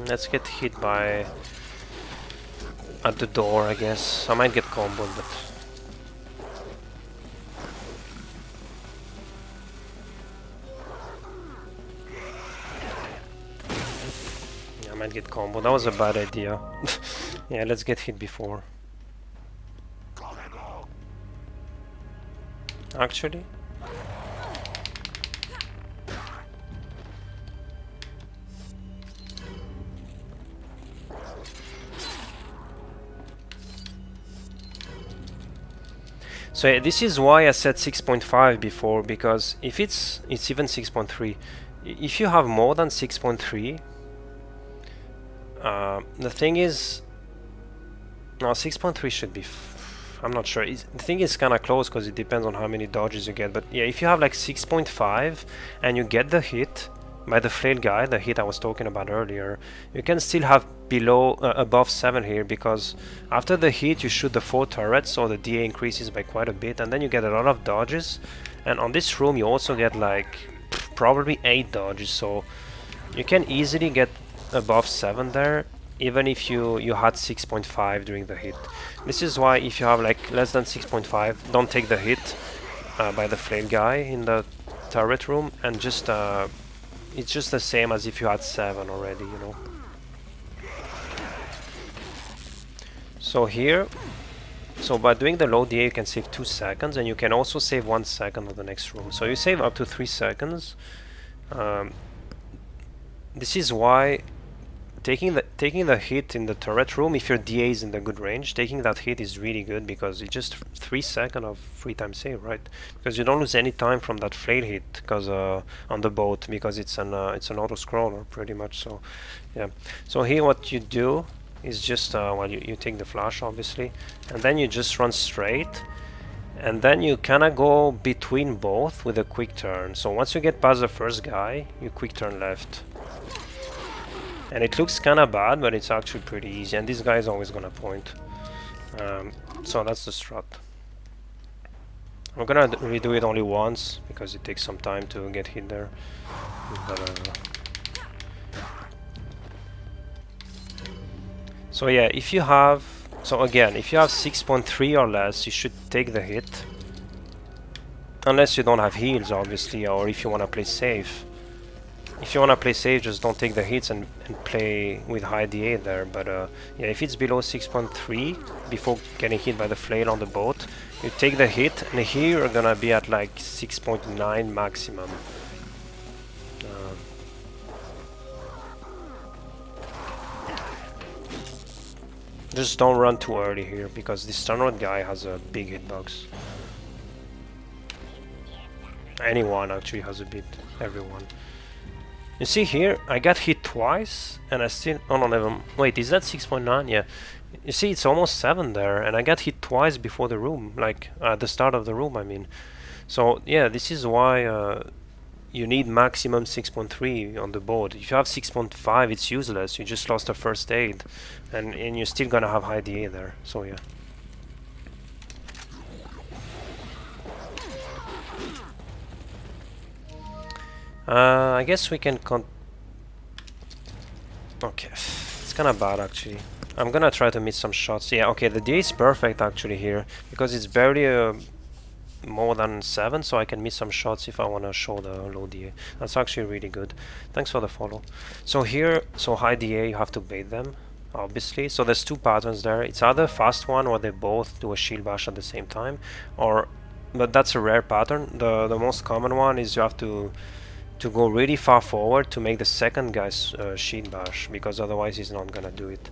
Let's get hit by at the door, I guess. I might get comboed, but yeah, I might get comboed. That was a bad idea. Yeah, let's get hit before. Actually, so yeah, this is why I said 6.5 before, because if it's even 6.3. If you have more than 6.3, the thing is, no, 6.3 should be. I'm not sure. The thing is kind of close because it depends on how many dodges you get. But yeah, if you have like 6.5 and you get the hit by the flail guy, the hit I was talking about earlier, you can still have above 7 here, because after the hit you shoot the 4 turrets, so the DA increases by quite a bit, and then you get a lot of dodges. And on this room you also get like probably 8 dodges, so you can easily get above 7 there, even if you had 6.5 during the hit. This is why if you have like less than 6.5, don't take the hit by the flail guy in the turret room, and just it's just the same as if you had 7 already, you know. So here, so by doing the low DA you can save 2 seconds, and you can also save 1 second on the next room. So you save up to 3 seconds. This is why taking the hit in the turret room, if your DA is in the good range, taking that hit is really good, because it's just 3 seconds of free time save, right? Because you don't lose any time from that flail hit, because on the boat, because it's an auto scroller pretty much. So yeah. So here what you do is just well, you take the flash obviously, and then you just run straight, and then you kind of go between both with a quick turn. So once you get past the first guy, you quick turn left. And it looks kind of bad, but it's actually pretty easy, and this guy is always gonna point. So that's the strat. I'm gonna redo it only once because it takes some time to get hit there. But, so yeah, if you have, so again, if you have 6.3 or less, you should take the hit, unless you don't have heals obviously, or if you want to play safe. If you want to play safe, just don't take the hits and play with high DA there. But yeah, if it's below 6.3 before getting hit by the flail on the boat, you take the hit, and here you're gonna be at like 6.9 maximum. Just don't run too early here, because this standard guy has a big hitbox. Anyone actually has a bit, everyone. You see here, I got hit twice, and I still... Oh no, never... Wait, is that 6.9? Yeah. You see, it's almost 7 there, and I got hit twice before the room, like, at the start of the room, I mean. So, yeah, this is why you need maximum 6.3 on the board. If you have 6.5, it's useless. You just lost a first aid, and you're still gonna have high DA there, so yeah. I guess we can okay, it's kinda bad actually. I'm gonna try to miss some shots. Yeah, okay, the DA is perfect actually here, because it's barely more than 7, so I can miss some shots if I wanna show the low DA. That's actually really good. Thanks for the follow. So here, so high DA, you have to bait them, obviously. So there's 2 patterns there. It's either fast one or they both do a shield bash at the same time, or... But that's a rare pattern. The most common one is you have to go really far forward to make the second guy's shield bash, because otherwise he's not gonna do it.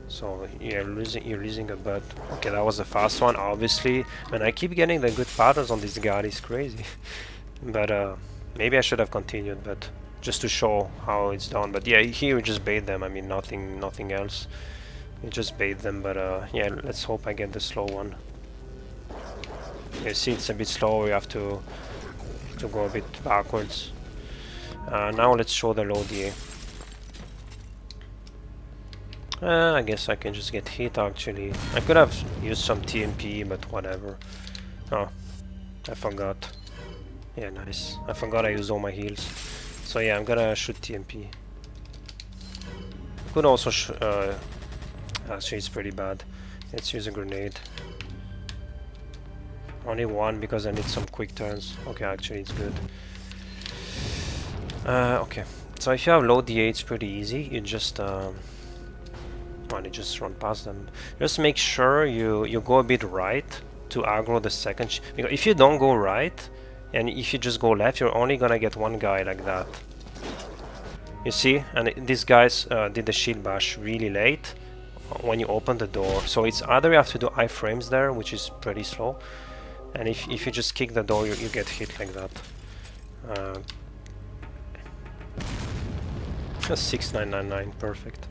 So you're losing a butt. Okay, that was the fast one, obviously, and I keep getting the good patterns on this guy. It's crazy. But maybe I should have continued, but just to show how it's done. But yeah, here we just bait them. I mean, nothing else. You just bait them. But yeah, let's hope I get the slow one. You see, it's a bit slow. You have to go a bit backwards. Now let's show the low DA. I guess I can just get hit actually. I could have used some TMP, but whatever. Oh, I forgot. Yeah, nice. I forgot I used all my heals. So yeah, I'm gonna shoot TMP. Could also actually it's pretty bad. Let's use a grenade. Only one because I need some quick turns. Okay, actually it's good. Okay, so if you have low DA, it's pretty easy. You just you just run past them. Just make sure you go a bit right to aggro the second. Because if you don't go right, and if you just go left, you're only gonna get one guy like that. You see, and these guys did the shield bash really late when you open the door. So it's either you have to do iframes there, which is pretty slow, and if you just kick the door, you get hit like that. 6999, perfect.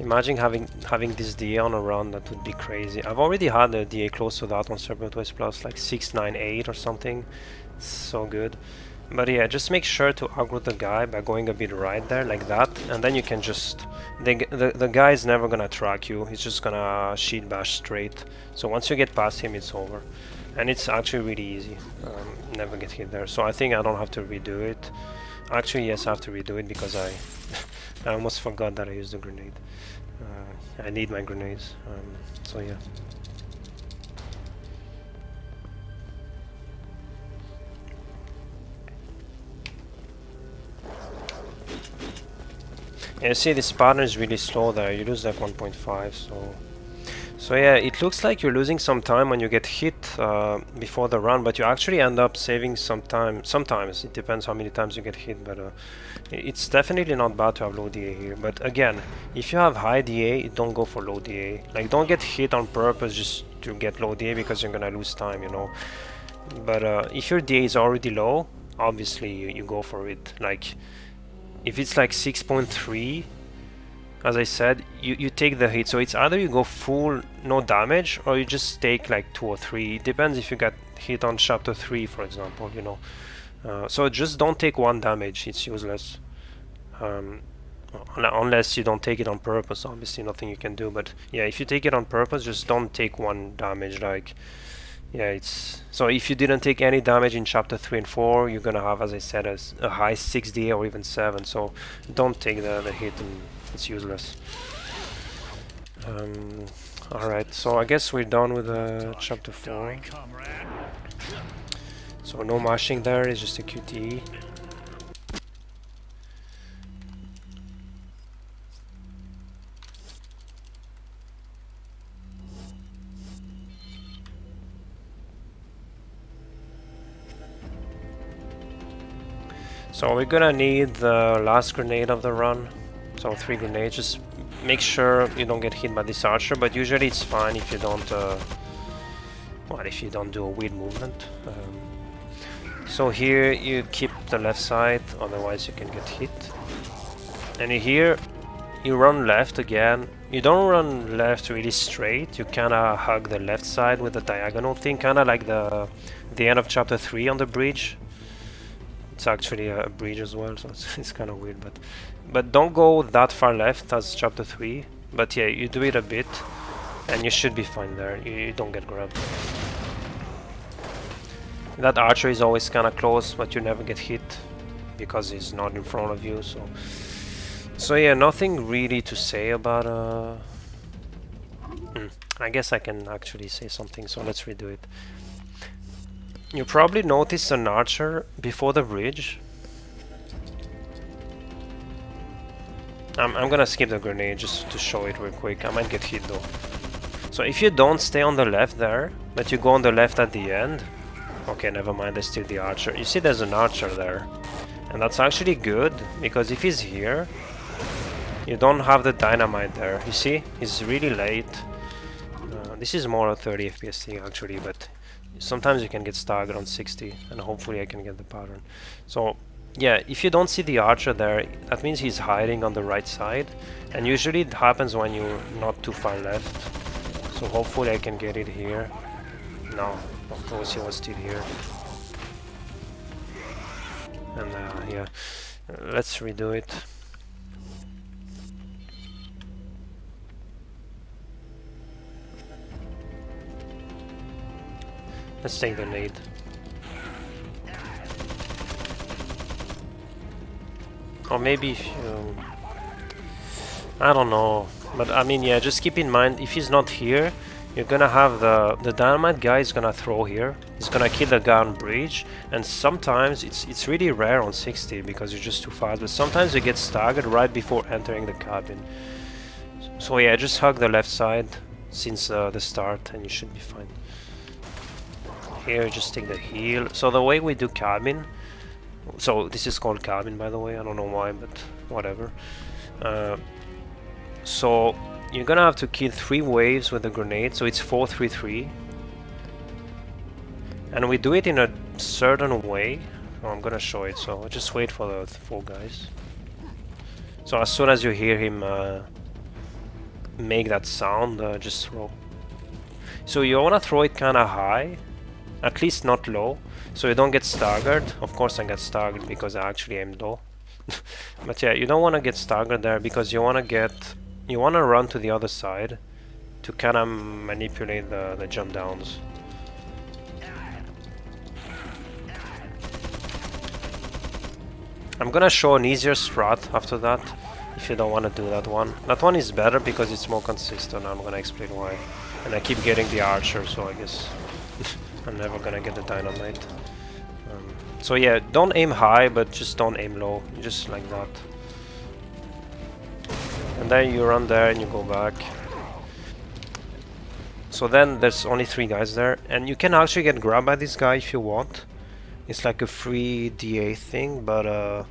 Imagine having this DA on a run, that would be crazy. I've already had a DA close to that on Serpentways Plus, like 698 or something. It's so good. But yeah, just make sure to aggro the guy by going a bit right there, like that, and then you can just... The guy is never gonna track you, he's just gonna shield bash straight. So once you get past him, it's over. And it's actually really easy, never get hit there. So I think I don't have to redo it. Actually, yes, I have to redo it because I almost forgot that I used the grenade. I need my grenades, so yeah. Yeah, you see this pattern is really slow there, you lose like 1.5, so yeah, it looks like you're losing some time when you get hit before the run, but you actually end up saving some time. Sometimes, it depends how many times you get hit, but it's definitely not bad to have low DA here. But again, if you have high DA, don't go for low DA. Like, don't get hit on purpose just to get low DA because you're gonna lose time, you know. But if your DA is already low, obviously you go for it. Like, if it's like 6.3, as I said, you take the hit, so it's either you go full no damage or you just take like 2 or 3. It depends if you got hit on chapter 3, for example, you know. So just don't take 1 damage, it's useless. Unless you don't take it on purpose, obviously nothing you can do, but yeah, if you take it on purpose, just don't take 1 damage. Like, yeah, it's... So if you didn't take any damage in chapter 3 and 4, you're gonna have, as I said, a high 6 DA or even 7, so don't take the hit, and it's useless. Alright, so I guess we're done with chapter 4. So no mashing there, it's just a QTE. So we're gonna need the last grenade of the run. So 3 grenades, just make sure you don't get hit by this archer, but usually it's fine if you don't if you don't do a weird movement. So here you keep the left side, otherwise you can get hit. And here you run left again. You don't run left really straight, you kinda hug the left side with the diagonal thing, kinda like the end of chapter 3 on the bridge. It's actually a bridge as well, so it's kind of weird, but don't go that far left as chapter 3. But yeah, you do it a bit, and you should be fine there. You don't get grabbed. That archer is always kind of close, but you never get hit because he's not in front of you. So yeah, nothing really to say about. I guess I can actually say something. So let's redo it. You probably noticed an archer before the bridge. I'm gonna skip the grenade just to show it real quick. I might get hit though. So if you don't stay on the left there, but you go on the left at the end. Okay, never mind, there's still the archer. You see there's an archer there. And that's actually good, because if he's here, you don't have the dynamite there. You see? He's really late. This is more a 30 FPS thing actually, but sometimes you can get staggered on 60, and hopefully I can get the pattern. So yeah, if you don't see the archer there, that means he's hiding on the right side, and usually it happens when you're not too far left. So hopefully I can get it here. No, of course he was still here. And yeah, let's redo it. Let's take the nade. Or maybe if you... I don't know. But I mean, yeah, just keep in mind, if he's not here, you're gonna have the dynamite guy is gonna throw here. He's gonna kill the guy on bridge. And sometimes, it's really rare on 60 because you're just too fast. But sometimes you get staggered right before entering the cabin. So yeah, just hug the left side since the start and you should be fine. Here, just take the heal. So the way we do cabin, so this is called cabin by the way, I don't know why, but whatever. So you're gonna have to kill 3 waves with a grenade, so it's 4-3-3. And we do it in a certain way. Oh, I'm gonna show it, so just wait for the 4 guys. So as soon as you hear him make that sound, just throw. So you wanna throw it kinda high, at least not low, so you don't get staggered. Of course I got staggered because I actually aimed low. But yeah, you don't want to get staggered there because you want to run to the other side to kind of manipulate the jump downs. I'm gonna show an easier strat after that if you don't want to do that one. That one is better because it's more consistent. I'm gonna explain why. And I keep getting the archer, so I guess I'm never gonna get the dynamite. So yeah, don't aim high, but just don't aim low, just like that. And then you run there and you go back. So then there's only 3 guys there, and you can actually get grabbed by this guy if you want. It's like a free DA thing, but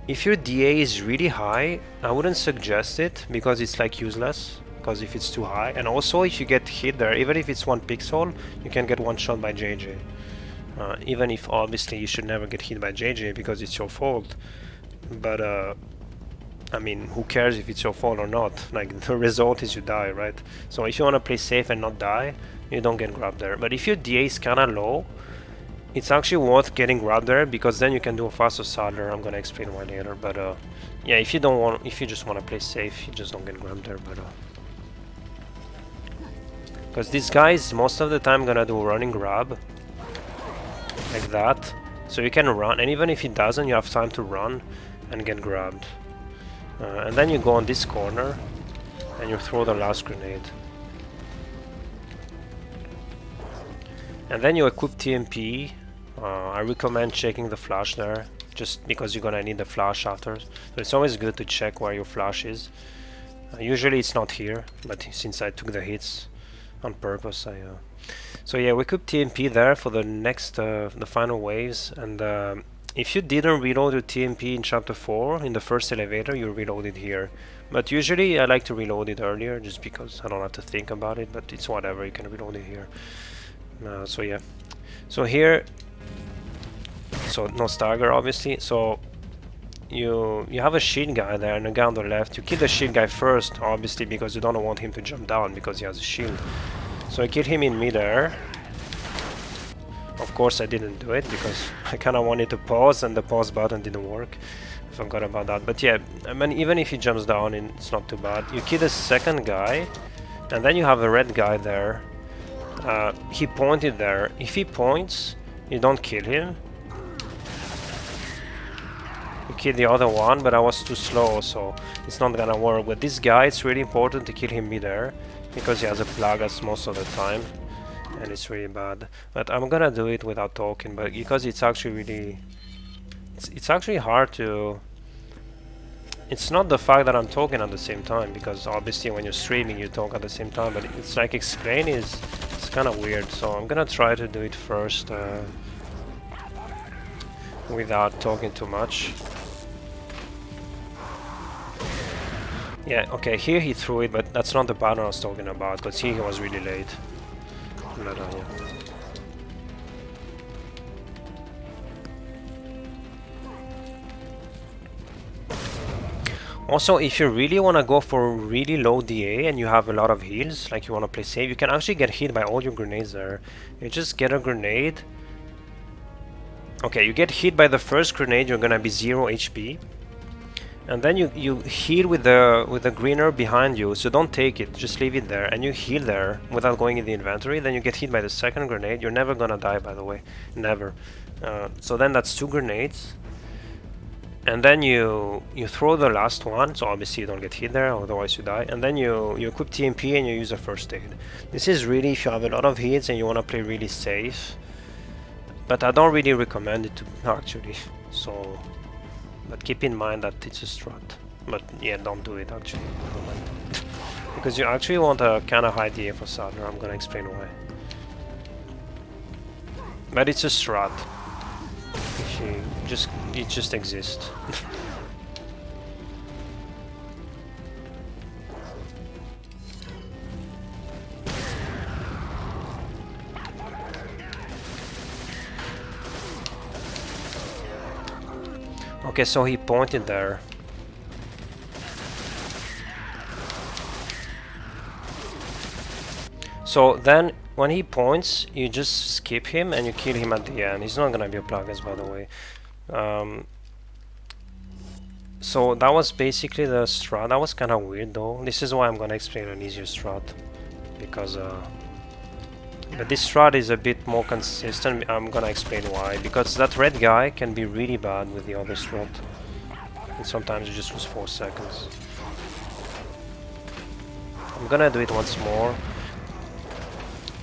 if your DA is really high, I wouldn't suggest it because it's like useless. Because if it's too high, and also if you get hit there, even if it's 1 pixel, you can get one shot by JJ. Even if obviously you should never get hit by JJ because it's your fault. But I mean, who cares if it's your fault or not? Like, the result is you die, right? So if you want to play safe and not die, you don't get grabbed there. But if your DA is kind of low, it's actually worth getting grabbed there because then you can do a faster saddler. I'm gonna explain why later. But yeah, if you just want to play safe, you just don't get grabbed there. But because this guy is most of the time gonna do a running grab like that, so you can run, and even if he doesn't, you have time to run and get grabbed. And then you go on this corner and you throw the last grenade. And then you equip TMP. I recommend checking the flash there, just because you're gonna need the flash after. So it's always good to check where your flash is. Usually it's not here, but since I took the hits on purpose, so yeah, we equip TMP there for the next, the final waves, and if you didn't reload your TMP in chapter 4 in the first elevator, you reload it here. But usually I like to reload it earlier just because I don't have to think about it, but it's whatever, you can reload it here. So yeah. So here, so no stagger obviously, so you have a shield guy there and a guy on the left. You kill the shield guy first, obviously, because you don't want him to jump down because he has a shield. So I kill him in midair. Of course I didn't do it because I kind of wanted to pause and the pause button didn't work. I forgot about that. But yeah, I mean, even if he jumps down, it's not too bad. You kill the second guy and then you have a red guy there. He pointed there. If he points, you don't kill him. You kill the other one, but I was too slow, so it's not gonna work. But this guy, it's really important to kill him midair because he has a plagas most of the time. And it's really bad, but I'm gonna do it without talking, but because it's actually really it's actually hard to, it's not the fact that I'm talking at the same time, because obviously when you're streaming you talk at the same time, but it's like explain is, it's kind of weird. So I'm gonna try to do it first without talking too much. Yeah, okay, here he threw it, but that's not the pattern I was talking about, because here he was really late. But, yeah. Also, if you really want to go for really low DA and you have a lot of heals, like you want to play safe, you can actually get hit by all your grenades there. You just get a grenade. Okay, you get hit by the first grenade, you're gonna be 0 HP. And then you heal with the greener behind you, so don't take it, just leave it there, and you heal there without going in the inventory. Then you get hit by the second grenade. You're never gonna die, by the way, never. So then that's 2 grenades, and then you throw the last one. So obviously you don't get hit there, otherwise you die. And then you equip TMP and you use a first aid. This is really if you have a lot of hits and you want to play really safe, but I don't really recommend it to actually. So. But keep in mind that it's a strat. But yeah, don't do it actually. Because you actually want a kind of high DA for Sadler. I'm gonna explain why. But it's a strat. It just exists. Okay, so he pointed there. So then, when he points, you just skip him and you kill him at the end. He's not gonna be a plagas, by the way. So that was basically the strat. That was kind of weird though. This is why I'm gonna explain an easier strat. Because but this strat is a bit more consistent. I'm gonna explain why. Because that red guy can be really bad with the other strat. And sometimes you just lose 4 seconds. I'm gonna do it once more.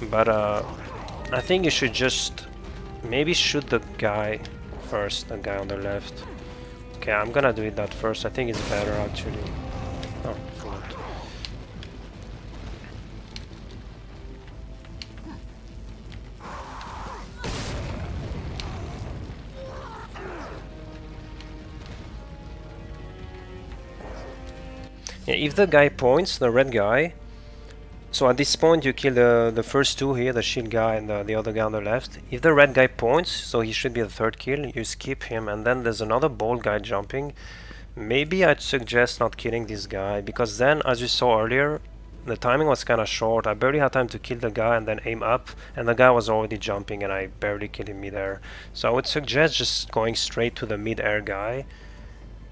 But I think you should just maybe shoot the guy first, the guy on the left. Okay, I'm gonna do it that first. I think it's better actually. Oh, forgot. Yeah, if the guy points, the red guy, so at this point you kill the first 2 here, the shield guy and the other guy on the left. If the red guy points, so he should be the 3rd kill, you skip him, and then there's another bald guy jumping. Maybe I'd suggest not killing this guy, because then, as you saw earlier, the timing was kind of short. I barely had time to kill the guy and then aim up, and the guy was already jumping and I barely killed him mid-air. So I would suggest just going straight to the mid-air guy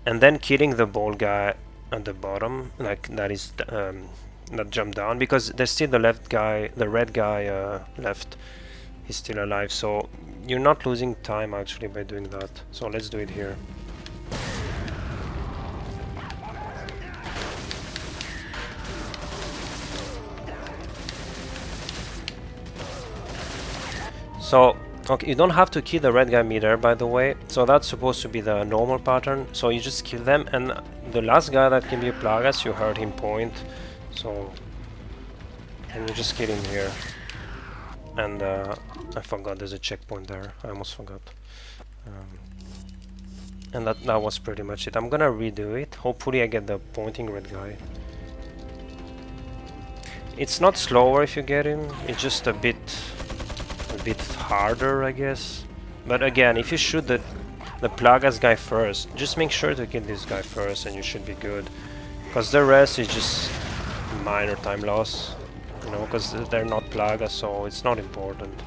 and then killing the bald guy at the bottom, like that is that jump down, because there's still the left guy, the red guy left, he's still alive, so you're not losing time actually by doing that. So let's do it here. So okay, you don't have to kill the red guy mid-air, by the way, so that's supposed to be the normal pattern. So you just kill them, and the last guy that can be a plagas, you heard him point, so and you just kill him here. And I forgot there's a checkpoint there, I almost forgot. And that was pretty much it. I'm gonna redo it. Hopefully I get the pointing red guy. It's not slower if you get him, it's just a bit harder, I guess. But again, if you shoot the Plagas guy first, just make sure to kill this guy first and you should be good. Because the rest is just minor time loss, you know, because they're not Plagas, so it's not important.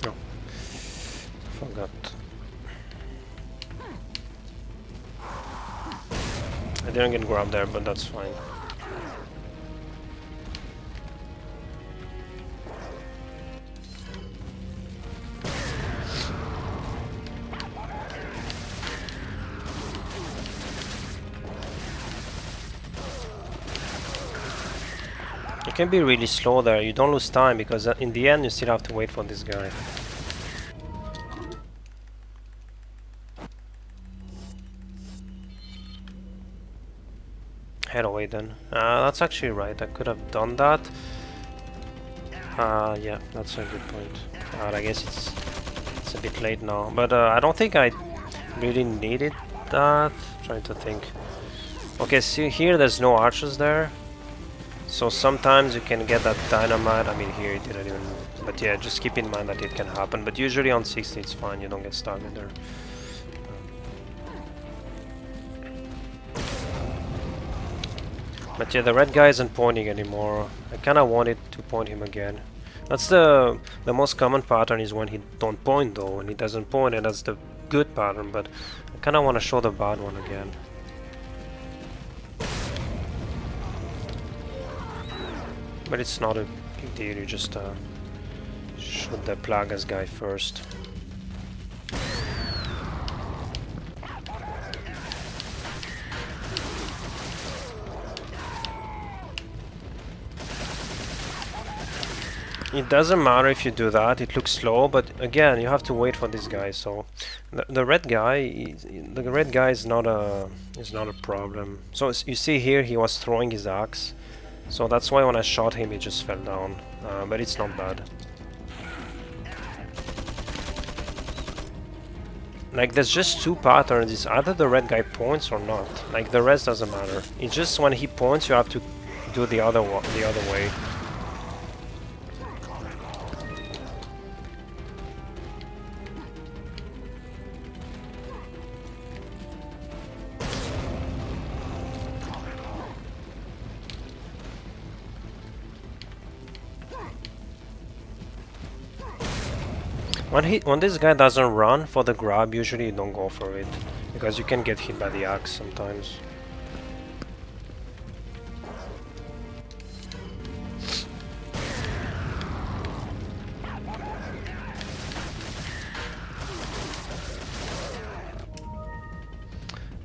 No, forgot. I didn't get grabbed there, but that's fine. You can be really slow there, you don't lose time, because in the end you still have to wait for this guy. Head away then. That's actually right, I could have done that. Yeah, that's a good point. I guess it's a bit late now, but I don't think I really needed that. Trying to think. Okay, see here there's no archers there. So sometimes you can get that dynamite. I mean here it didn't even, but yeah, just keep in mind that it can happen. But usually on 60 it's fine, you don't get stuck in there. But yeah, the red guy isn't pointing anymore. I kinda wanted to point him again. That's the most common pattern is when he don't point though, and he doesn't point, and that's the good pattern, but I kinda wanna show the bad one again. But it's not a big deal, you just shoot the Plagas guy first. It doesn't matter if you do that, it looks slow, but again, you have to wait for this guy. So the red guy is not a problem. So you see here he was throwing his axe. So that's why when I shot him, he just fell down. But it's not bad. Like, there's just two patterns. It's either the red guy points or not. Like, the rest doesn't matter. It's just when he points, you have to do the other way. When this guy doesn't run for the grab, usually you don't go for it, because you can get hit by the axe sometimes.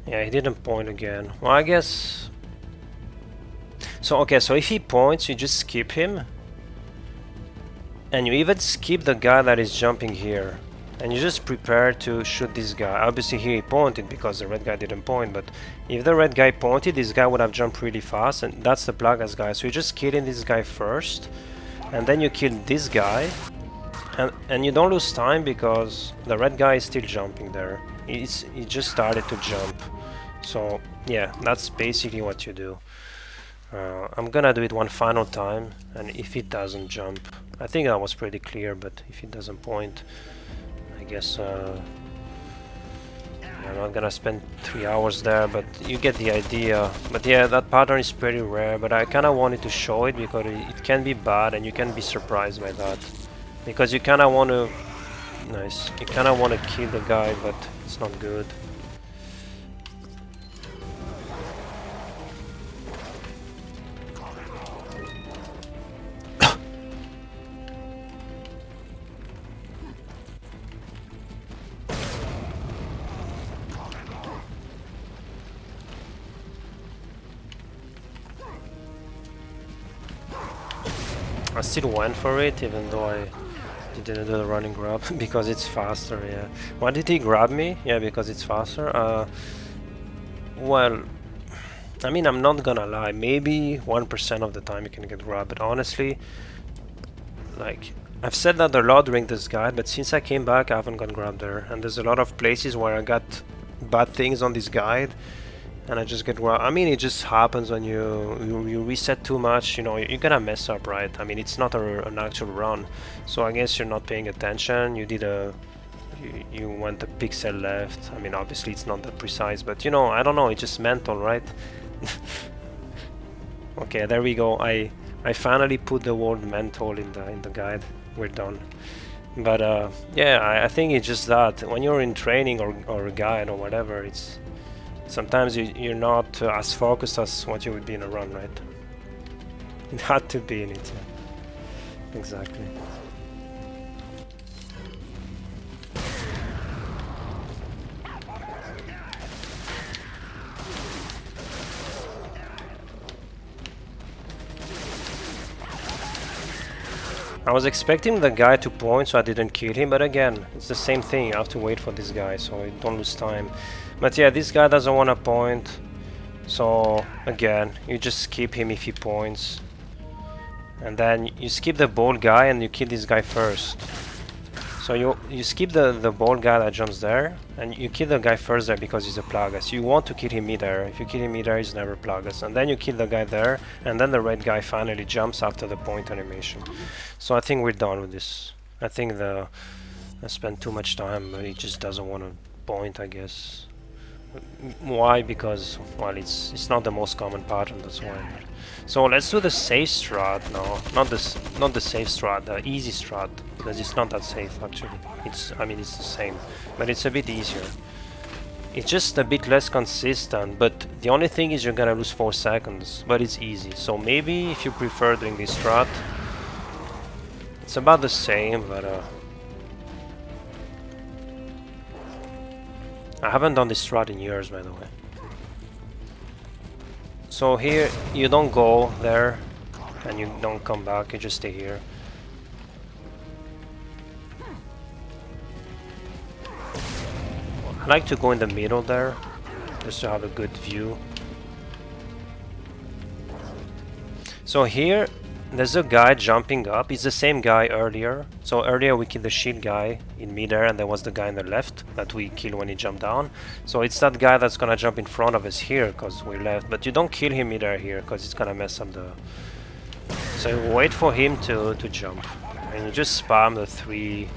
Yeah, he didn't point again. Well, I guess... So, okay, so if he points, you just skip him. And you even skip the guy that is jumping here. And you just prepare to shoot this guy. Obviously here he pointed because the red guy didn't point, but if the red guy pointed, this guy would have jumped really fast, and that's the Plagas guy. So you're just killing this guy first, and then you kill this guy. And you don't lose time because the red guy is still jumping there. He just started to jump. So yeah, that's basically what you do. I'm gonna do it one final time, and if it doesn't jump, I think that was pretty clear, but if it doesn't point, I guess I'm not gonna spend 3 hours there, but you get the idea. But yeah, that pattern is pretty rare, but I kinda wanted to show it because it can be bad and you can be surprised by that. Because you kinda want to... Nice. You kinda want to kill the guy, but it's not good. I still went for it, even though I didn't do the running grab, because it's faster, yeah. Why did he grab me? Yeah, because it's faster. Well, I mean, I'm not gonna lie, maybe 1% of the time you can get grabbed, but honestly, Like, I've said that a lot during this guide, but since I came back I haven't gone grab there, and there's a lot of places where I got bad things on this guide and I just get grab. I mean, it just happens when you reset too much, you know, you're gonna mess up, right? I mean, it's not an actual run, so I guess you're not paying attention. You did a you went a pixel left. I mean, obviously it's not that precise, but you know, I don't know, it's just mental, right? Okay, there we go. I finally put the word mental in the guide. We're done. But yeah, I think it's just that when you're in training or a guide or whatever, it's sometimes you're not as focused as what you would be in a run, right? It had to be in it. Yeah. Exactly. I was expecting the guy to point so I didn't kill him, but again, it's the same thing. I have to wait for this guy so I don't lose time. But yeah, this guy doesn't want to point, so again, you just skip him if he points. And then you skip the bald guy and you kill this guy first. So you skip the bald guy that jumps there, and you kill the guy first there because he's a Plagas. You want to kill him midair. If you kill him midair, he's never Plagas. And then you kill the guy there, and then the red guy finally jumps after the point animation. So I think we're done with this. I think I spent too much time, but he just doesn't want to point, I guess. Why? Because, well, it's not the most common pattern, that's why. So let's do the safe strat now. Not the safe strat, the easy strat, because it's not that safe actually. I mean, it's the same, but it's a bit easier. It's just a bit less consistent, but the only thing is you're gonna lose 4 seconds, but it's easy. So maybe if you prefer doing this strat, it's about the same, but I haven't done this strat in years, by the way. So here, you don't go there, and you don't come back, you just stay here. I like to go in the middle there, just to have a good view. So here, there's a guy jumping up. It's the same guy earlier. So earlier we killed the shield guy in midair, and there was the guy on the left that we killed when he jumped down. So it's that guy that's gonna jump in front of us here because we left. But you don't kill him midair here because it's gonna mess up the... So you wait for him to jump, and you just spam the 3.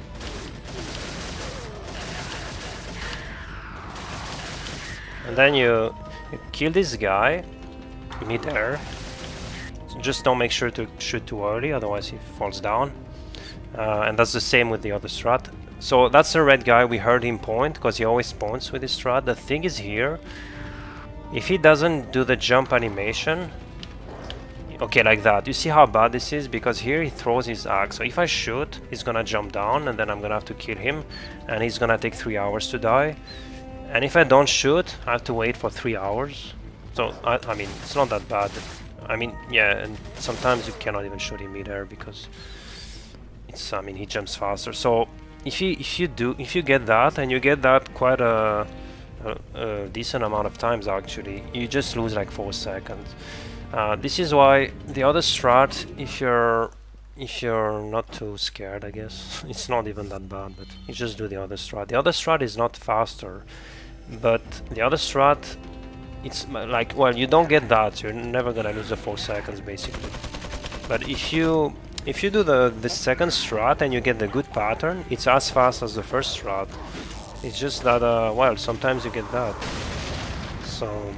And then you kill this guy midair. Just don't make sure to shoot too early, otherwise he falls down. And that's the same with the other strat. So that's the red guy. We heard him point because he always points with his strat. The thing is here, if he doesn't do the jump animation, okay, like that, you see how bad this is? Because here he throws his axe. So if I shoot, he's gonna jump down, and then I'm gonna have to kill him, and he's gonna take 3 hours to die. And if I don't shoot, I have to wait for 3 hours. So I mean, it's not that bad. I mean, yeah, and sometimes you cannot even shoot him midair because it's, I mean, he jumps faster. So if you get that, and you get that quite a decent amount of times actually, you just lose like 4 seconds. This is why the other strat, if you're not too scared, I guess, it's not even that bad, but you just do the other strat. The other strat is not faster, but the other strat, it's like, well, you don't get that, you're never gonna lose the 4 seconds basically. But if you do the second strat and you get the good pattern, it's as fast as the first strat. It's just that, well, sometimes you get that. So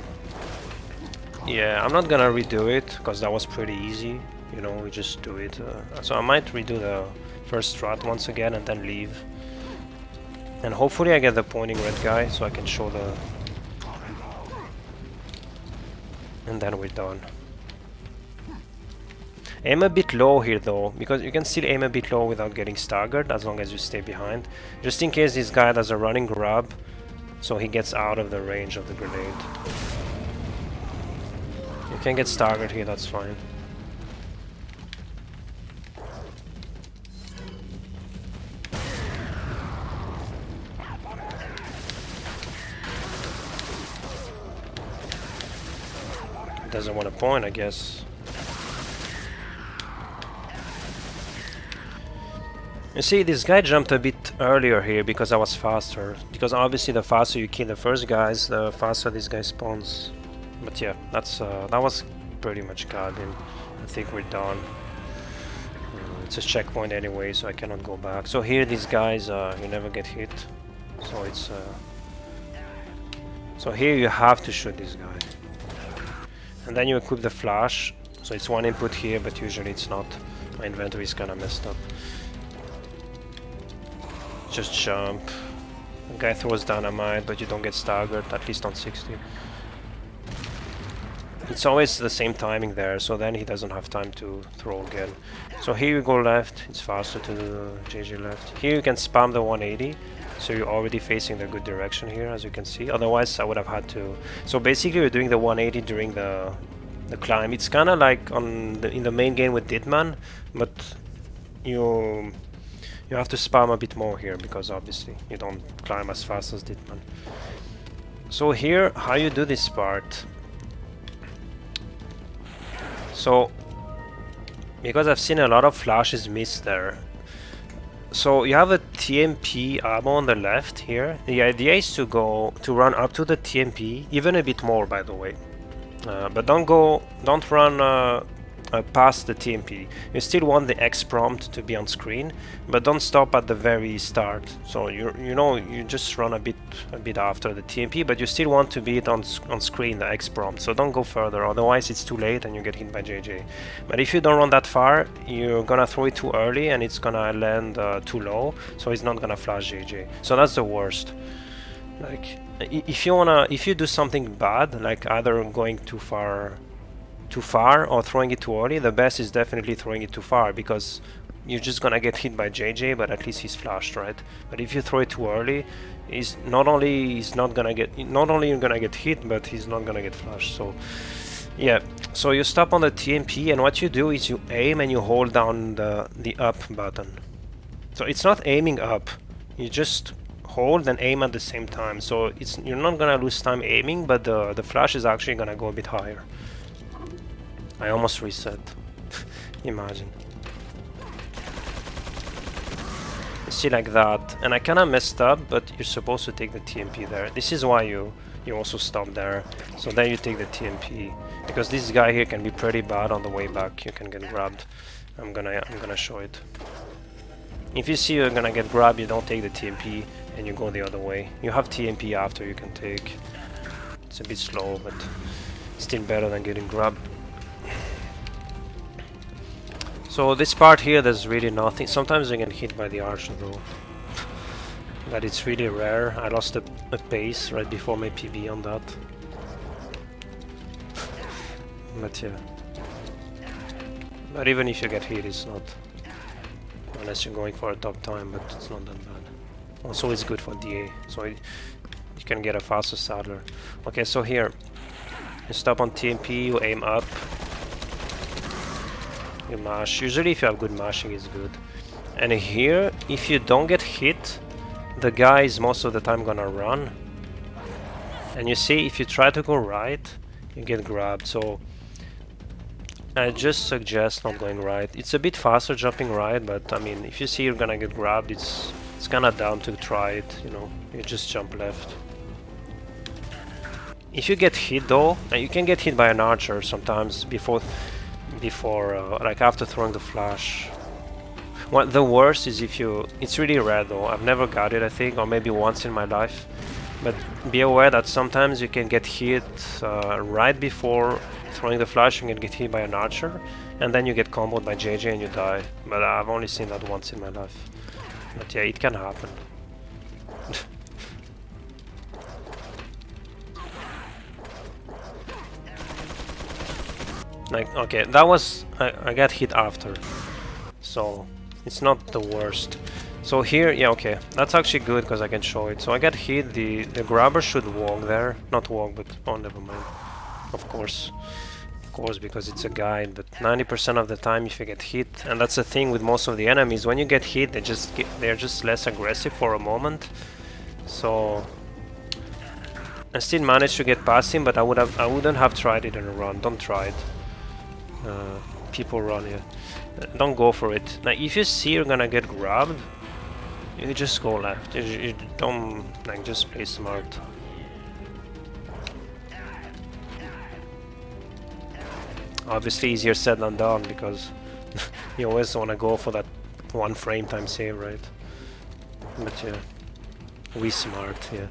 yeah, I'm not gonna redo it because that was pretty easy, you know, we just do it. So I might redo the first strat once again and then leave. And hopefully I get the pointing red guy so I can show the... And then we're done. Aim a bit low here though, because you can still aim a bit low without getting staggered as long as you stay behind. Just in case this guy does a running grab, so he gets out of the range of the grenade. You can get staggered here, that's fine. Doesn't want to point, I guess. You see, this guy jumped a bit earlier here because I was faster. Because obviously the faster you kill the first guys, the faster this guy spawns. But yeah, that was pretty much goddamn. I think we're done. It's a checkpoint anyway, so I cannot go back. So here these guys, you never get hit. So it's... So here you have to shoot this guy. And then you equip the flash. So it's one input here, but usually it's not. My inventory is kinda messed up. Just jump. The guy throws dynamite, but you don't get staggered, at least on 60. It's always the same timing there, so then he doesn't have time to throw again. So here you go left, it's faster to do JJ left. Here you can spam the 180, so you're already facing the good direction here, as you can see. Otherwise I would have had to... So basically you're doing the 180 during the climb. It's kinda like in the main game with Ditman, but you have to spam a bit more here, because obviously you don't climb as fast as Ditman. So here, how you do this part. So, because I've seen a lot of flashes missed there. So you have a TMP ammo on the left here. The idea is to run up to the TMP, even a bit more by the way. But don't run past the TMP. You still want the X prompt to be on screen, but don't stop at the very start. So you just run a bit after the TMP, but you still want to be on screen, the X prompt. So don't go further, otherwise it's too late and you get hit by JJ. But if you don't run that far, you're gonna throw it too early and it's gonna land too low, so it's not gonna flash JJ. So that's the worst. Like if you do something bad, like either going too far or throwing it too early, the best is definitely throwing it too far, because you're just gonna get hit by JJ, but at least he's flashed, right? But if you throw it too early, not only you're gonna get hit, but he's not gonna get flashed. So yeah, so you stop on the TMP, and what you do is you aim and you hold down the up button. So it's not aiming up, you just hold and aim at the same time. So you're not gonna lose time aiming, but the flash is actually gonna go a bit higher. I almost reset. Imagine. See, like that. And I kinda messed up, but you're supposed to take the TMP there. This is why you also stop there. So then you take the TMP. Because this guy here can be pretty bad on the way back. You can get grabbed. I'm gonna show it. If you see you're gonna get grabbed, you don't take the TMP and you go the other way. You have TMP after you can take. It's a bit slow, but still better than getting grabbed. So this part here, there's really nothing. Sometimes you get hit by the archer though. But it's really rare. I lost a pace right before my PB on that. But yeah. But even if you get hit, it's not... Unless you're going for a top time, but it's not that bad. Also it's good for DA, so you can get a faster saddler. Okay, so here. You stop on TMP, you aim up. You mash. Usually if you have good mashing, it's good. And here, if you don't get hit, the guy is most of the time gonna run. And you see, if you try to go right, you get grabbed. So I just suggest not going right. It's a bit faster jumping right, but I mean, if you see you're gonna get grabbed, it's kinda dumb to try it, you know. You just jump left. If you get hit though, you can get hit by an archer sometimes before like after throwing the flash. Well, the worst is if you... It's really rare though, I've never got it I think, or maybe once in my life. But be aware that sometimes you can get hit right before throwing the flash, you can get hit by an archer, and then you get comboed by JJ and you die. But I've only seen that once in my life. But yeah, it can happen. Like, okay, that was... I got hit after. So, it's not the worst. So here, yeah, okay, that's actually good because I can show it. So I got hit, the grabber should walk there. Not walk, but... Oh, never mind. Of course, because it's a guide, but 90% of the time if you get hit, and that's the thing with most of the enemies, when you get hit, they're just less aggressive for a moment. So... I still managed to get past him, but I wouldn't have tried it in a run. Don't try it. people run here. Don't go for it. Now, if you see you're gonna get grabbed, you just go left. You don't, like, just play smart. Obviously easier said than done, because you always want to go for that 1 frame time save, right? But yeah, we smart, yeah.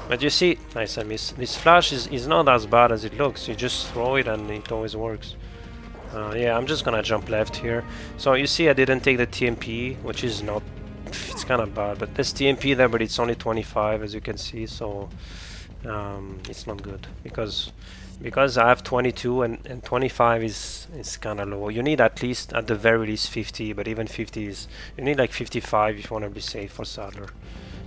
But you see, nice, I miss. This flash is not as bad as it looks. You just throw it and it always works. Yeah, I'm just gonna jump left here. So you see I didn't take the TMP, which is not... it's kind of bad, but there's TMP there, but it's only 25, as you can see, so... it's not good, because I have 22 and 25 is kind of low. You need at least, at the very least, 50, but even 50 is... you need like 55 if you want to be safe for Saddler.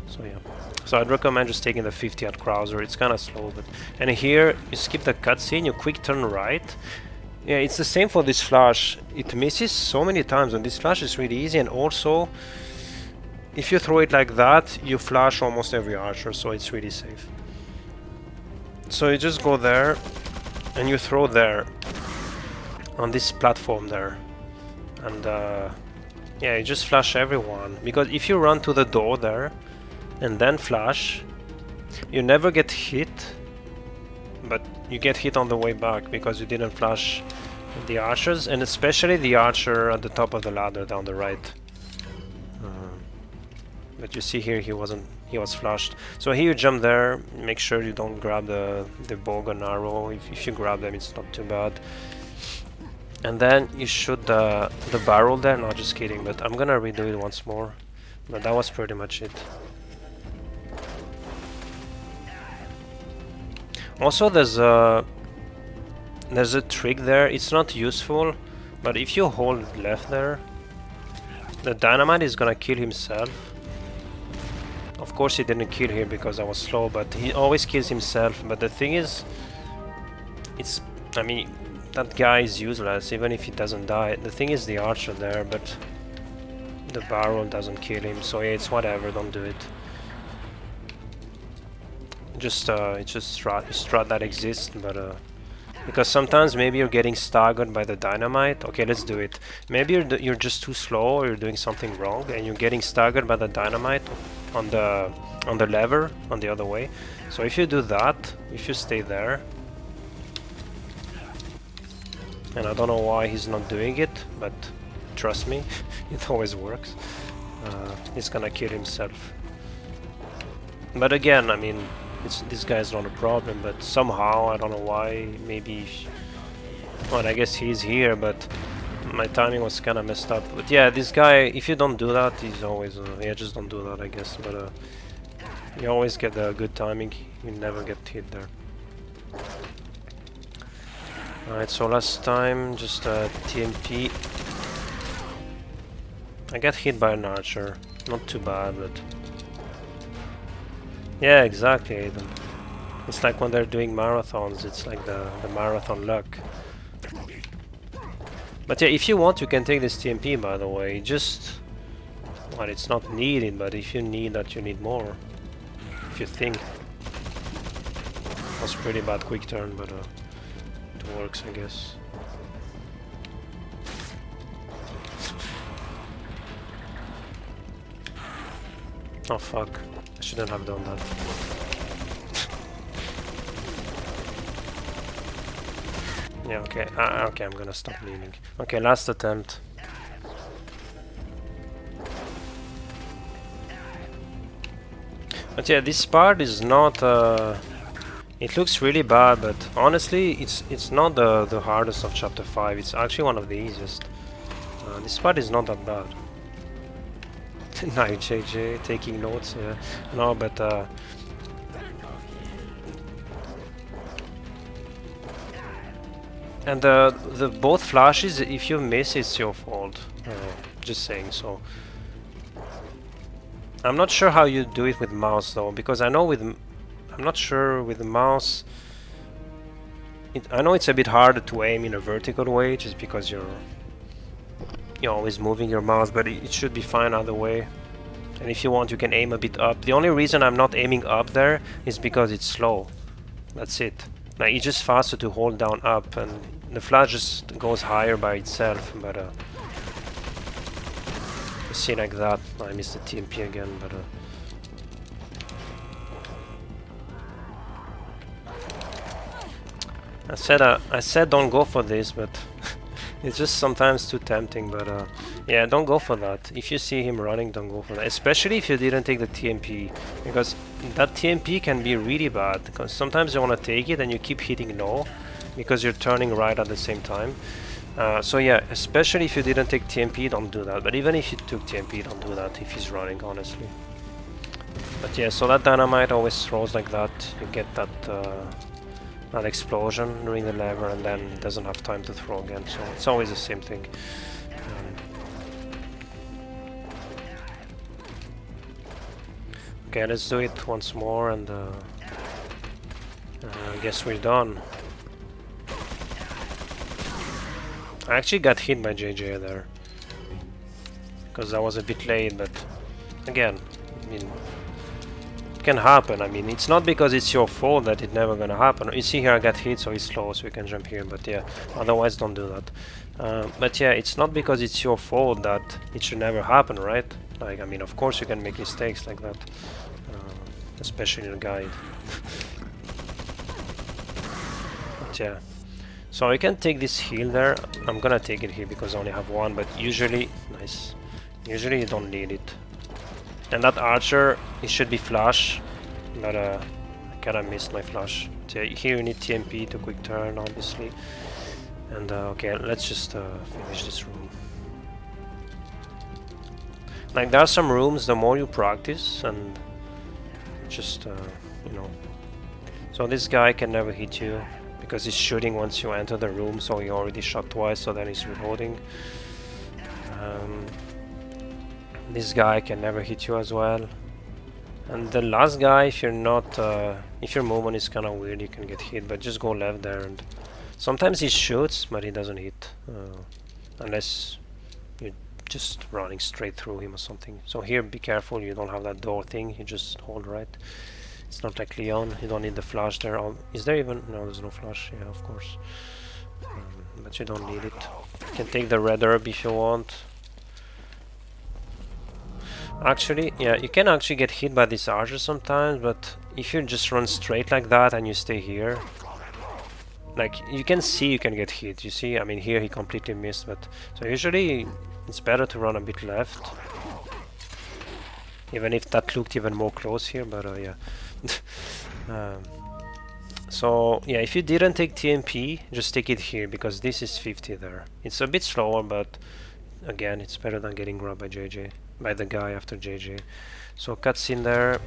So yeah, so I'd recommend just taking the 50 at Krauser. It's kind of slow, but... and here you skip the cutscene, you quick turn right. Yeah, it's the same for this flash. It misses so many times, and this flash is really easy. And also, if you throw it like that, you flash almost every archer, so it's really safe. So you just go there and you throw there on this platform there, and yeah, you just flash everyone, because if you run to the door there and then flash, you never get hit, but you get hit on the way back because you didn't flash the archers, and especially the archer at the top of the ladder down the right. But you see here he was flashed. So here you jump there, make sure you don't grab the bow and arrow. If you grab them, it's not too bad. And then you shoot the barrel there. No, just kidding, but I'm gonna redo it once more. But that was pretty much it. Also, there's a trick there. It's not useful, but if you hold left there, the dynamite is gonna kill himself. Of course he didn't kill here because I was slow, but he always kills himself. But the thing is, it's... I mean, that guy is useless even if he doesn't die. The thing is the archer there, but the barrel doesn't kill him, so yeah, it's whatever, don't do it. Just it's just strat that exists, but because sometimes maybe you're getting staggered by the dynamite. Okay, let's do it. Maybe you're just too slow, or you're doing something wrong, and you're getting staggered by the dynamite on the lever on the other way. So if you do that, if you stay there, and I don't know why he's not doing it, but trust me, it always works. He's gonna kill himself. But again, I mean, this guy's not a problem, but somehow, I don't know why, maybe... well, I guess he's here, but my timing was kind of messed up. But yeah, this guy, if you don't do that, he's always... yeah, just don't do that, I guess. But you always get a good timing, you never get hit there. Alright, so last time, just TMP. I got hit by an archer, not too bad, but... yeah, exactly, Aiden. It's like when they're doing marathons, it's like the marathon luck. But yeah, if you want, you can take this TMP, by the way. Just... well, it's not needed, but if you need that, you need more. If you think. It was pretty bad quick turn, but it works, I guess. Oh fuck. I shouldn't have done that. Yeah, okay. Okay, I'm gonna stop leaning. Okay, last attempt. But yeah, this part is not... it looks really bad, but honestly, it's not the hardest of Chapter 5. It's actually one of the easiest. This part is not that bad. Nice, JJ, taking notes, yeah. No, but... and the both flashes, if you miss, it's your fault. Just saying, so... I'm not sure how you do it with mouse, though, because I know with... I'm not sure with the mouse... I know it's a bit harder to aim in a vertical way, just because you're always moving your mouse, but it should be fine either way. And if you want, you can aim a bit up. The only reason I'm not aiming up there is because it's slow. That's it. Like it's just faster to hold down up, and the flash just goes higher by itself. But you see like that. I missed the TMP again, but. I said don't go for this, but it's just sometimes too tempting. But yeah, don't go for that. If you see him running, don't go for that. Especially if you didn't take the TMP, because that TMP can be really bad. Because sometimes you want to take it and you keep hitting low, because you're turning right at the same time. So yeah, especially if you didn't take TMP, don't do that. But even if you took TMP, don't do that if he's running, honestly. But yeah, so that dynamite always throws like that. You get that. An explosion during the lever, and then it doesn't have time to throw again, so it's always the same thing. Okay, let's do it once more, and I guess we're done. I actually got hit by JJ there, because I was a bit late, but again, I mean, can happen. I mean, it's not because it's your fault that it's never gonna happen. You see here I got hit, so it's slow, so you can jump here, but yeah, otherwise don't do that. But yeah, it's not because it's your fault that it should never happen, right? Like, I mean, of course you can make mistakes like that, especially in a guide. But yeah, so you can take this heal there. I'm gonna take it here because I only have one, but usually, nice. Usually you don't need it. And that archer, it should be flash, but I kinda missed my flash. So here you need TMP to quick turn, obviously. And okay, let's just finish this room. Like, there are some rooms, the more you practice, and just, you know. So this guy can never hit you, because he's shooting once you enter the room, so he already shot twice, so then he's reloading. This guy can never hit you as well. And the last guy, if you're not, if your movement is kind of weird, you can get hit, but just go left there. And sometimes he shoots, but he doesn't hit, unless you're just running straight through him or something. So here, be careful, you don't have that door thing, you just hold right. It's not like Leon, you don't need the flash there. Is there even? No, there's no flash, yeah, of course. But you don't need it. You can take the red herb if you want. Actually, yeah, you can actually get hit by this archer sometimes, but if you just run straight like that and you stay here, like, you can see you can get hit, you see? I mean, here he completely missed, but... So usually it's better to run a bit left. Even if that looked even more close here, but yeah. So, yeah, if you didn't take TMP, just take it here, because this is 50 there. It's a bit slower, but again, it's better than getting grabbed by JJ. By the guy after JJ. So cutscene there.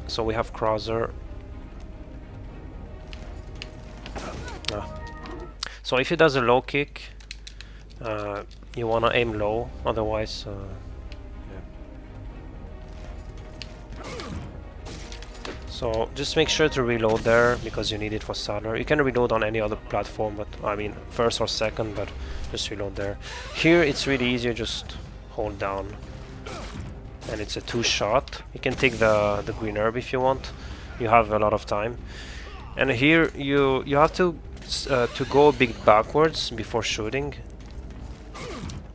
So we have Crosser. So if he does a low kick, you wanna aim low, otherwise yeah. So just make sure to reload there, because you need it for Sadler. You can reload on any other platform, but I mean first or second, but just reload there. Here it's really easier, just hold down. And it's a 2-shot. You can take the green herb if you want. You have a lot of time. And here you have to go a bit backwards before shooting,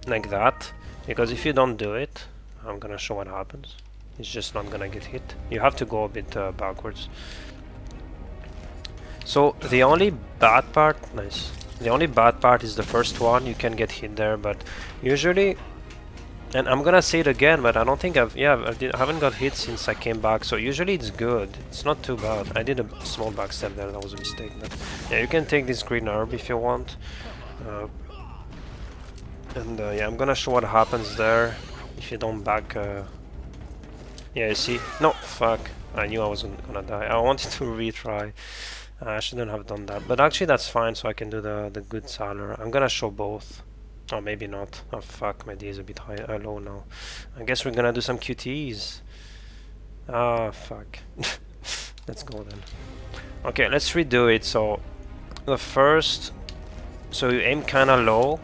like that. Because if you don't do it, I'm gonna show what happens. It's just not gonna get hit. You have to go a bit backwards. So the only bad part, nice. The only bad part is the first one. You can get hit there, but usually. And I'm gonna say it again, but I don't think I haven't got hit since I came back, so usually it's good. It's not too bad. I did a small backstep there, that was a mistake, but yeah, you can take this green herb if you want. Yeah, I'm gonna show what happens there if you don't back. Yeah, you see? No, fuck. I knew I wasn't gonna die. I wanted to retry. I shouldn't have done that, but actually that's fine, so I can do the good Salar. I'm gonna show both. Oh, maybe not. Oh fuck, my D is a bit high, low now. I guess we're gonna do some QTEs. Ah, fuck. Let's go then. Okay, let's redo it. So, the first... So you aim kinda low.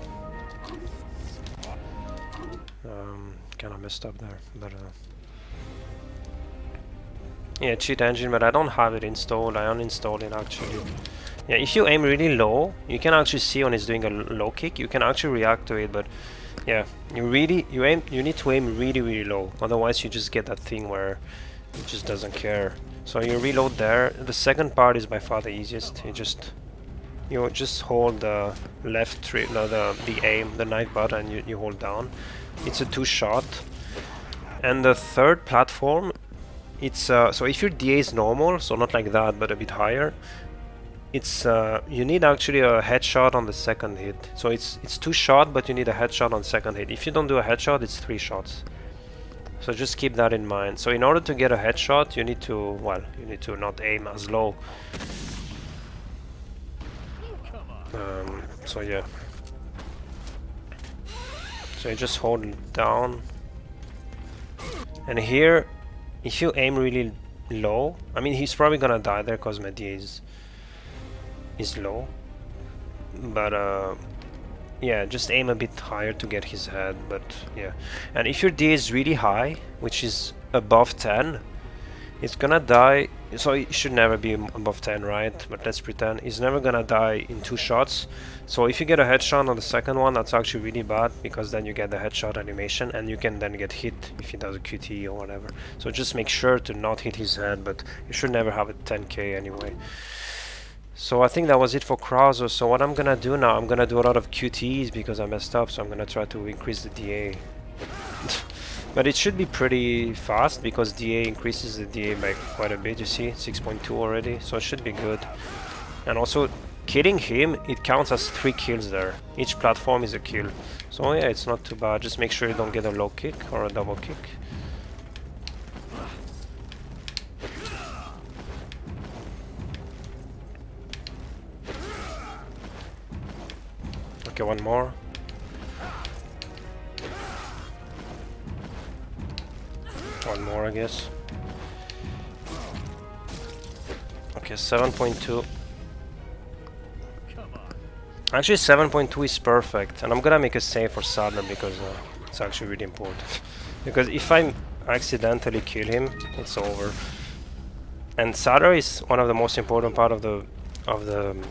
Kinda messed up there, but... Yeah, cheat engine, but I don't have it installed. I uninstalled it actually. Yeah, if you aim really low, you can actually see when he's doing a low kick, you can actually react to it, but yeah, you need to aim really low, otherwise you just get that thing where it just doesn't care. So you reload there. The second part is by far the easiest. You just hold the left trigger, no, the aim, the knife button, you hold down. It's a 2-shot. And the third platform, it's so if your DA is normal, so not like that, but a bit higher, it's you need actually a headshot on the second hit. So it's 2-shot, but you need a headshot on second hit. If you don't do a headshot, it's 3 shots. So just keep that in mind. So in order to get a headshot, you need to not aim as low. So yeah. So you just hold it down. And here, if you aim really low, I mean he's probably gonna die there because my DA is low. But yeah, just aim a bit higher to get his head, but yeah. And if your DA is really high, which is above 10, it's gonna die. So it should never be above 10, right? But let's pretend he's never gonna die in 2 shots. So if you get a headshot on the second one, that's actually really bad, because then you get the headshot animation and you can then get hit if he does a QT or whatever. So just make sure to not hit his head, but you should never have a 10k anyway. So I think that was it for Krauser. So what I'm gonna do now, I'm gonna do a lot of QTs because I messed up, so I'm gonna try to increase the DA. But it should be pretty fast because DA increases the DA by quite a bit, you see, 6.2 already, so it should be good. And also, killing him, it counts as 3 kills there. Each platform is a kill. So yeah, it's not too bad. Just make sure you don't get a low kick or a double kick. Okay, one more. One more, I guess. Okay, 7.2. Actually, 7.2 is perfect, and I'm gonna make a save for Sadler because it's actually really important. Because if I accidentally kill him, it's over. And Sadler is one of the most important part of the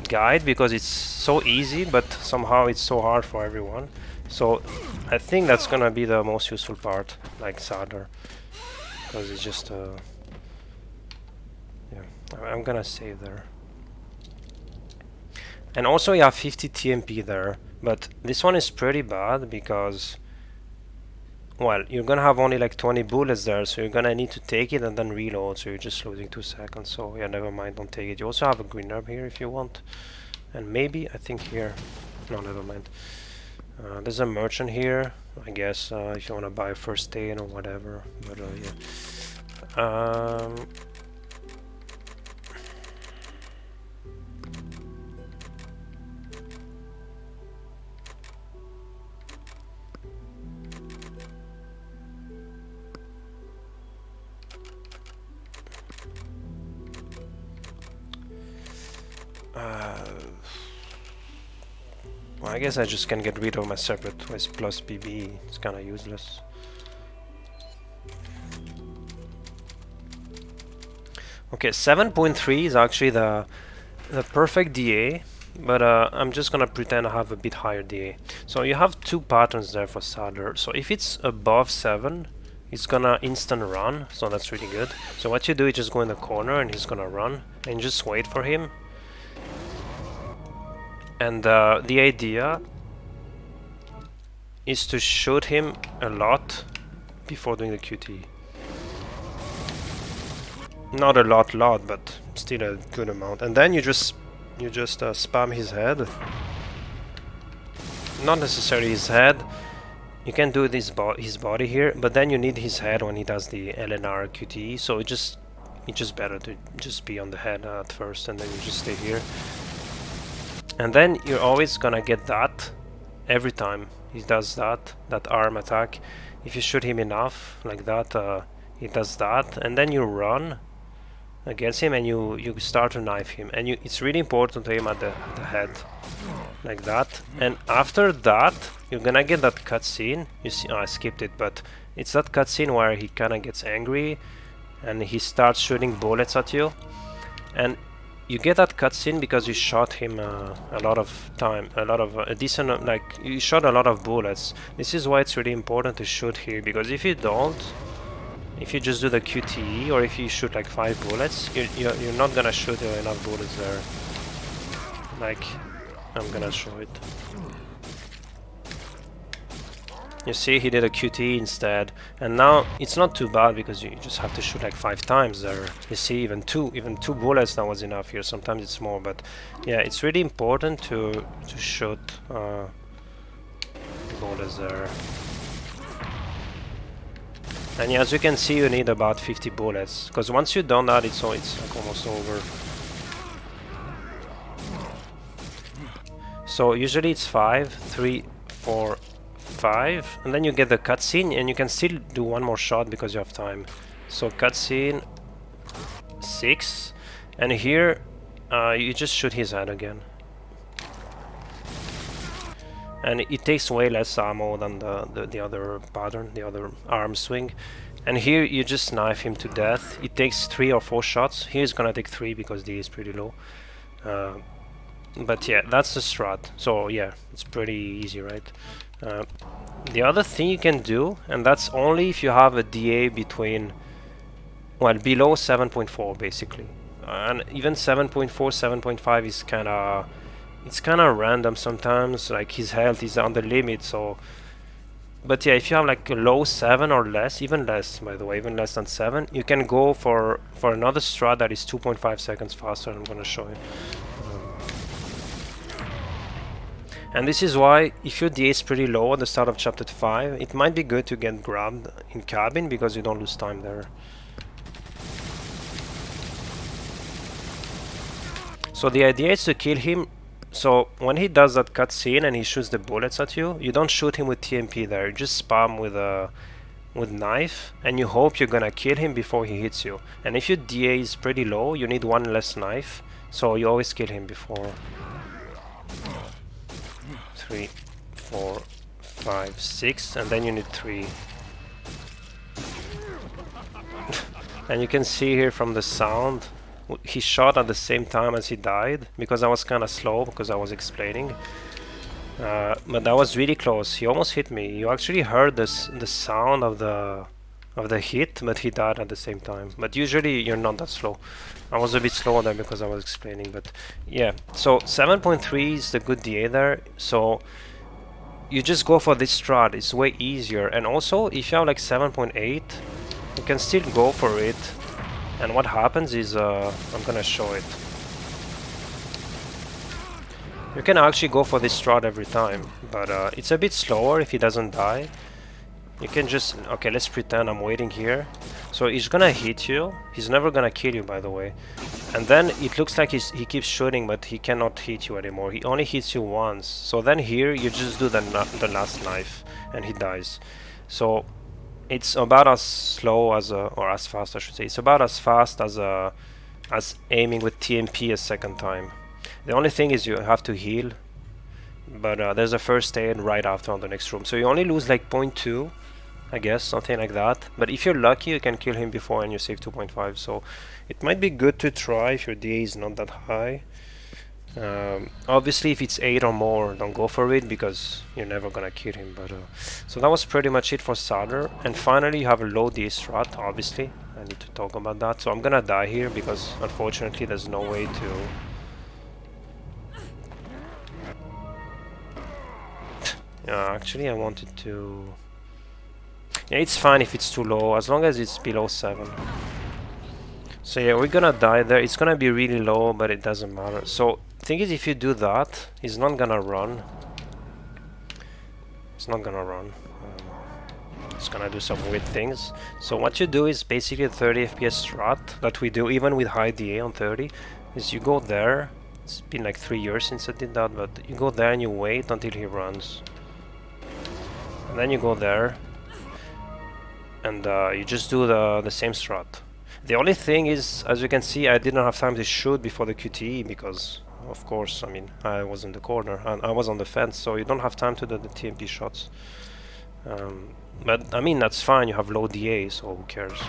guide because it's so easy, but somehow it's so hard for everyone. So I think that's gonna be the most useful part, like Sadler. Because it's just yeah, I'm gonna save there. And also you have 50 TMP there, but this one is pretty bad because, well, you're gonna have only like 20 bullets there, so you're gonna need to take it and then reload, so you're just losing 2 seconds. So yeah, never mind, don't take it. You also have a green herb here if you want, and maybe I think here, no, never mind. There's a merchant here, I guess, if you want to buy a first aid or whatever, but yeah. Well, I guess I just can get rid of my separate with plus PB. It's kind of useless. Okay, 7.3 is actually the perfect DA, but I'm just gonna pretend I have a bit higher DA. So you have 2 patterns there for Sadler. So if it's above 7, it's gonna instant run, so that's really good. So what you do is just go in the corner and he's gonna run, and just wait for him. And the idea is to shoot him a lot before doing the QT. Not a lot, but still a good amount. And then you just spam his head. Not necessarily his head. You can do this his body here, but then you need his head when he does the LNR QTE. So it's just better to just be on the head at first, and then you just stay here. And then you're always gonna get that every time he does that arm attack. If you shoot him enough like that, he does that, and then you run against him and you start to knife him. And it's really important to aim at the head like that. And after that, you're gonna get that cutscene. You see, I skipped it, but it's that cutscene where he kind of gets angry and he starts shooting bullets at you. And you get that cutscene because you shot him a lot of time, a decent, like you shot a lot of bullets. This is why it's really important to shoot here, because if you don't, if you just do the QTE, or if you shoot like 5 bullets, you're not gonna shoot enough bullets there. Like, I'm gonna show it. You see, he did a QTE instead, and now it's not too bad because you just have to shoot like 5 times there. You see, even two bullets that was enough here. Sometimes it's more, but yeah, it's really important to shoot bullets there. And yeah, as you can see, you need about 50 bullets, because once you've done that, it's like almost over. So usually it's 5, 3, 4, 5, and then you get the cutscene, and you can still do one more shot because you have time. So cutscene 6, and here you just shoot his head again. And it takes way less ammo than the other pattern, the other arm swing. And here you just knife him to death. It takes 3 or 4 shots. Here it's gonna take 3 because D is pretty low. But yeah, that's the strat. So yeah, it's pretty easy, right? The other thing you can do, and that's only if you have a DA between, well, below 7.4 basically. And even 7.4, 7.5 is it's kind of random sometimes, like his health is on the limit, so... But yeah, if you have like a low 7 or less, even less by the way, even less than 7, you can go for another strat that is 2.5 seconds faster. I'm gonna show you. And this is why, if your DA is pretty low at the start of chapter 5, it might be good to get grabbed in cabin, because you don't lose time there. So the idea is to kill him. So when he does that cutscene and he shoots the bullets at you, you don't shoot him with TMP there. You just spam with knife, and you hope you're gonna kill him before he hits you. And if your DA is pretty low, you need 1 less knife, so you always kill him before. 3, 4, 5, 6, and then you need 3. And you can see here from the sound, he shot at the same time as he died, because I was kind of slow because I was explaining. But that was really close. He almost hit me. You actually heard the sound of the hit, but he died at the same time. But usually you're not that slow. I was a bit slower there because I was explaining. But yeah, so 7.3 is the good DA there. So you just go for this strat. It's way easier. And also, if you have like 7.8, you can still go for it. And what happens is, I'm gonna show it. You can actually go for this strat every time, but it's a bit slower if he doesn't die. You can just... Okay, let's pretend I'm waiting here. So he's gonna hit you. He's never gonna kill you, by the way. And then it looks like he keeps shooting, but he cannot hit you anymore. He only hits you once. So then here, you just do the last knife, and he dies. So it's about as slow as, or as fast I should say. It's about as fast as aiming with TMP a second time. The only thing is you have to heal, but there's a first aid right after on the next room. So you only lose like 0.2, I guess, something like that. But if you're lucky, you can kill him before and you save 2.5. So it might be good to try if your DA is not that high. Obviously if it's 8 or more, don't go for it because you're never gonna kill him. But so that was pretty much it for starter. And finally you have a low DA strat. Obviously I need to talk about that. So I'm gonna die here because unfortunately there's no way to... actually I wanted to... Yeah, it's fine if it's too low, as long as it's below 7. So yeah, we're gonna die there. It's gonna be really low, but it doesn't matter. So thing is, if you do that, he's not gonna run. It's not gonna run. It's gonna do some weird things. So what you do is basically a 30 FPS strat that we do even with high DA on 30. Is you go there. It's been like 3 years since I did that, but you go there and you wait until he runs. And then you go there, and you just do the same strat. The only thing is, as you can see, I didn't have time to shoot before the QTE because, of course, I mean, I was in the corner and I was on the fence, so you don't have time to do the TMP shots. But I mean, that's fine. You have low DA, so who cares?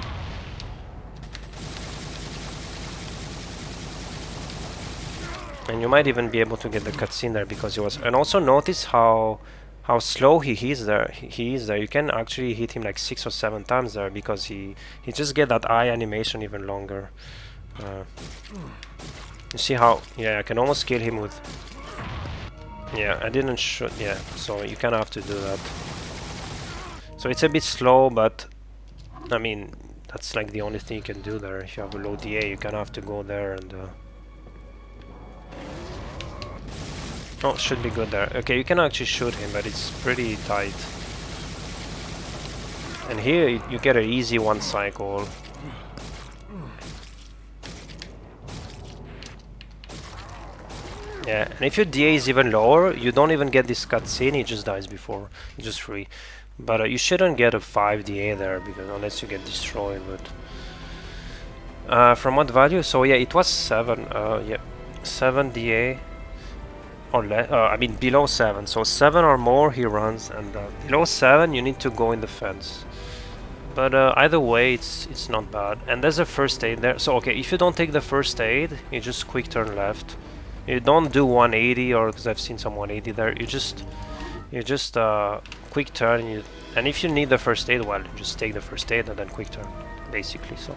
And you might even be able to get the cutscene there because he was. And also notice how slow he is there. He is there. You can actually hit him like 6 or 7 times there because he just get that eye animation even longer. You see how? Yeah, I can almost kill him with. Yeah, I didn't shoot. Yeah, so you kind of have to do that. So it's a bit slow, but I mean that's like the only thing you can do there. If you have a low DA, you kind of have to go there and. Oh, should be good there. Okay, you can actually shoot him, but it's pretty tight. And here you get an easy 1 cycle. Yeah, and if your DA is even lower, you don't even get this cutscene, he just dies before. You're just free. But you shouldn't get a 5 DA there, because unless you get destroyed, but... from what value? So yeah, it was 7. Yeah, 7 DA. Or less, I mean below 7, so 7 or more he runs, and below 7 you need to go in the fence. But either way it's not bad. And there's a first aid there, so okay, if you don't take the first aid, you just quick turn left. You don't do 180, or because I've seen some 180 there, you just quick turn, and if you need the first aid, well, you just take the first aid and then quick turn, basically. So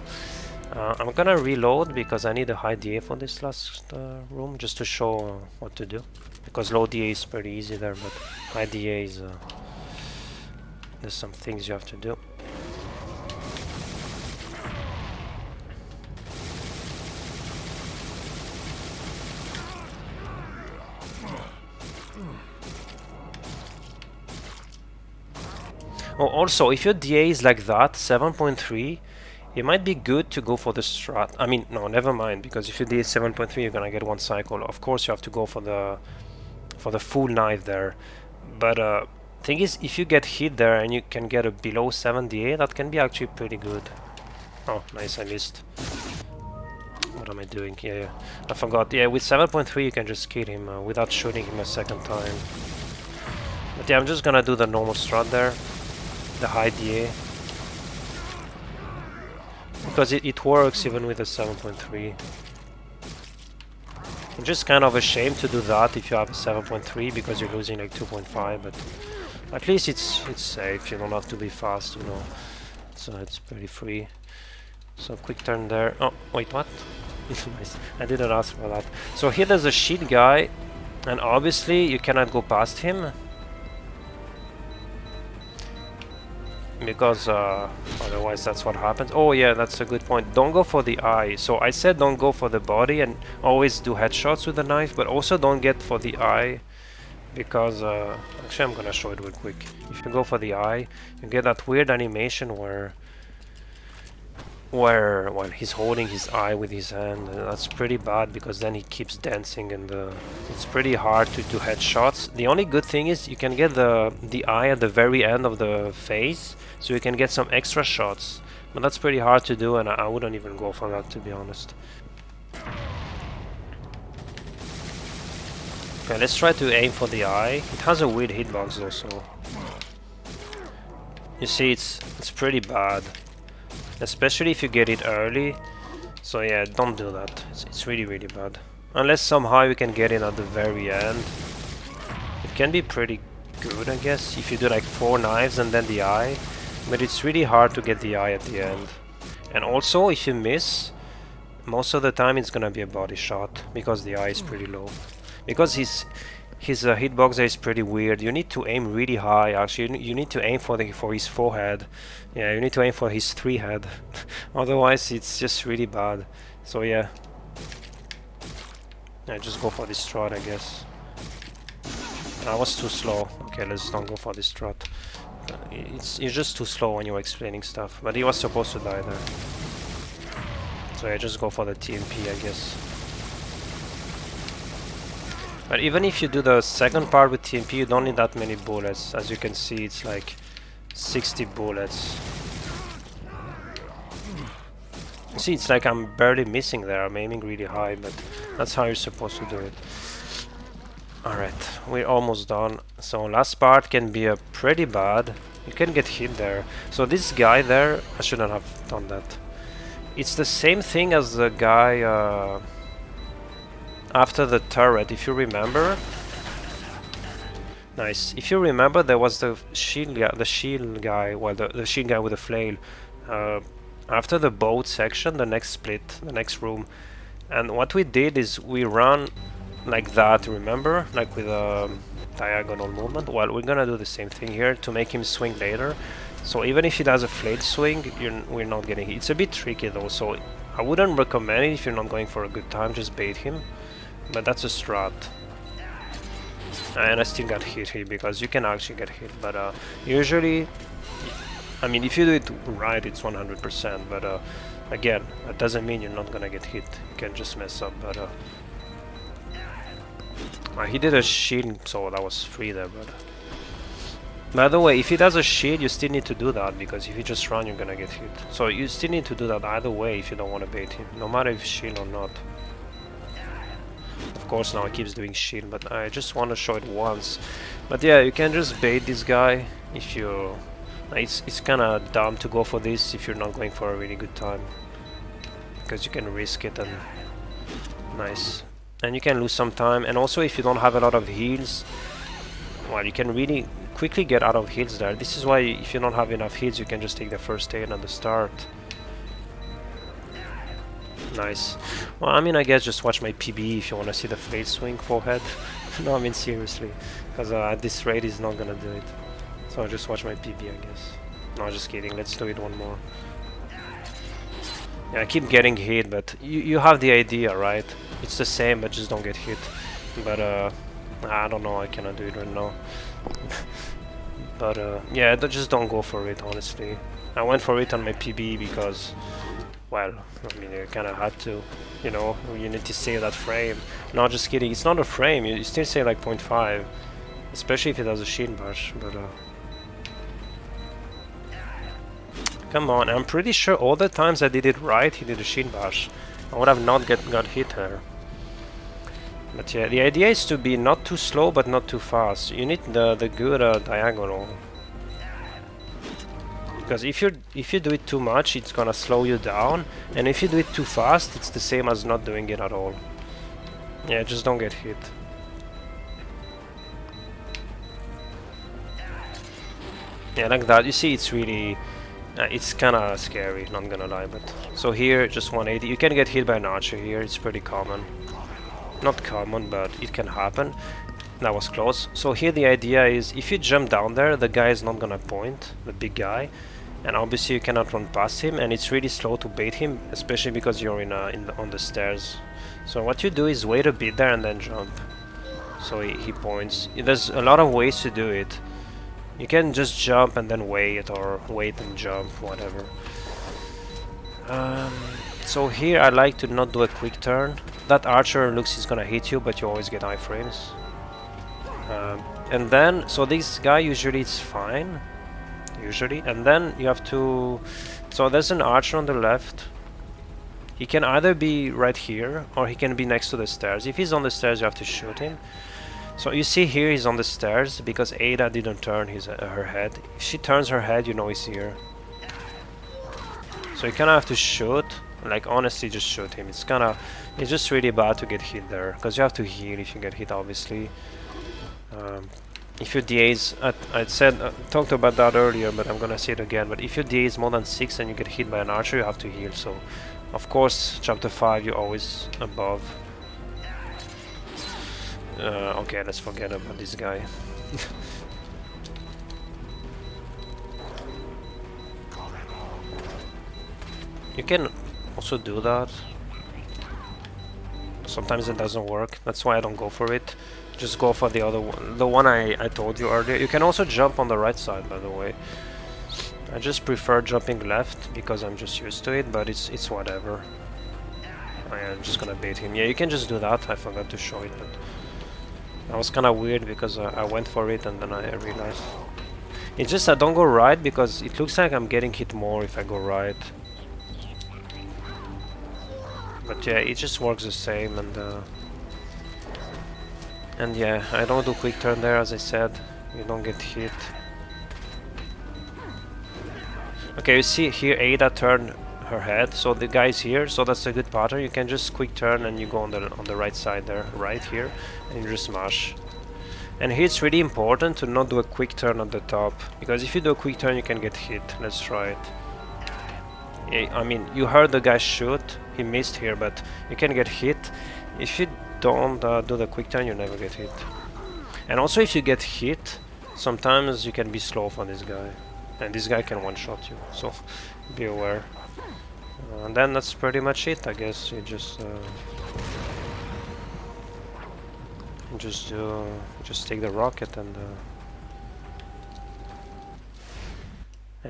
I'm gonna reload because I need a high DA for this last room, just to show what to do. Because low DA is pretty easy there, but high DA is... there's some things you have to do. Oh, also, if your DA is like that, 7.3, it might be good to go for the strat. I mean, no, never mind, because if your DA is 7.3, you're gonna get 1 cycle. Of course, you have to go for the full knife there. But thing is, if you get hit there and you can get a below 7 DA, that can be actually pretty good. Oh, nice, I missed. What am I doing? Yeah, I forgot. Yeah, with 7.3 you can just kill him without shooting him a second time. But yeah, I'm just gonna do the normal strat there. The high DA. Because it works even with a 7.3. It's just kind of a shame to do that if you have a 7.3 because you're losing like 2.5, but at least it's safe. You don't have to be fast, you know. So it's pretty free. So quick turn there. Oh, wait, what? Nice. I didn't ask for that. So here there's a sheet guy, and obviously you cannot go past him. Because otherwise that's what happens. Oh yeah, that's a good point. Don't go for the eye. So I said don't go for the body and always do headshots with the knife, but also don't get for the eye, because actually I'm gonna show it real quick. If you go for the eye, you get that weird animation where well, he's holding his eye with his hand. That's pretty bad because then he keeps dancing, and it's pretty hard to do headshots. The only good thing is you can get the eye at the very end of the face, so you can get some extra shots. But that's pretty hard to do, and I wouldn't even go for that, to be honest. Okay, let's try to aim for the eye. It has a weird hitbox though, so you see it's pretty bad. Especially if you get it early. So yeah, don't do that. It's really, really bad. Unless somehow you can get it at the very end. It can be pretty good, I guess, if you do like 4 knives and then the eye. But it's really hard to get the eye at the end. And also, if you miss, most of the time it's gonna be a body shot, because the eye is pretty low. Because his hitbox there is pretty weird. You need to aim really high. Actually, you need to aim for his forehead. Yeah, you need to aim for his 3 head. Otherwise, it's just really bad. So yeah, just go for this strat, I guess. I was too slow. Okay, let's not go for this strat. You're just too slow when you're explaining stuff. But he was supposed to die there. So yeah, just go for the TMP, I guess. But even if you do the second part with TMP, you don't need that many bullets. As you can see, it's like 60 bullets. You see, it's like I'm barely missing there. I'm aiming really high, but that's how you're supposed to do it. Alright, we're almost done. So last part can be pretty bad. You can get hit there. So this guy there, I shouldn't have done that. It's the same thing as the guy... after the turret, if you remember. Nice. If you remember, there was the shield guy, well, the shield guy with the flail. After the boat section, the next split, the next room. And what we did is we run like that, remember? Like with a diagonal movement. Well, we're gonna do the same thing here to make him swing later. So even if he does a flail swing, we're not getting hit. It's a bit tricky though, so I wouldn't recommend it if you're not going for a good time, just bait him. But that's a strat. And I still got hit here because you can actually get hit, but usually, I mean, if you do it right, it's 100%, but again, that doesn't mean you're not gonna get hit. You can just mess up, but he did a shield, so that was free there, but by the way, if he does a shield, you still need to do that, because if you just run, you're gonna get hit. So you still need to do that either way if you don't want to bait him, no matter if shield or not. Of course, now it keeps doing shield, but I just want to show it once. But yeah, you can just bait this guy if you... It's kind of dumb to go for this if you're not going for a really good time, because you can risk it, and nice. And you can lose some time, and also if you don't have a lot of heals, well, you can really quickly get out of heals there. This is why if you don't have enough heals, you can just take the first aid at the start. Nice. Well, I mean, I guess just watch my PB if you want to see the flail swing forehead. No, I mean seriously, because at this rate he's not gonna do it. So just watch my PB, I guess. No, just kidding. Let's do it one more. Yeah, I keep getting hit, but you have the idea, right? It's the same, but just don't get hit. But I don't know. I cannot do it right now. But yeah, just don't go for it. Honestly, I went for it on my PB because, well, I mean, you kind of had to, you know, you need to save that frame. No, just kidding, it's not a frame, you still say like 0.5, especially if it has a shield bash, but come on, I'm pretty sure all the times I did it right, he did a shield bash. I would have not got hit there. But yeah, the idea is to be not too slow, but not too fast. You need the good diagonal. Because if you do it too much, it's gonna slow you down, and if you do it too fast, it's the same as not doing it at all. Yeah, just don't get hit. Yeah, like that. You see, it's really, it's kind of scary, not gonna lie. But so here, just 180. You can get hit by an archer here. It's pretty common. Not common, but it can happen. That was close. So here the idea is, if you jump down there, the guy is not gonna point, the big guy, and obviously you cannot run past him, and it's really slow to bait him, especially because you're on the stairs. So what you do is wait a bit there and then jump. So he points. There's a lot of ways to do it. You can just jump and then wait, or wait and jump, whatever. So here I like to not do a quick turn. That archer looks he's gonna hit you, but you always get iframes. And then, so this guy usually it's fine, usually, and then you have to, so there's an archer on the left. He can either be right here, or he can be next to the stairs. If he's on the stairs, you have to shoot him. So you see here he's on the stairs, because Ada didn't turn her head. If she turns her head, you know he's here. So you kinda have to shoot, like honestly just shoot him. It's just really bad to get hit there, because you have to heal if you get hit, obviously. If your DA is, I talked about that earlier, but I'm gonna say it again, but if your DA is more than 6 and you get hit by an archer, you have to heal. So of course chapter 5 you're always above. Okay, let's forget about this guy. You can also do that. Sometimes it doesn't work, that's why I don't go for it. Just go for the other one, the one I told you earlier. You can also jump on the right side, by the way. I just prefer jumping left because I'm just used to it, but it's whatever. I'm just gonna bait him. Yeah, you can just do that. I forgot to show it, but that was kind of weird because I went for it and then I realized. It's just I don't go right because it looks like I'm getting hit more if I go right. But yeah, it just works the same, and yeah, I don't do quick turn there, as I said. You don't get hit. Okay, you see here Ada turned her head. So the guy's here, so that's a good pattern. You can just quick turn and you go on the right side there, right here, and you just smash. And here it's really important to not do a quick turn at the top, because if you do a quick turn you can get hit. Let's try it. Yeah, I mean, you heard the guy shoot, he missed here, but you can get hit. If you don't do the quick turn, you never get hit. And also if you get hit, sometimes you can be slow for this guy. And this guy can one-shot you, so be aware. And then that's pretty much it, I guess. You just take the rocket and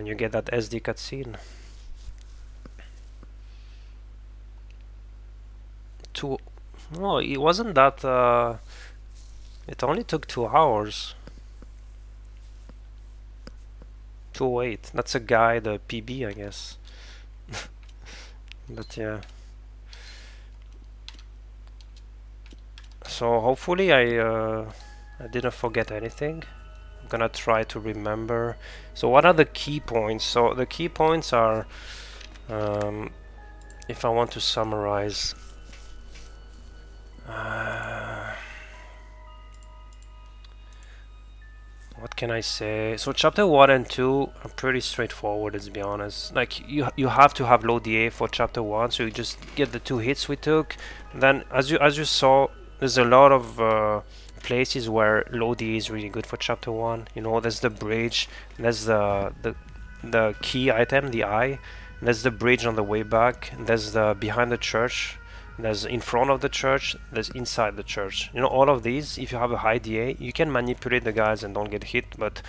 you get that SD cutscene. No, it wasn't that. It only took 2 hours. 208. That's a guy, the PB, I guess. But yeah. So hopefully I didn't forget anything. I'm gonna try to remember. So what are the key points? So the key points are, if I want to summarize, what can I say? So chapter 1 and 2 are pretty straightforward, let's be honest. Like you have to have low DA for chapter 1, so you just get the 2 hits we took. Then as you saw, there's a lot of places where low DA is really good for chapter 1. You know, there's the bridge, there's the key item, the eye, there's the bridge on the way back, there's the behind the church, there's in front of the church, there's inside the church. You know, all of these, if you have a high DA, you can manipulate the guys and don't get hit, but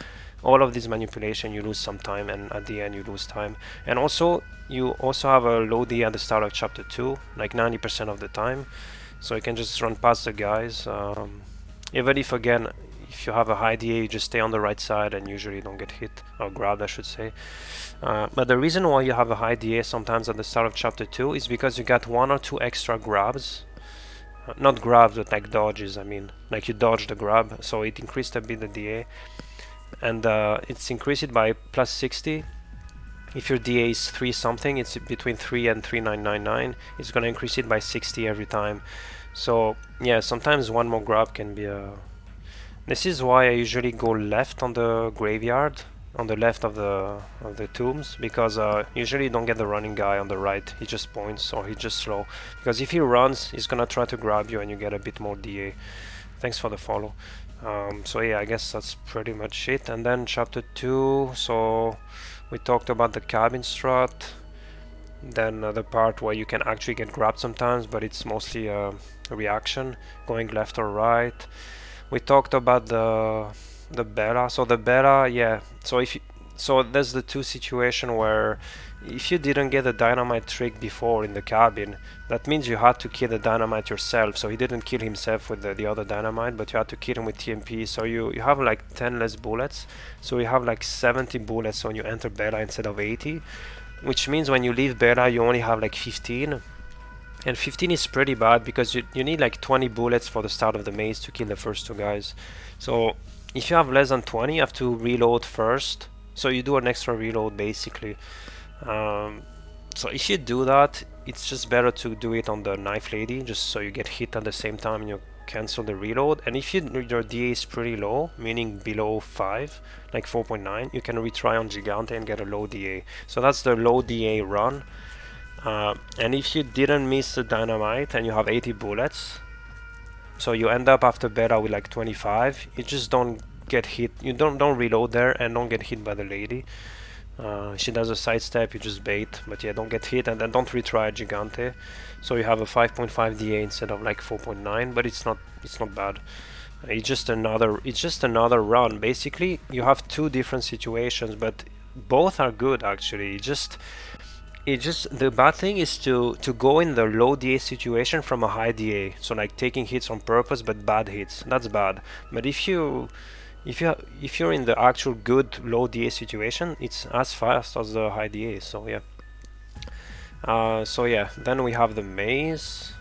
all of this manipulation, you lose some time, and at the end you lose time. And also, you also have a low DA at the start of chapter 2, like 90% of the time, so you can just run past the guys. Even if, again, if you have a high DA, you just stay on the right side and usually don't get hit, or grabbed, I should say. But the reason why you have a high DA sometimes at the start of chapter 2 is because you got 1 or 2 extra grabs. Not grabs, but like dodges, I mean. Like you dodge the grab, so it increased a bit the DA. And it's increased by plus 60. If your DA is 3 something, it's between 3 and 3999. It's gonna increase it by 60 every time. So yeah, sometimes 1 more grab can be a... This is why I usually go left on the graveyard, on the left of the tombs, because usually you don't get the running guy on the right. He just points, or he's just slow. Because if he runs, he's gonna try to grab you and you get a bit more DA. Thanks for the follow. So yeah, I guess that's pretty much it. And then chapter 2, so we talked about the cabin strat. Then the part where you can actually get grabbed sometimes, but it's mostly a reaction, going left or right. We talked about the beta. So the beta, yeah. So there's the 2 situation where if you didn't get the dynamite trick before in the cabin, that means you had to kill the dynamite yourself. So he didn't kill himself with the other dynamite, but you had to kill him with TMP. So you have like 10 less bullets. So you have like 70 bullets when you enter beta instead of 80. Which means when you leave beta, you only have like 15. And 15 is pretty bad because you need like 20 bullets for the start of the maze to kill the first 2 guys. So if you have less than 20, you have to reload first. So you do an extra reload basically. So if you do that, it's just better to do it on the knife lady, just so you get hit at the same time and you cancel the reload. And if your DA is pretty low, meaning below 5, like 4.9, you can retry on Gigante and get a low DA. So that's the low DA run. And if you didn't miss the dynamite and you have 80 bullets, so you end up after beta with like 25, you just don't get hit. You don't reload there and don't get hit by the lady. She does a sidestep, you just bait, but yeah, don't get hit, and then don't retry Gigante. So you have a 5.5 DA instead of like 4.9, but it's not bad. It's just another run. Basically, you have 2 different situations, but both are good actually. The bad thing is to go in the low DA situation from a high DA. So like taking hits on purpose, but bad hits. That's bad. But if you're in the actual good low DA situation, it's as fast as the high DA. So yeah. Then we have the maze.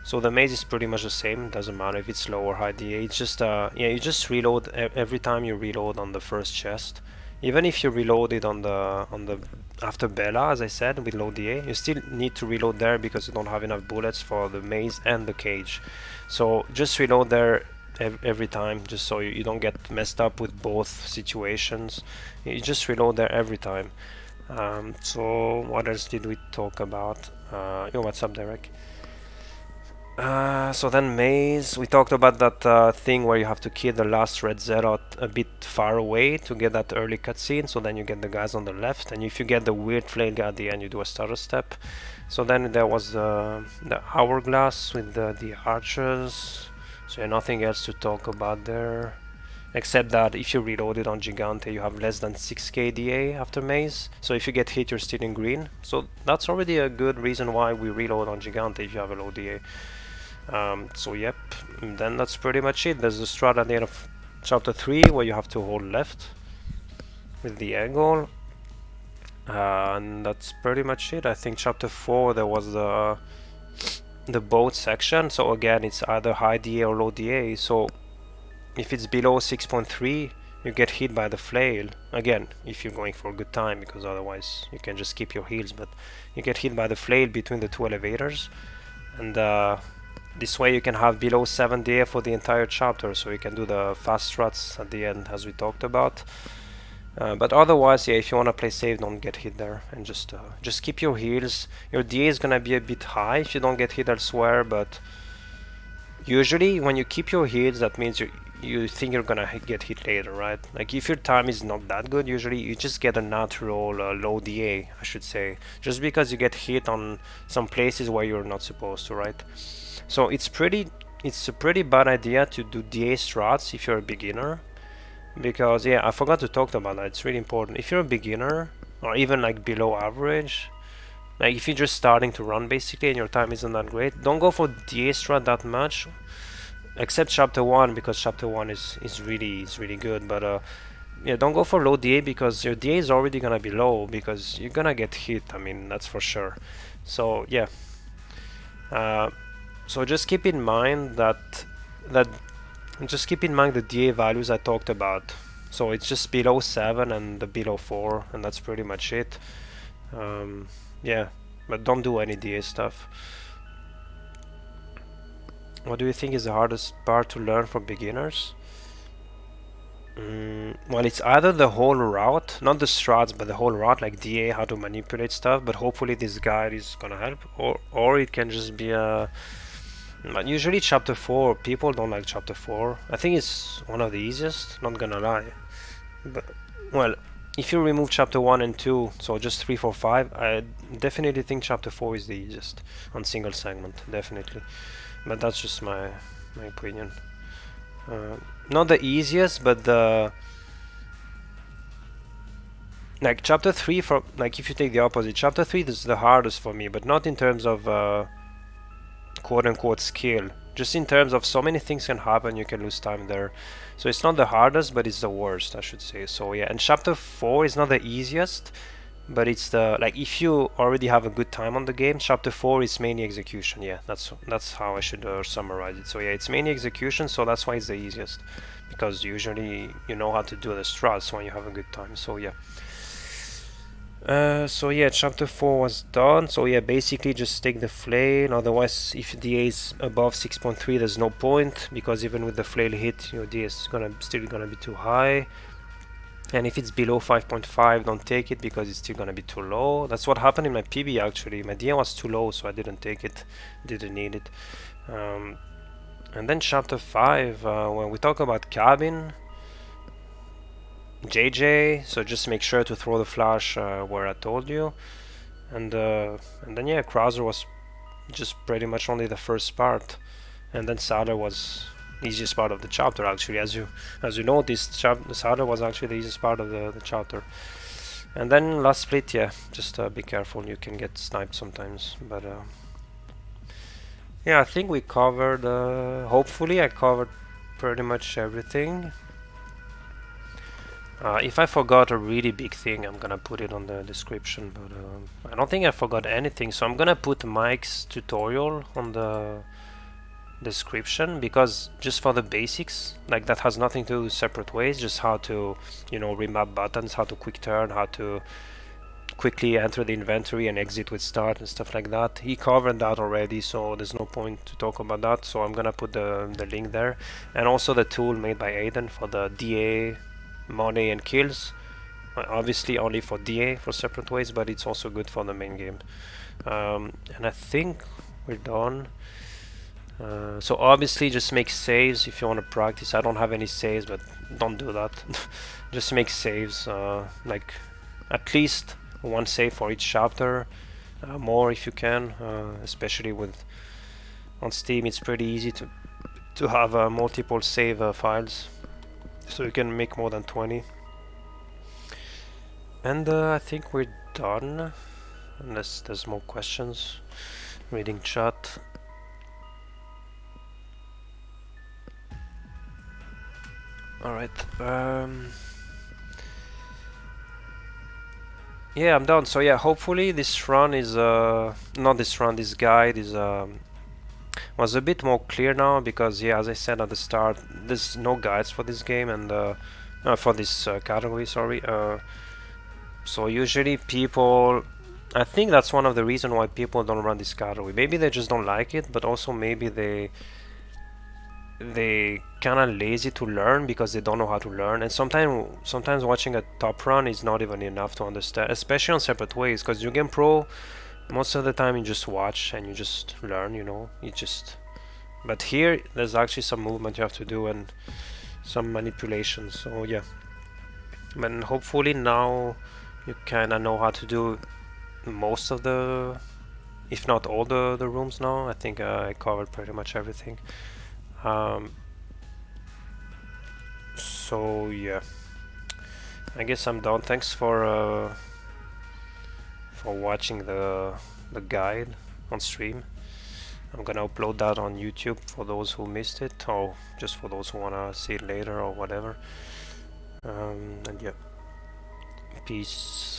So the maze is pretty much the same. Doesn't matter if it's low or high DA. It's just you just reload every time you reload on the first chest. Even if you reload it on the after Bella, as I said, with low DA, you still need to reload there because you don't have enough bullets for the maze and the cage. So just reload there every time, just so you don't get messed up with both situations. You just reload there every time. So what else did we talk about? Yo, what's up, Derek? So then maze, we talked about that thing where you have to kill the last red zealot a bit far away to get that early cutscene, so then you get the guys on the left, and if you get the weird flail guy at the end, you do a stutter step. So then there was the hourglass with the archers, so nothing else to talk about there, except that if you reload it on Gigante, you have less than 6k DA after maze, so if you get hit, you're still in green. So that's already a good reason why we reload on Gigante if you have a low DA. So yep, and then that's pretty much it. There's the strat at the end of chapter 3 where you have to hold left with the angle, and that's pretty much it. I think chapter 4 there was the boat section, so again it's either high DA or low DA. So if it's below 6.3 you get hit by the flail, again if you're going for a good time, because otherwise you can just skip your heals, but you get hit by the flail between the two elevators, and this way you can have below 7 DA for the entire chapter, so you can do the fast strats at the end as we talked about. But otherwise, yeah, if you want to play safe, don't get hit there, and just keep your heals. Your DA is gonna be a bit high if you don't get hit elsewhere, but usually when you keep your heals, that means you think you're gonna get hit later, right? Like if your time is not that good, usually you just get a natural low DA, I should say, just because you get hit on some places where you're not supposed to, right? So it's a pretty bad idea to do DA strats if you're a beginner, because yeah, I forgot to talk about that. It's really important. If you're a beginner or even like below average, like if you're just starting to run basically and your time isn't that great, don't go for DA strat that much, except chapter 1, because chapter 1 is really good. But yeah, don't go for low DA because your DA is already gonna be low because you're gonna get hit. I mean, that's for sure. So yeah. So just keep in mind just keep in mind the DA values I talked about. So it's just below 7 and the below 4, and that's pretty much it. Yeah, but don't do any DA stuff. What do you think is the hardest part to learn for beginners? Well, it's either the whole route, not the strats, but the whole route, like DA, how to manipulate stuff, but hopefully this guide is gonna help, or it can just be a... But usually chapter 4, people don't like chapter 4. I think it's one of the easiest, not gonna lie. But, well, if you remove chapter 1 and 2, so just 3, 4, 5, I definitely think chapter 4 is the easiest on single segment, definitely. But that's just my opinion. Not the easiest, but the... Like chapter 3, for like if you take the opposite, chapter 3 is the hardest for me, but not in terms of quote-unquote skill, just in terms of so many things can happen, you can lose time there. So it's not the hardest, but it's the worst, I should say. So yeah, and chapter 4 is not the easiest, but it's the, like, if you already have a good time on the game, chapter 4 is mainly execution. Yeah, that's how I should summarize it. So yeah, it's mainly execution, so that's why it's the easiest, because usually you know how to do the strats when you have a good time. So yeah. So yeah, chapter 4 was done. So yeah, basically just take the flail. Otherwise, if DA is above 6.3, there's no point, because even with the flail hit, your DA is still gonna be too high. And if it's below 5.5, don't take it because it's still gonna be too low. That's what happened in my PB actually. My DA was too low, so I didn't take it. Didn't need it. And then chapter 5, when we talk about cabin, JJ, so just make sure to throw the flash where I told you, and then yeah, Krauser was just pretty much only the first part, and then Sader was the easiest part of the chapter actually. As you noticed, Sader was actually the easiest part of the chapter. And then last split, yeah, just be careful, you can get sniped sometimes, but yeah, I think we covered, hopefully I covered pretty much everything. If I forgot a really big thing, I'm gonna put it on the description, but I don't think I forgot anything, so I'm gonna put Mike's tutorial on the description, because just for the basics, like that has nothing to do with separate ways, just how to, you know, remap buttons, how to quick turn, how to quickly enter the inventory and exit with start and stuff like that. He covered that already, so there's no point to talk about that. So I'm gonna put the link there, and also the tool made by Aiden for the DA, money and kills. Obviously only for DA for separate ways, but it's also good for the main game. And I think we're done. So obviously just make saves if you want to practice. I don't have any saves, but don't do that. Just make saves, like at least one save for each chapter, more if you can, especially with on Steam. It's pretty easy to have multiple save files, so you can make more than 20. And I think we're done, unless there's more questions. Reading chat. Alright, yeah, I'm done. So yeah, hopefully this run is, not this run, this guide is, was a bit more clear now, because yeah, as I said at the start, there's no guides for this game, and for this category, sorry. So usually people, I think that's one of the reasons why people don't run this category. Maybe they just don't like it, but also maybe they kind of lazy to learn because they don't know how to learn. And sometimes watching a top run is not even enough to understand, especially on separate ways, because you game pro, most of the time you just watch and you just learn, you know, you just. But here there's actually some movement you have to do and some manipulation. So yeah, and hopefully now you kind of know how to do most of the, if not all the rooms now. I think I covered pretty much everything. So yeah, I guess I'm done. Thanks for watching the guide on stream. I'm gonna upload that on YouTube for those who missed it, or just for those who wanna see it later or whatever. And yeah, peace.